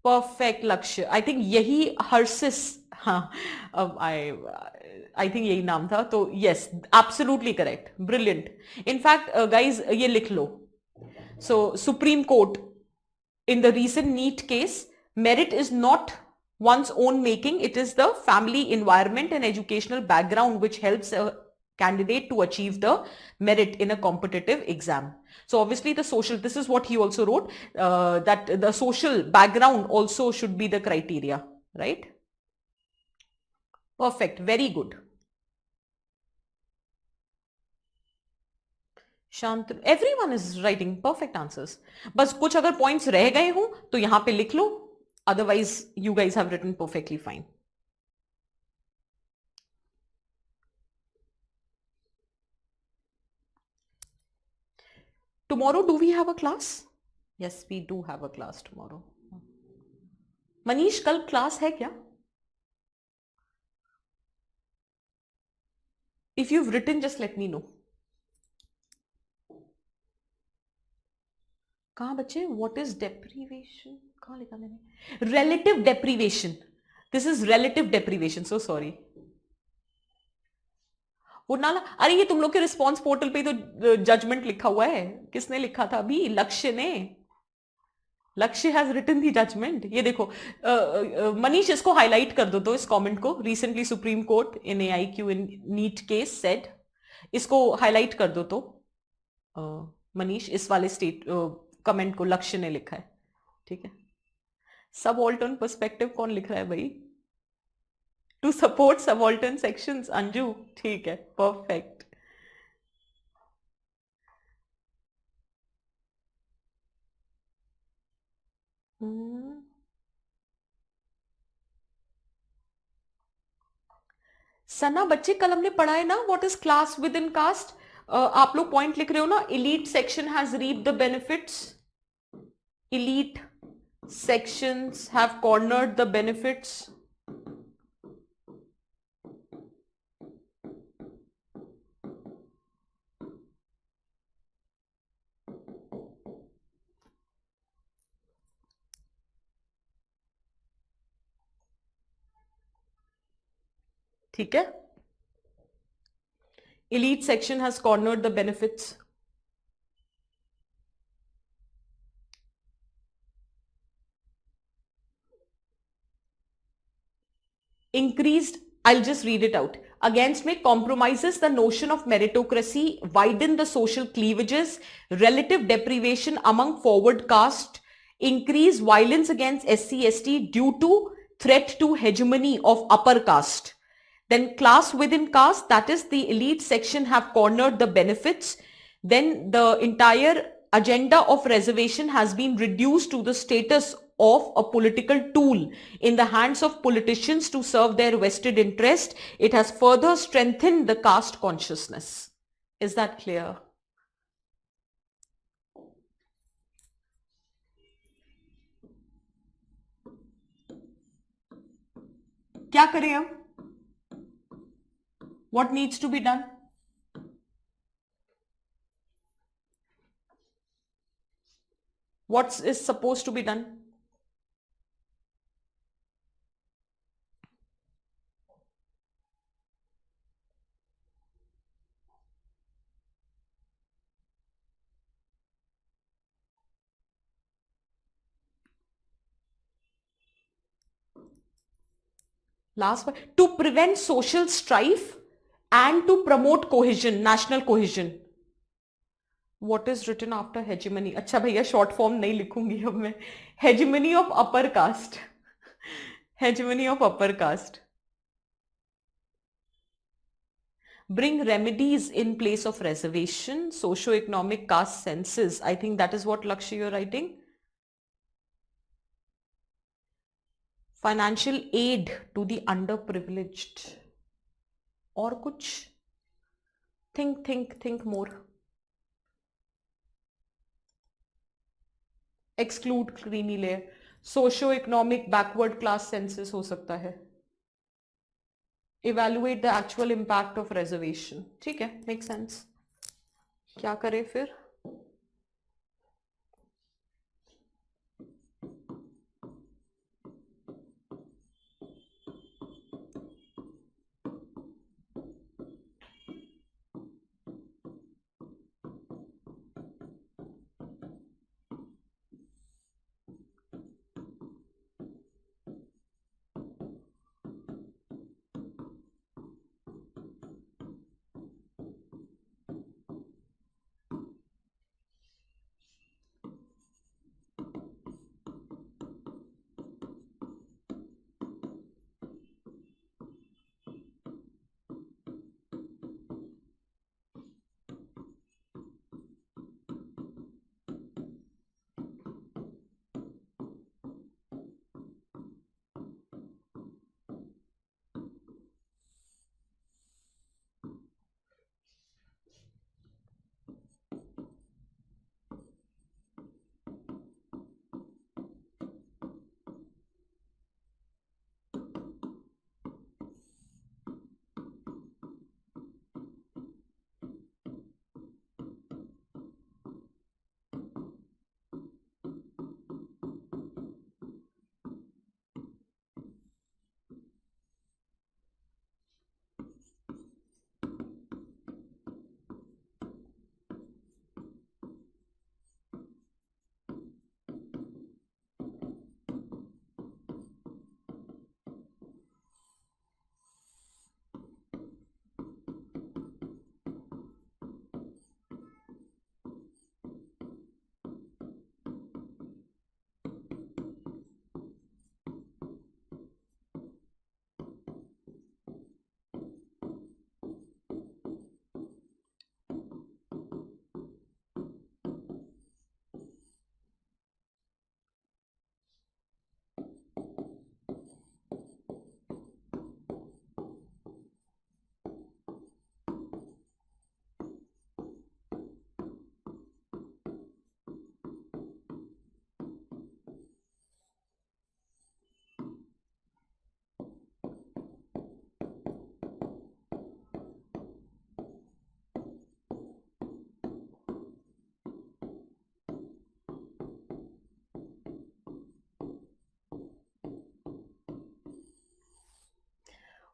परफेक्ट लक्ष्य. आई थिंक यही हर्सिस, हाँ, आई थिंक यही नाम था. तो yes, absolutely correct, brilliant. In fact guys ये लिख लो. So supreme court in the recent NEET case, merit is not one's own making, it is the family environment and educational background which helps a candidate to achieve the merit in a competitive exam. So obviously the social, this is what he also wrote, that the social background also should be the criteria, right? Perfect, very good. शांत, everyone is writing perfect answers. बस कुछ अगर points रह गए हो तो यहां पे लिख लो, otherwise you guys have written perfectly fine. Tomorrow do we have a class? Yes, we do have a class tomorrow. Manish, कल क्लास है क्या? If you have written just let me know. कहाँ बच्चे? What is deprivation? कहाँ लिखा मैंने? Relative deprivation. This is relative deprivation. So sorry. वो नाला, अरे ये तुम लोग के रिस्पॉन्स पोर्टल पे तो जजमेंट लिखा हुआ है. किसने लिखा था अभी? लक्ष्य ने. लक्ष्य हैज रिटन दी जजमेंट. ये देखो मनीष, इसको हाईलाइट कर दो तो इस कमेंट को. रिसेंटली सुप्रीम कोर्ट इन AIQ इन नीट केस सेड. इसको हाईलाइट कर दो तो मनीष, इस वाले स्टेट कमेंट को लक्ष्य ने लिखा है. ठीक है. सब ऑल्टर्न पर्सपेक्टिव कौन लिख रहा है भाई? To support subaltern sections, Anju, ठीक है, परफेक्ट। सना, बच्चे कल हमने पढ़ा है ना what is class within caste. आप लोग पॉइंट लिख रहे हो ना, elite section has reap the benefits, elite sections have cornered the benefits, ठीक है, elite section has cornered the benefits, increased, I'll just read it out. Against me compromises the notion of meritocracy, widen the social cleavages, relative deprivation among forward caste, increase violence against SC/ST due to threat to hegemony of upper caste. Then class within caste, that is the elite section have cornered the benefits. Then the entire agenda of reservation has been reduced to the status of a political tool in the hands of politicians to serve their vested interest. It has further strengthened the caste consciousness. Is that clear? क्या करें हम? What needs to be done? What is supposed to be done? Last one, to prevent social strife and to promote cohesion, national cohesion. What is written after hegemony? अच्छा भैया, short form नहीं लिखूंगी अब मैं. Hegemony of upper caste. Hegemony of upper caste. Bring remedies in place of reservation, socio-economic caste census. I think that is what Lakshya you're writing. Financial aid to the underprivileged. और कुछ? Think more. Exclude creamy layer. Socio-economic backward class census हो सकता है. Evaluate the actual impact of reservation. ठीक है, make sense. क्या करें फिर?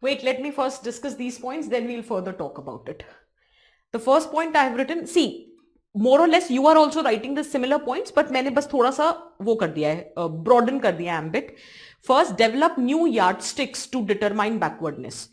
Wait, let me first discuss these points, then we'll further talk about it. The first point I have written, see, more or less you are also writing the similar points, but मैंने बस थोड़ा सा वो कर दिया है, broaden कर दिया ambit. First, develop new yardsticks to determine backwardness.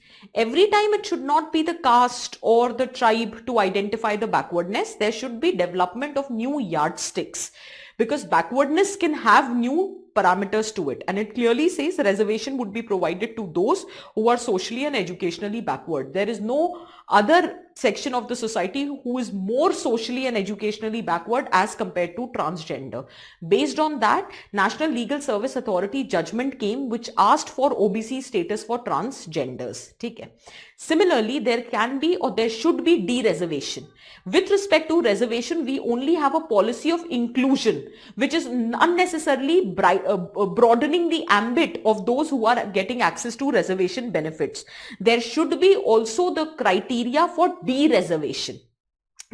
Every time it should not be the caste or the tribe to identify the backwardness. There should be development of new yardsticks, because backwardness can have new parameters to it, and it clearly says reservation would be provided to those who are socially and educationally backward. There is no other section of the society who is more socially and educationally backward as compared to transgender. Based on that, National Legal Service Authority judgment came which asked for OBC status for transgenders. ठीक है. Similarly, there can be or there should be de-reservation. With respect to reservation, we only have a policy of inclusion, which is unnecessarily broadening the ambit of those who are getting access to reservation benefits. There should be also the criteria for de-reservation,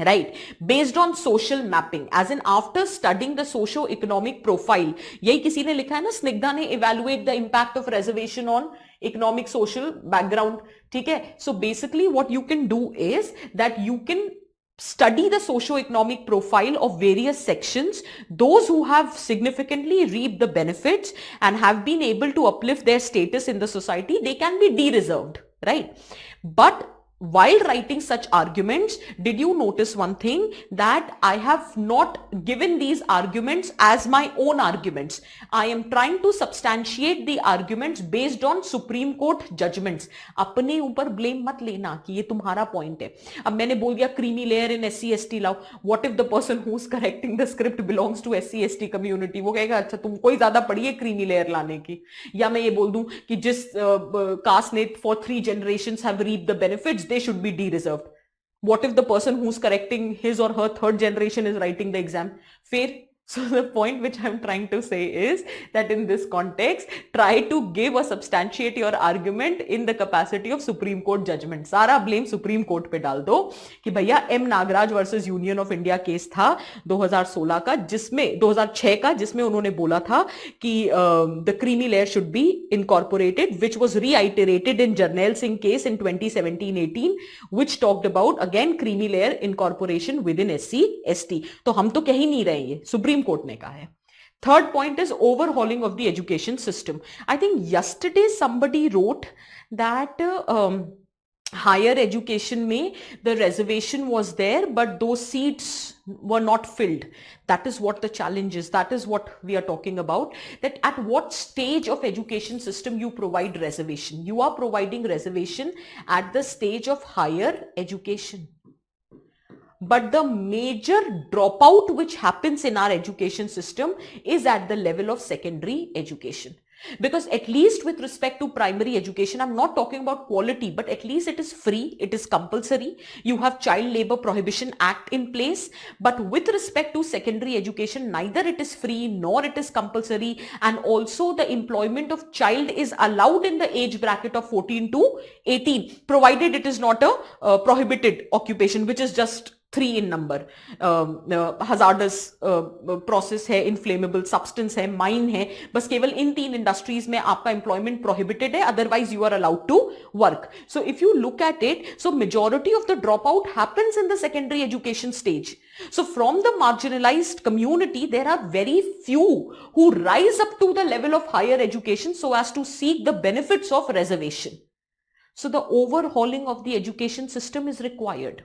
right, based on social mapping, as in after studying the socio-economic profile. यही किसी ने लिखा है ना, स्निग्धा ने evaluate the impact of reservation on economic social background. ठीक है. So basically what you can do is that you can study the socio-economic profile of various sections. Those who have significantly reaped the benefits and have been able to uplift their status in the society, they can be de-reserved, right? But while writing such arguments, did you notice one thing, that I have not given these arguments as my own arguments. I am trying to substantiate the arguments based on Supreme Court judgments. अपने ऊपर blame मत लेना कि ये तुम्हारा point है. अब मैंने बोल दिया creamy layer in SC/ST लाओ. What if the person who's correcting the script belongs to SC/ST community? वो कहेगा अच्छा तुम कोई ज्यादा पढ़ी है creamy layer लाने की. या मैं ये बोल दूं कि जिस caste ने for 3 generations have reaped the benefits, they should be de-reserved. What if the person who's correcting his or her 3rd generation is writing the exam? Fair. So the point which I'm trying to say is that in this context, try to give or substantiate your argument in the capacity of Supreme Court judgment. सारा blame Supreme Court पे डाल दो कि भैया M Nagaraj versus Union of India case था 2016 का, जिसमें 2006 का, जिसमें उन्होंने बोला था कि the creamy layer should be incorporated, which was reiterated in Jarnail Singh case in 2017-18, which talked about again creamy layer incorporation within SC/ST. तो हम तो कह ही नहीं रहे ये, सुप्रीम कोर्ट ने कहा है. Third point is overhauling of the education system. I think yesterday somebody wrote that higher education में the reservation was there, but those seats were not filled. That is what the challenge is. That is what we are talking about. That at what stage of education system you provide reservation. You are providing reservation at the stage of higher education. But the major dropout which happens in our education system is at the level of secondary education. Because at least with respect to primary education, I'm not talking about quality, but at least it is free, it is compulsory. You have Child Labor Prohibition Act in place. But with respect to secondary education, neither it is free nor it is compulsory. And also the employment of child is allowed in the age bracket of 14 to 18, provided it is not a prohibited occupation, which is just 3 in number. hazardous process है, inflammable substance है, mine है, बस केवल इन 3 industries में आपका employment prohibited है, otherwise you are allowed to work. So if you look at it, so majority of the drop out happens in the secondary education stage. So from the marginalized community, there are very few who rise up to the level of higher education so as to seek the benefits of reservation. So the overhauling of the education system is required.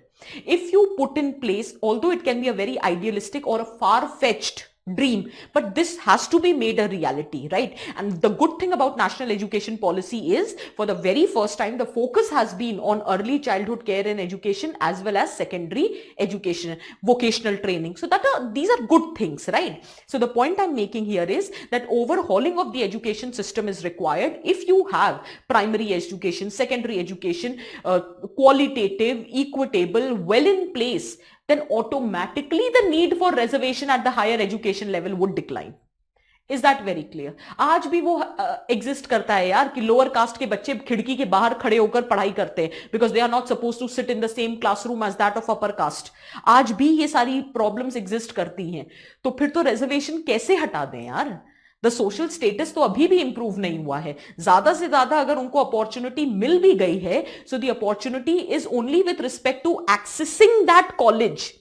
If you put in place, although it can be a very idealistic or a far-fetched dream, but this has to be made a reality, right? And the good thing about national education policy is, for the very first time, the focus has been on early childhood care and education as well as secondary education, vocational training. So these are good things, right? So the point I'm making here is that overhauling of the education system is required. If you have primary education, secondary education, qualitative, equitable, well in place, then automatically the need for reservation at the higher education level would decline. Is that very clear? आज भी वो exist करता है यार कि lower caste के बच्चे खिड़की के बाहर खड़े होकर पढ़ाई करते हैं because they are not supposed to sit in the same classroom as that of upper caste. आज भी ये सारी problems exist करती हैं. तो फिर तो reservation कैसे हटा दें यार? द सोशल स्टेटस तो अभी भी इंप्रूव नहीं हुआ है. ज्यादा से ज्यादा अगर उनको अपॉर्चुनिटी मिल भी गई है, so the opportunity is only with respect to accessing that college,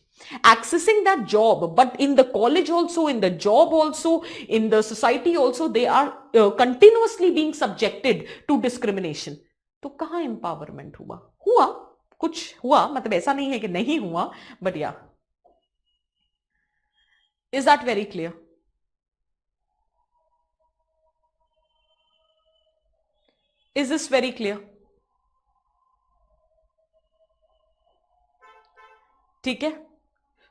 accessing that job. But in the college also, in the job also, in the society also, they are continuously being subjected to discrimination. तो कहां empowerment हुआ? हुआ, कुछ हुआ, मतलब ऐसा नहीं है कि नहीं हुआ, but yeah. Is that very clear? Is this very clear? ठीक है?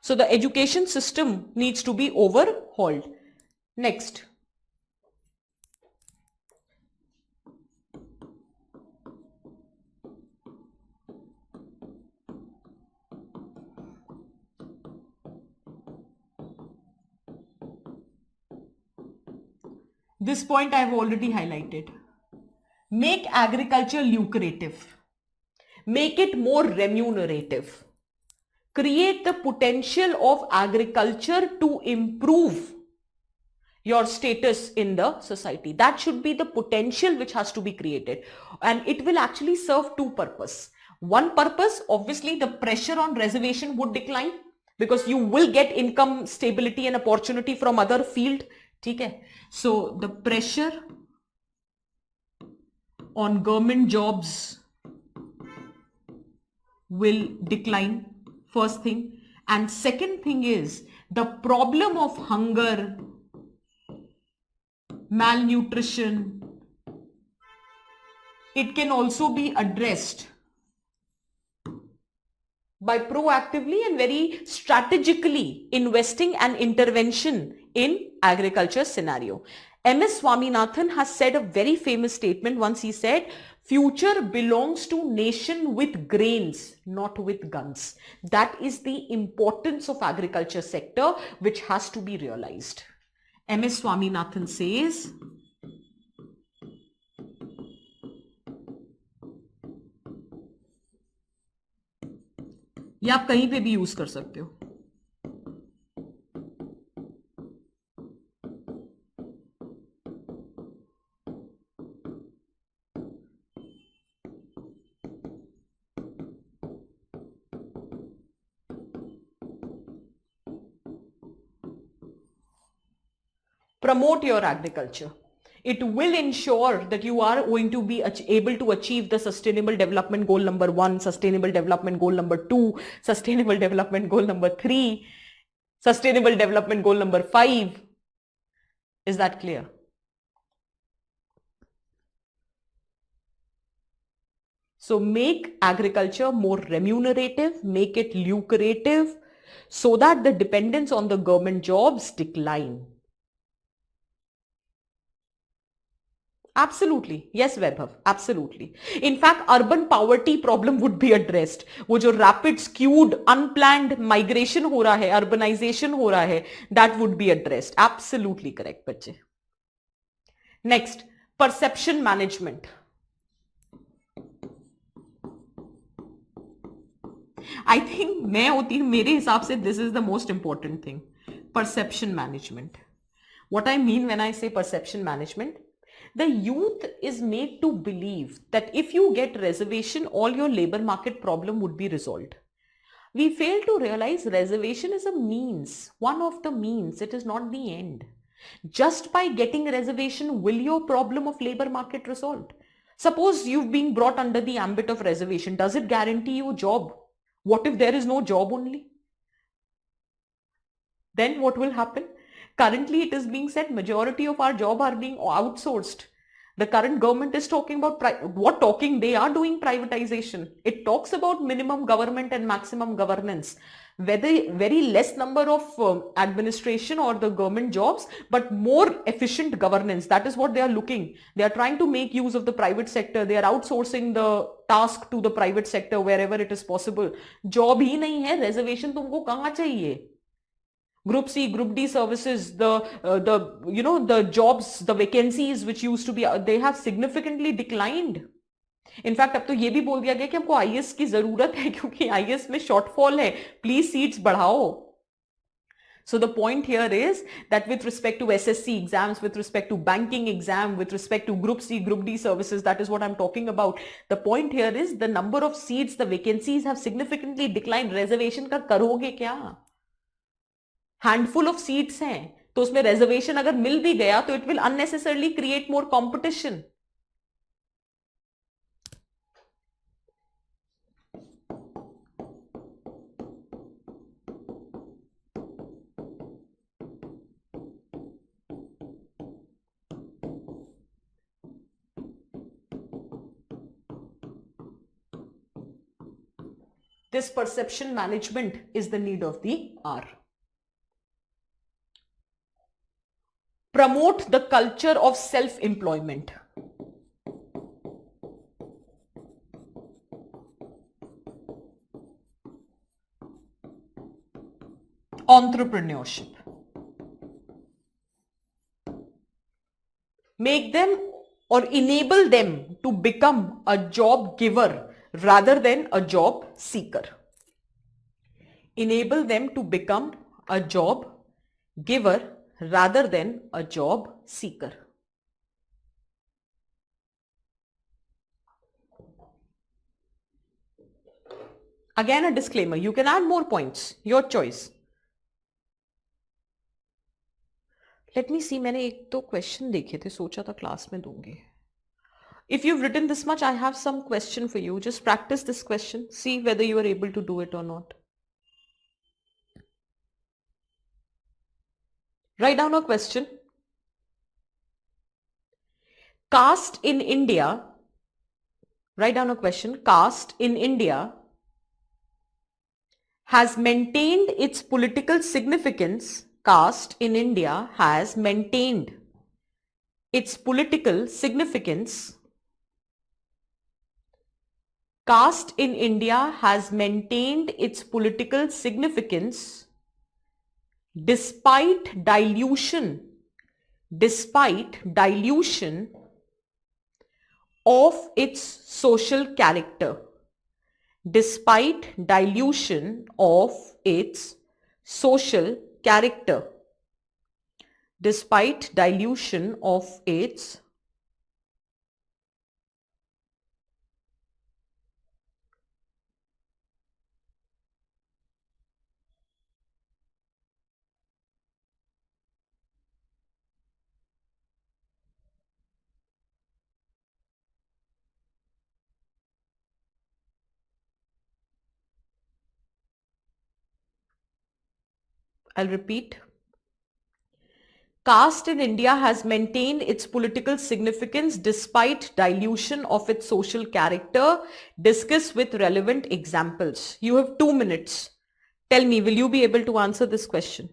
So the education system needs to be overhauled. Next. This point I have already highlighted. Make agriculture lucrative. Make it more remunerative. Create the potential of agriculture to improve your status in the society. That should be the potential which has to be created, and it will actually serve two purposes. One purpose, obviously the pressure on reservation would decline because you will get income stability and opportunity from other field. ठीक है? So the pressure on government jobs will decline, first thing. And second thing is the problem of hunger, malnutrition, it can also be addressed by proactively and very strategically investing and intervention in agriculture scenario. M.S. Swaminathan has said a very famous statement once. He said, future belongs to nation with grains, not with guns. That is the importance of agriculture sector which has to be realized. M.S. Swaminathan says, ये आप कहीं पे भी use कर सकते हो. Promote your agriculture. It will ensure that you are going to be able to achieve the sustainable development goal number 1, sustainable development goal number 2, sustainable development goal number 3, sustainable development goal number 5. Is that clear? So make agriculture more remunerative, make it lucrative so that the dependence on the government jobs decline. Absolutely. Yes, Vaibhav. Absolutely. In fact, urban poverty problem would be addressed. वो जो rapid skewed unplanned migration हो रहा है, urbanization हो रहा है, that would be addressed. Absolutely correct, बच्चे. Next, perception management. I think मैं होती हूँ, मेरे हिसाब से this is the most important thing. Perception management. What I mean when I say perception management, the youth is made to believe that if you get reservation, all your labor market problem would be resolved. We fail to realize reservation is a means, one of the means. It is not the end. Just by getting reservation, will your problem of labor market resolved? Suppose you've been brought under the ambit of reservation. Does it guarantee you a job? What if there is no job only? Then what will happen? Currently, it is being said majority of our job are being outsourced. The current government is talking about they are doing privatization. It talks about minimum government and maximum governance. Whether very less number of administration or the government jobs, but more efficient governance. That is what they are looking. They are trying to make use of the private sector. They are outsourcing the task to the private sector wherever it is possible. Job ही नहीं है, reservation तुमको कहाँ चाहिए? Group C, Group D services, the jobs, the vacancies which used to be, they have significantly declined. In fact, अब तो ये भी बोल दिया गया कि हमको IAS की जरूरत है क्योंकि IAS में शॉर्टफॉल है. प्लीज सीट्स बढ़ाओ. So the point here is that with respect to SSC exams, with respect to banking exam, with respect to Group C, Group D services, that is what I'm talking about. The point here is the number of seats, the vacancies have significantly declined. Reservation का करोगे क्या? Handful of seats हैं, तो उसमें reservation अगर मिल भी गया तो it will unnecessarily create more competition. This perception management is the need of the hour. Promote the culture of self-employment. Entrepreneurship. Make them or enable them to become a job giver rather than a job seeker. Enable them to become a job giver rather than a job seeker. Again, a disclaimer, you can add more points, your choice. Let me see, मैंने एक दो question देखे थे, सोचा था class में दूंगी. If you've written this much, I have some question for you. Just practice this question. See whether you are able to do it or not. Write down a question. Caste in India. Write down a question. Caste in India has maintained its political significance. Caste in India has maintained its political significance. Caste in India has maintained its political significance despite dilution of its social character. Despite dilution of its social character. Despite dilution of its I'll repeat. Caste in India has maintained its political significance despite dilution of its social character. Discuss with relevant examples. You have 2 minutes. Tell me, will you be able to answer this question?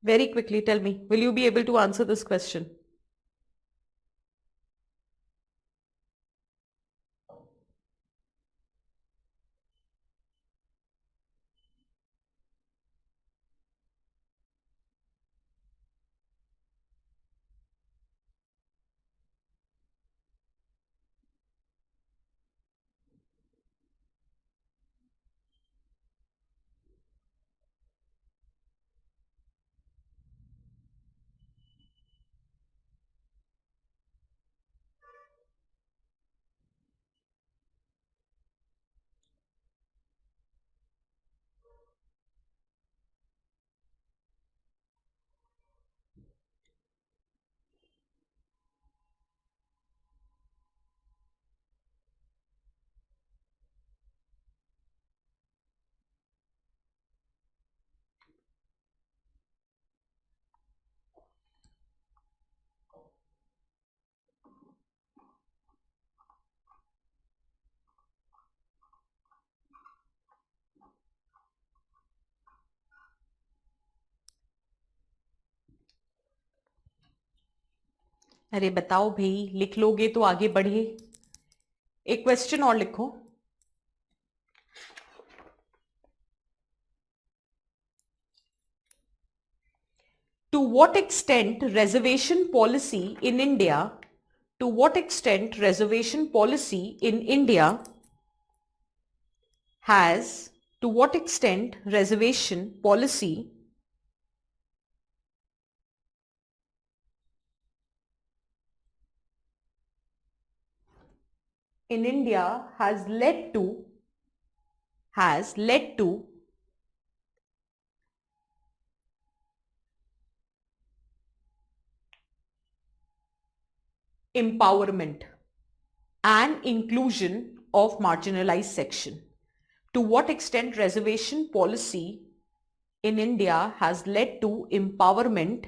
Very quickly, tell me, will you be able to answer this question? अरे बताओ भाई, लिख लोगे तो आगे बढ़े। एक question और लिखो। To what extent reservation policy in India, to what extent reservation policy in India has, to what extent reservation policy in India has led to empowerment and inclusion of marginalized section. To what extent reservation policy in India has led to empowerment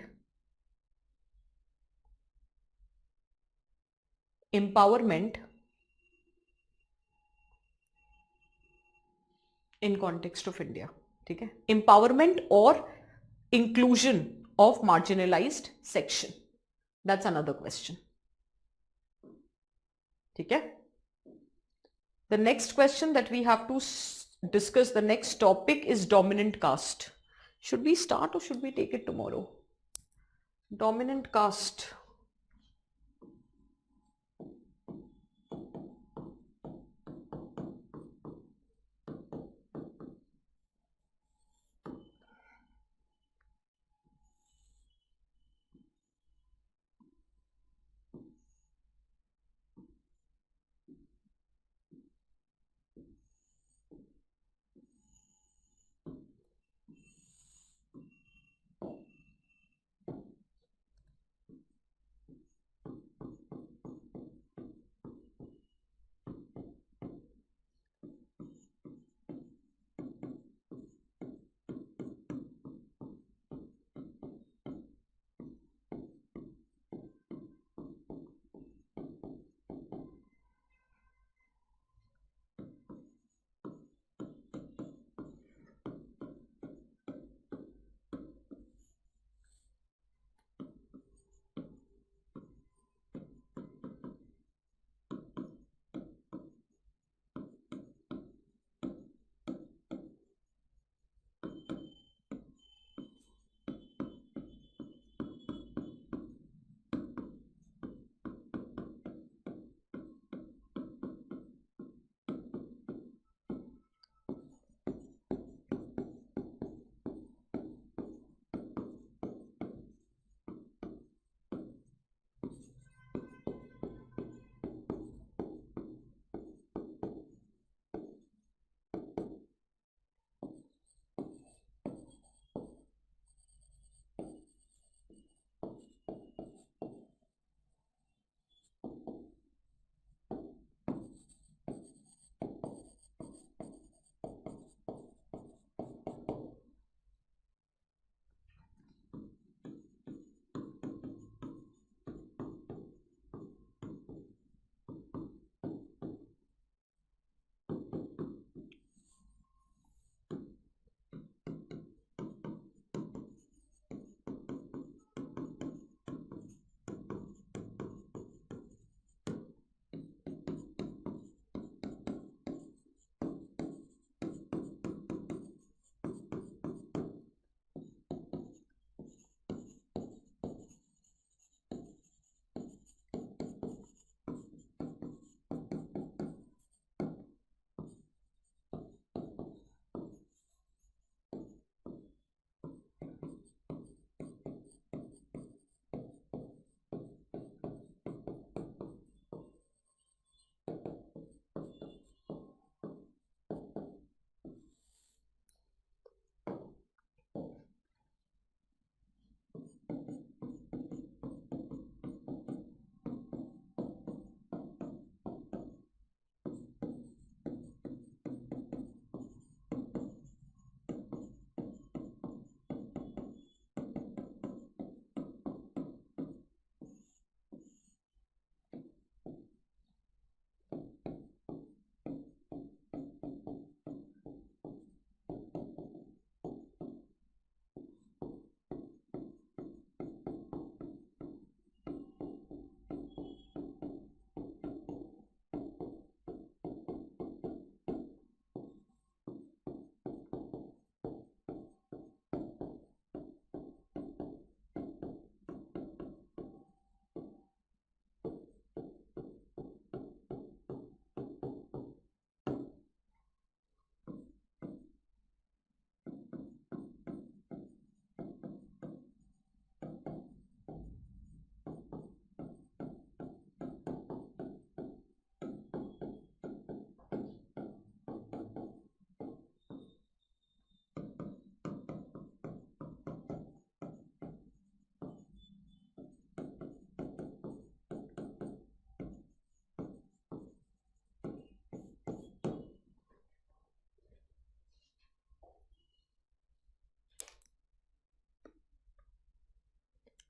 in context of India. ठीक है, empowerment or inclusion of marginalized section. That's another question. ठीक है. The next question that we have to discuss, the next topic is dominant caste. Should we start or should we take it tomorrow? Dominant caste.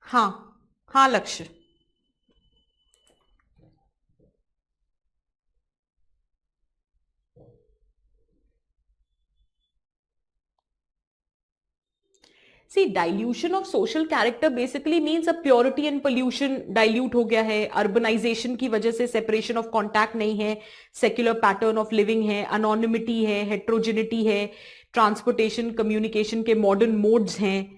हाँ हाँ Lakshya. See dilution of social character basically means a purity and pollution dilute हो गया है, urbanisation की वजह से separation of contact नहीं है, सेक्युलर पैटर्न ऑफ लिविंग है, अनोनिमिटी है, हेट्रोजिनिटी है, ट्रांसपोर्टेशन कम्युनिकेशन के मॉडर्न मोड्स हैं,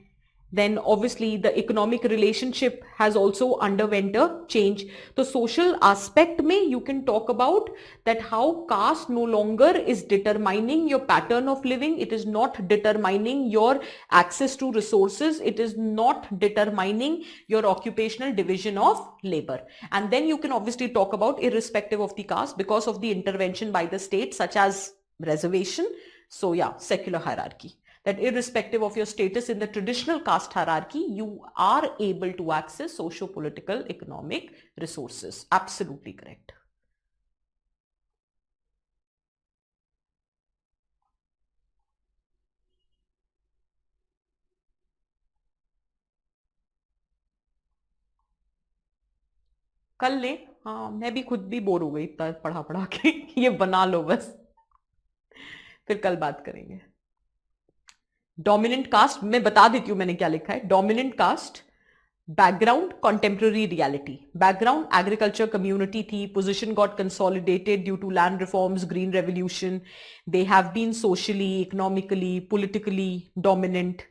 then obviously the economic relationship has also underwent a change. So social aspect mein you can talk about that how caste no longer is determining your pattern of living, it is not determining your access to resources, it is not determining your occupational division of labor. And then you can obviously talk about irrespective of the caste because of the intervention by the state such as reservation. So yeah, secular hierarchy, that irrespective of your status in the traditional caste hierarchy, you are able to access socio-political economic resources. Absolutely correct. कल ले, हाँ मैं भी खुद भी bore हो गई इतना पढ़ा पढ़ा के ये बना लो बस, फिर कल बात करेंगे। डोमिनेंट कास्ट मैं बता देती हूं मैंने क्या लिखा है। Dominant caste, background contemporary reality, background agriculture community थी, position got consolidated due to land reforms, green revolution, they have been socially, economically, politically dominant,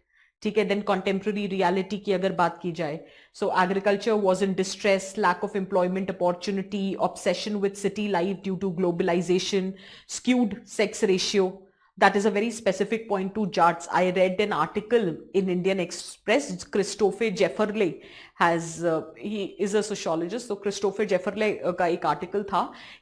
ठीक है। देन contemporary reality की अगर बात की जाए, so agriculture was in distress, lack of employment opportunity, obsession with city life due to globalization, skewed sex ratio. That is a very specific point to Jats. I read an article in Indian Express. Christopher Jefferley has, he is a sociologist. So Christopher Jefferley का एक article था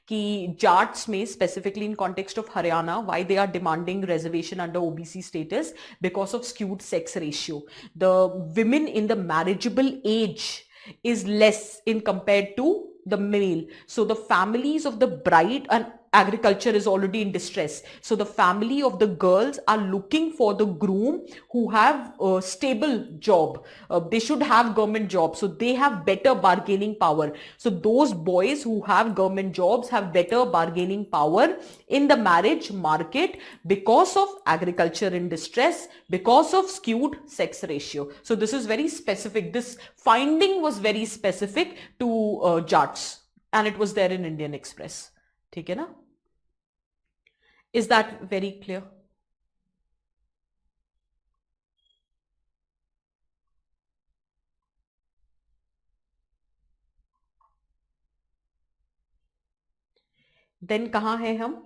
कि Jats में specifically in context of Haryana, why they are demanding reservation under OBC status because of skewed sex ratio. The women in the marriageable age is less in compared to the male. So the families of the bride, and agriculture is already in distress, so the family of the girls are looking for the groom who have a stable job, they should have government jobs, so they have better bargaining power. So those boys who have government jobs have better bargaining power in the marriage market because of agriculture in distress, because of skewed sex ratio. So this is very specific, this finding was very specific to Jats, and it was there in Indian Express. ठीक है ना? Is that very clear? Then कहाँ हैं हम?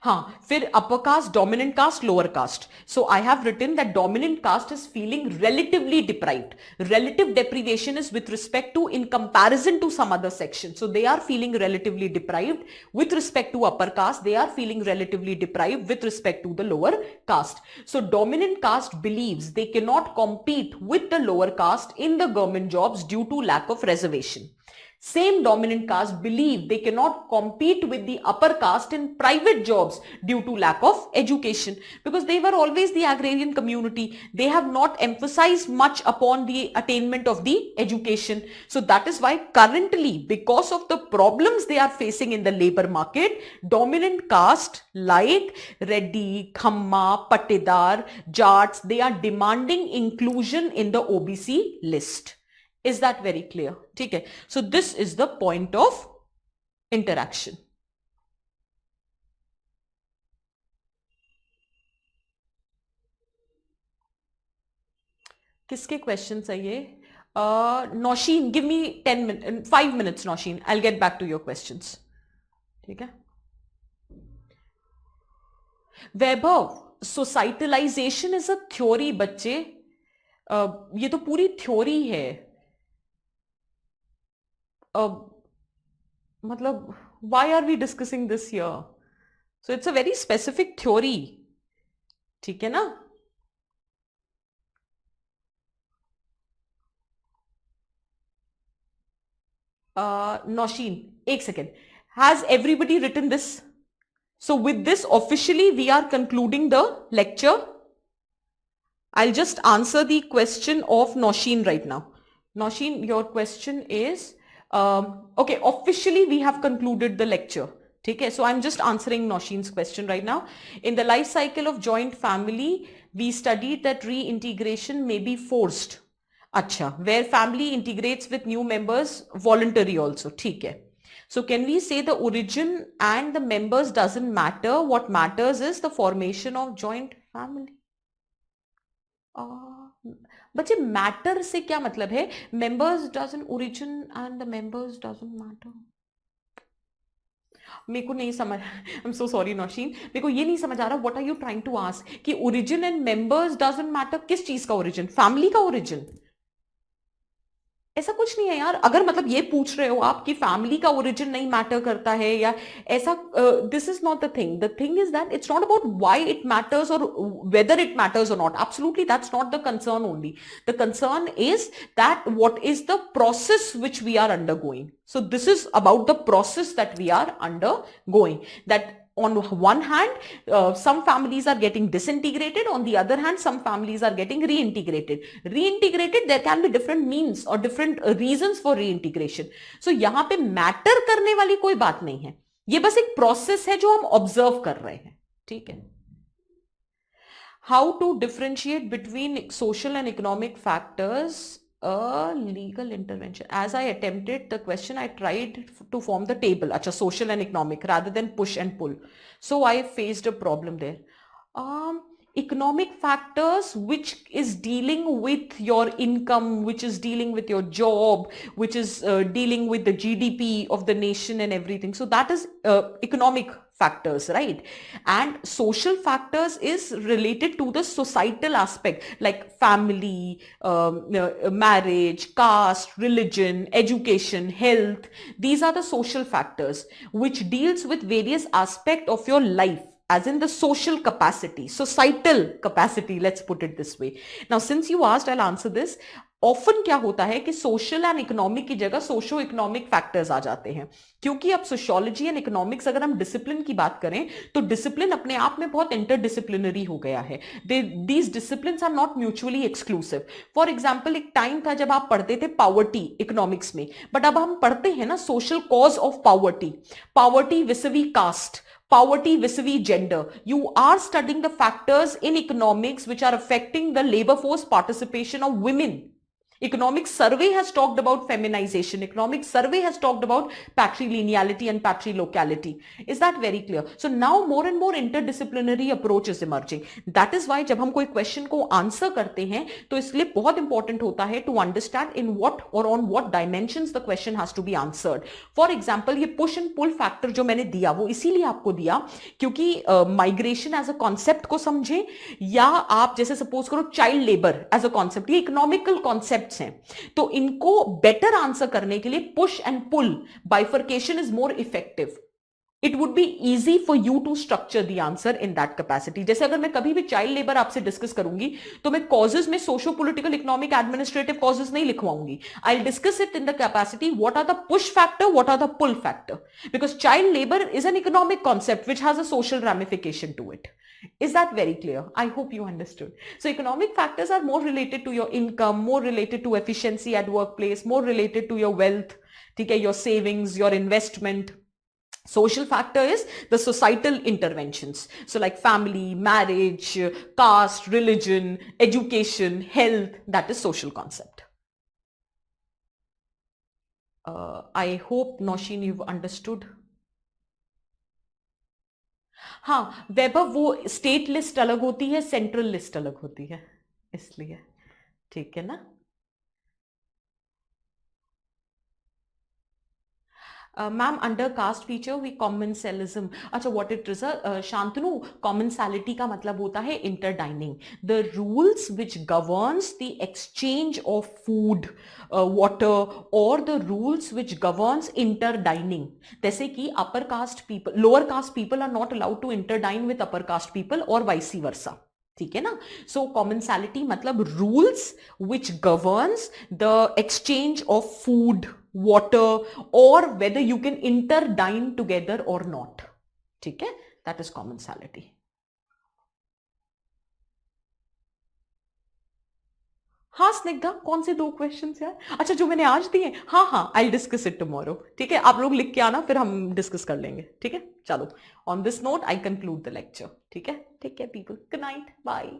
हाँ, फिर upper caste, dominant caste, lower caste. So I have written that dominant caste is feeling relatively deprived. Relative deprivation is with respect to, in comparison to some other section. So they are feeling relatively deprived with respect to upper caste. They are feeling relatively deprived with respect to the lower caste. So dominant caste believes they cannot compete with the lower caste in the government jobs due to lack of reservation. Same dominant caste believe they cannot compete with the upper caste in private jobs due to lack of education, because they were always the agrarian community. They have not emphasized much upon the attainment of the education. So that is why currently, because of the problems they are facing in the labor market, dominant caste like Reddy, Khamma, Patidar, Jats, they are demanding inclusion in the OBC list. Is that very clear? Okay. So this is the point of interaction. किसके questions है ये? Nausheen, give me 10 minutes, 5 minutes, Nausheen. I'll get back to your questions. ठीक है? वैभव, societalization is a theory बच्चे. ये तो पूरी theory है. मतलब why are we discussing this here? So it's a very specific theory. ठीक है ना? Nausheen, एक second. Has everybody written this? So with this officially we are concluding the lecture. I'll just answer the question of Nausheen right now. Nausheen, your question is, okay, officially we have concluded the lecture. Okay, so I'm just answering Nausheen's question right now. In the life cycle of joint family, we studied that reintegration may be forced. Acha, where family integrates with new members, voluntary also. ठीक है. So can we say the origin and the members doesn't matter? What matters is the formation of joint family. बच्चे matter से क्या मतलब है? Members doesn't origin and the members doesn't matter. मेरे को नहीं समझ. I am so sorry Nausheen, मेरे को ये नहीं समझ आ रहा what are you trying to ask कि origin and members doesn't matter. किस चीज का ओरिजिन? फैमिली का ओरिजिन? ऐसा कुछ नहीं है यार. अगर मतलब ये पूछ रहे हो आप कि फैमिली का ओरिजिन नहीं मैटर करता है या ऐसा, this is not the thing. The thing is that it's not about why it matters और वेदर इट मैटर्स और not. Absolutely that's not the concern only. The concern is that what is the process which we are undergoing. So this is about the process that we are undergoing. That on one hand, some families are getting disintegrated. On the other hand, some families are getting reintegrated. Reintegrated, there can be different means or different reasons for reintegration. So यहाँ पे matter करने वाली कोई बात नहीं है. ये बस एक process है जो हम observe कर रहे हैं. ठीक है. How to differentiate between social and economic factors? Legal intervention. As I attempted the question, I tried to form the table. Acha, social and economic rather than push and pull. So I faced a problem there. Economic factors, which is dealing with your income, which is dealing with your job, which is dealing with the GDP of the nation and everything. So that is economic factors, right? And social factors is related to the societal aspect, like family, marriage, caste, religion, education, health. These are the social factors which deals with various aspects of your life, as in the social capacity, societal capacity, let's put it this way. Now since you asked, I'll answer this. Often क्या होता है कि social and economic की जगह socio economic factors आ जाते हैं, क्योंकि अब सोशियोलॉजी एंड इकोनॉमिक्स, अगर हम डिसिप्लिन की बात करें तो डिसिप्लिन अपने आप में बहुत इंटरडिसिप्लिनरी हो गया है. These discipline are not mutually exclusive. For example, एक टाइम था जब आप पढ़ते थे पॉवर्टी इकोनॉमिक्स में, बट अब हम पढ़ते हैं ना social cause of poverty, poverty vis-a-vis caste, poverty vis-a-vis gender. You are studying the factors in economics which are affecting the labor force participation of women. Economic survey has talked about feminization. Economic survey has talked about patrilineality and patrilocality. Is that very clear? So now more and more interdisciplinary approach is emerging. That is why जब हम कोई question को answer करते हैं तो इसलिए बहुत important होता है to understand in what or on what dimensions the question has to be answered. For example, ये push and pull factor जो मैंने दिया वो इसीलिए आपको दिया क्योंकि migration as a concept को समझें, या आप जैसे suppose करो child labor as a concept, ये economical concepts हैं, तो इनको बेटर आंसर करने के लिए push and pull bifurcation is more effective. It would be easy for you to structure the answer in that capacity. जैसे अगर मैं कभी भी चाइल्ड लेबर आपसे डिस्कस करूंगी तो मैं कॉजेज में socio political economic administrative causes नहीं लिखवाऊंगी. I will discuss it in the capacity what are the push factor, what are the pull factor, because child labour is an economic concept which has a social ramification to it. Is that very clear? I hope you understood. So economic factors are more related to your income, more related to efficiency at workplace, more related to your wealth, okay, your savings, your investment. Social factor is the societal interventions. So like family, marriage, caste, religion, education, health, that is social concept. I hope, Nausheen, you've understood. हाँ वैभव, वो state list अलग होती है, central list अलग होती है, इसलिए. ठीक है ना. Ma'am under caste feature we commensalism. अच्छा, what it is Shantanu, commensality का मतलब होता है interdining. The rules which governs the exchange of food, water, और the rules which governs interdining. जैसे कि upper caste people, lower caste people are not allowed to interdine with upper caste people और vice versa. ठीक है ना. So commensality मतलब rules which governs the exchange of food, water, or whether you can interdine together or not. ठीक है, that is commensality. हाँ स्निग्धा, कौन से 2 क्वेश्चंस यार? अच्छा, जो मैंने आज दिए? हाँ हाँ, आई डिस्कस इट टुमारो। ठीक है, आप लोग लिख के आना, फिर हम डिस्कस कर लेंगे। ठीक है, चलो, on this note I conclude the lecture. ठीक है, take care people, good night, bye.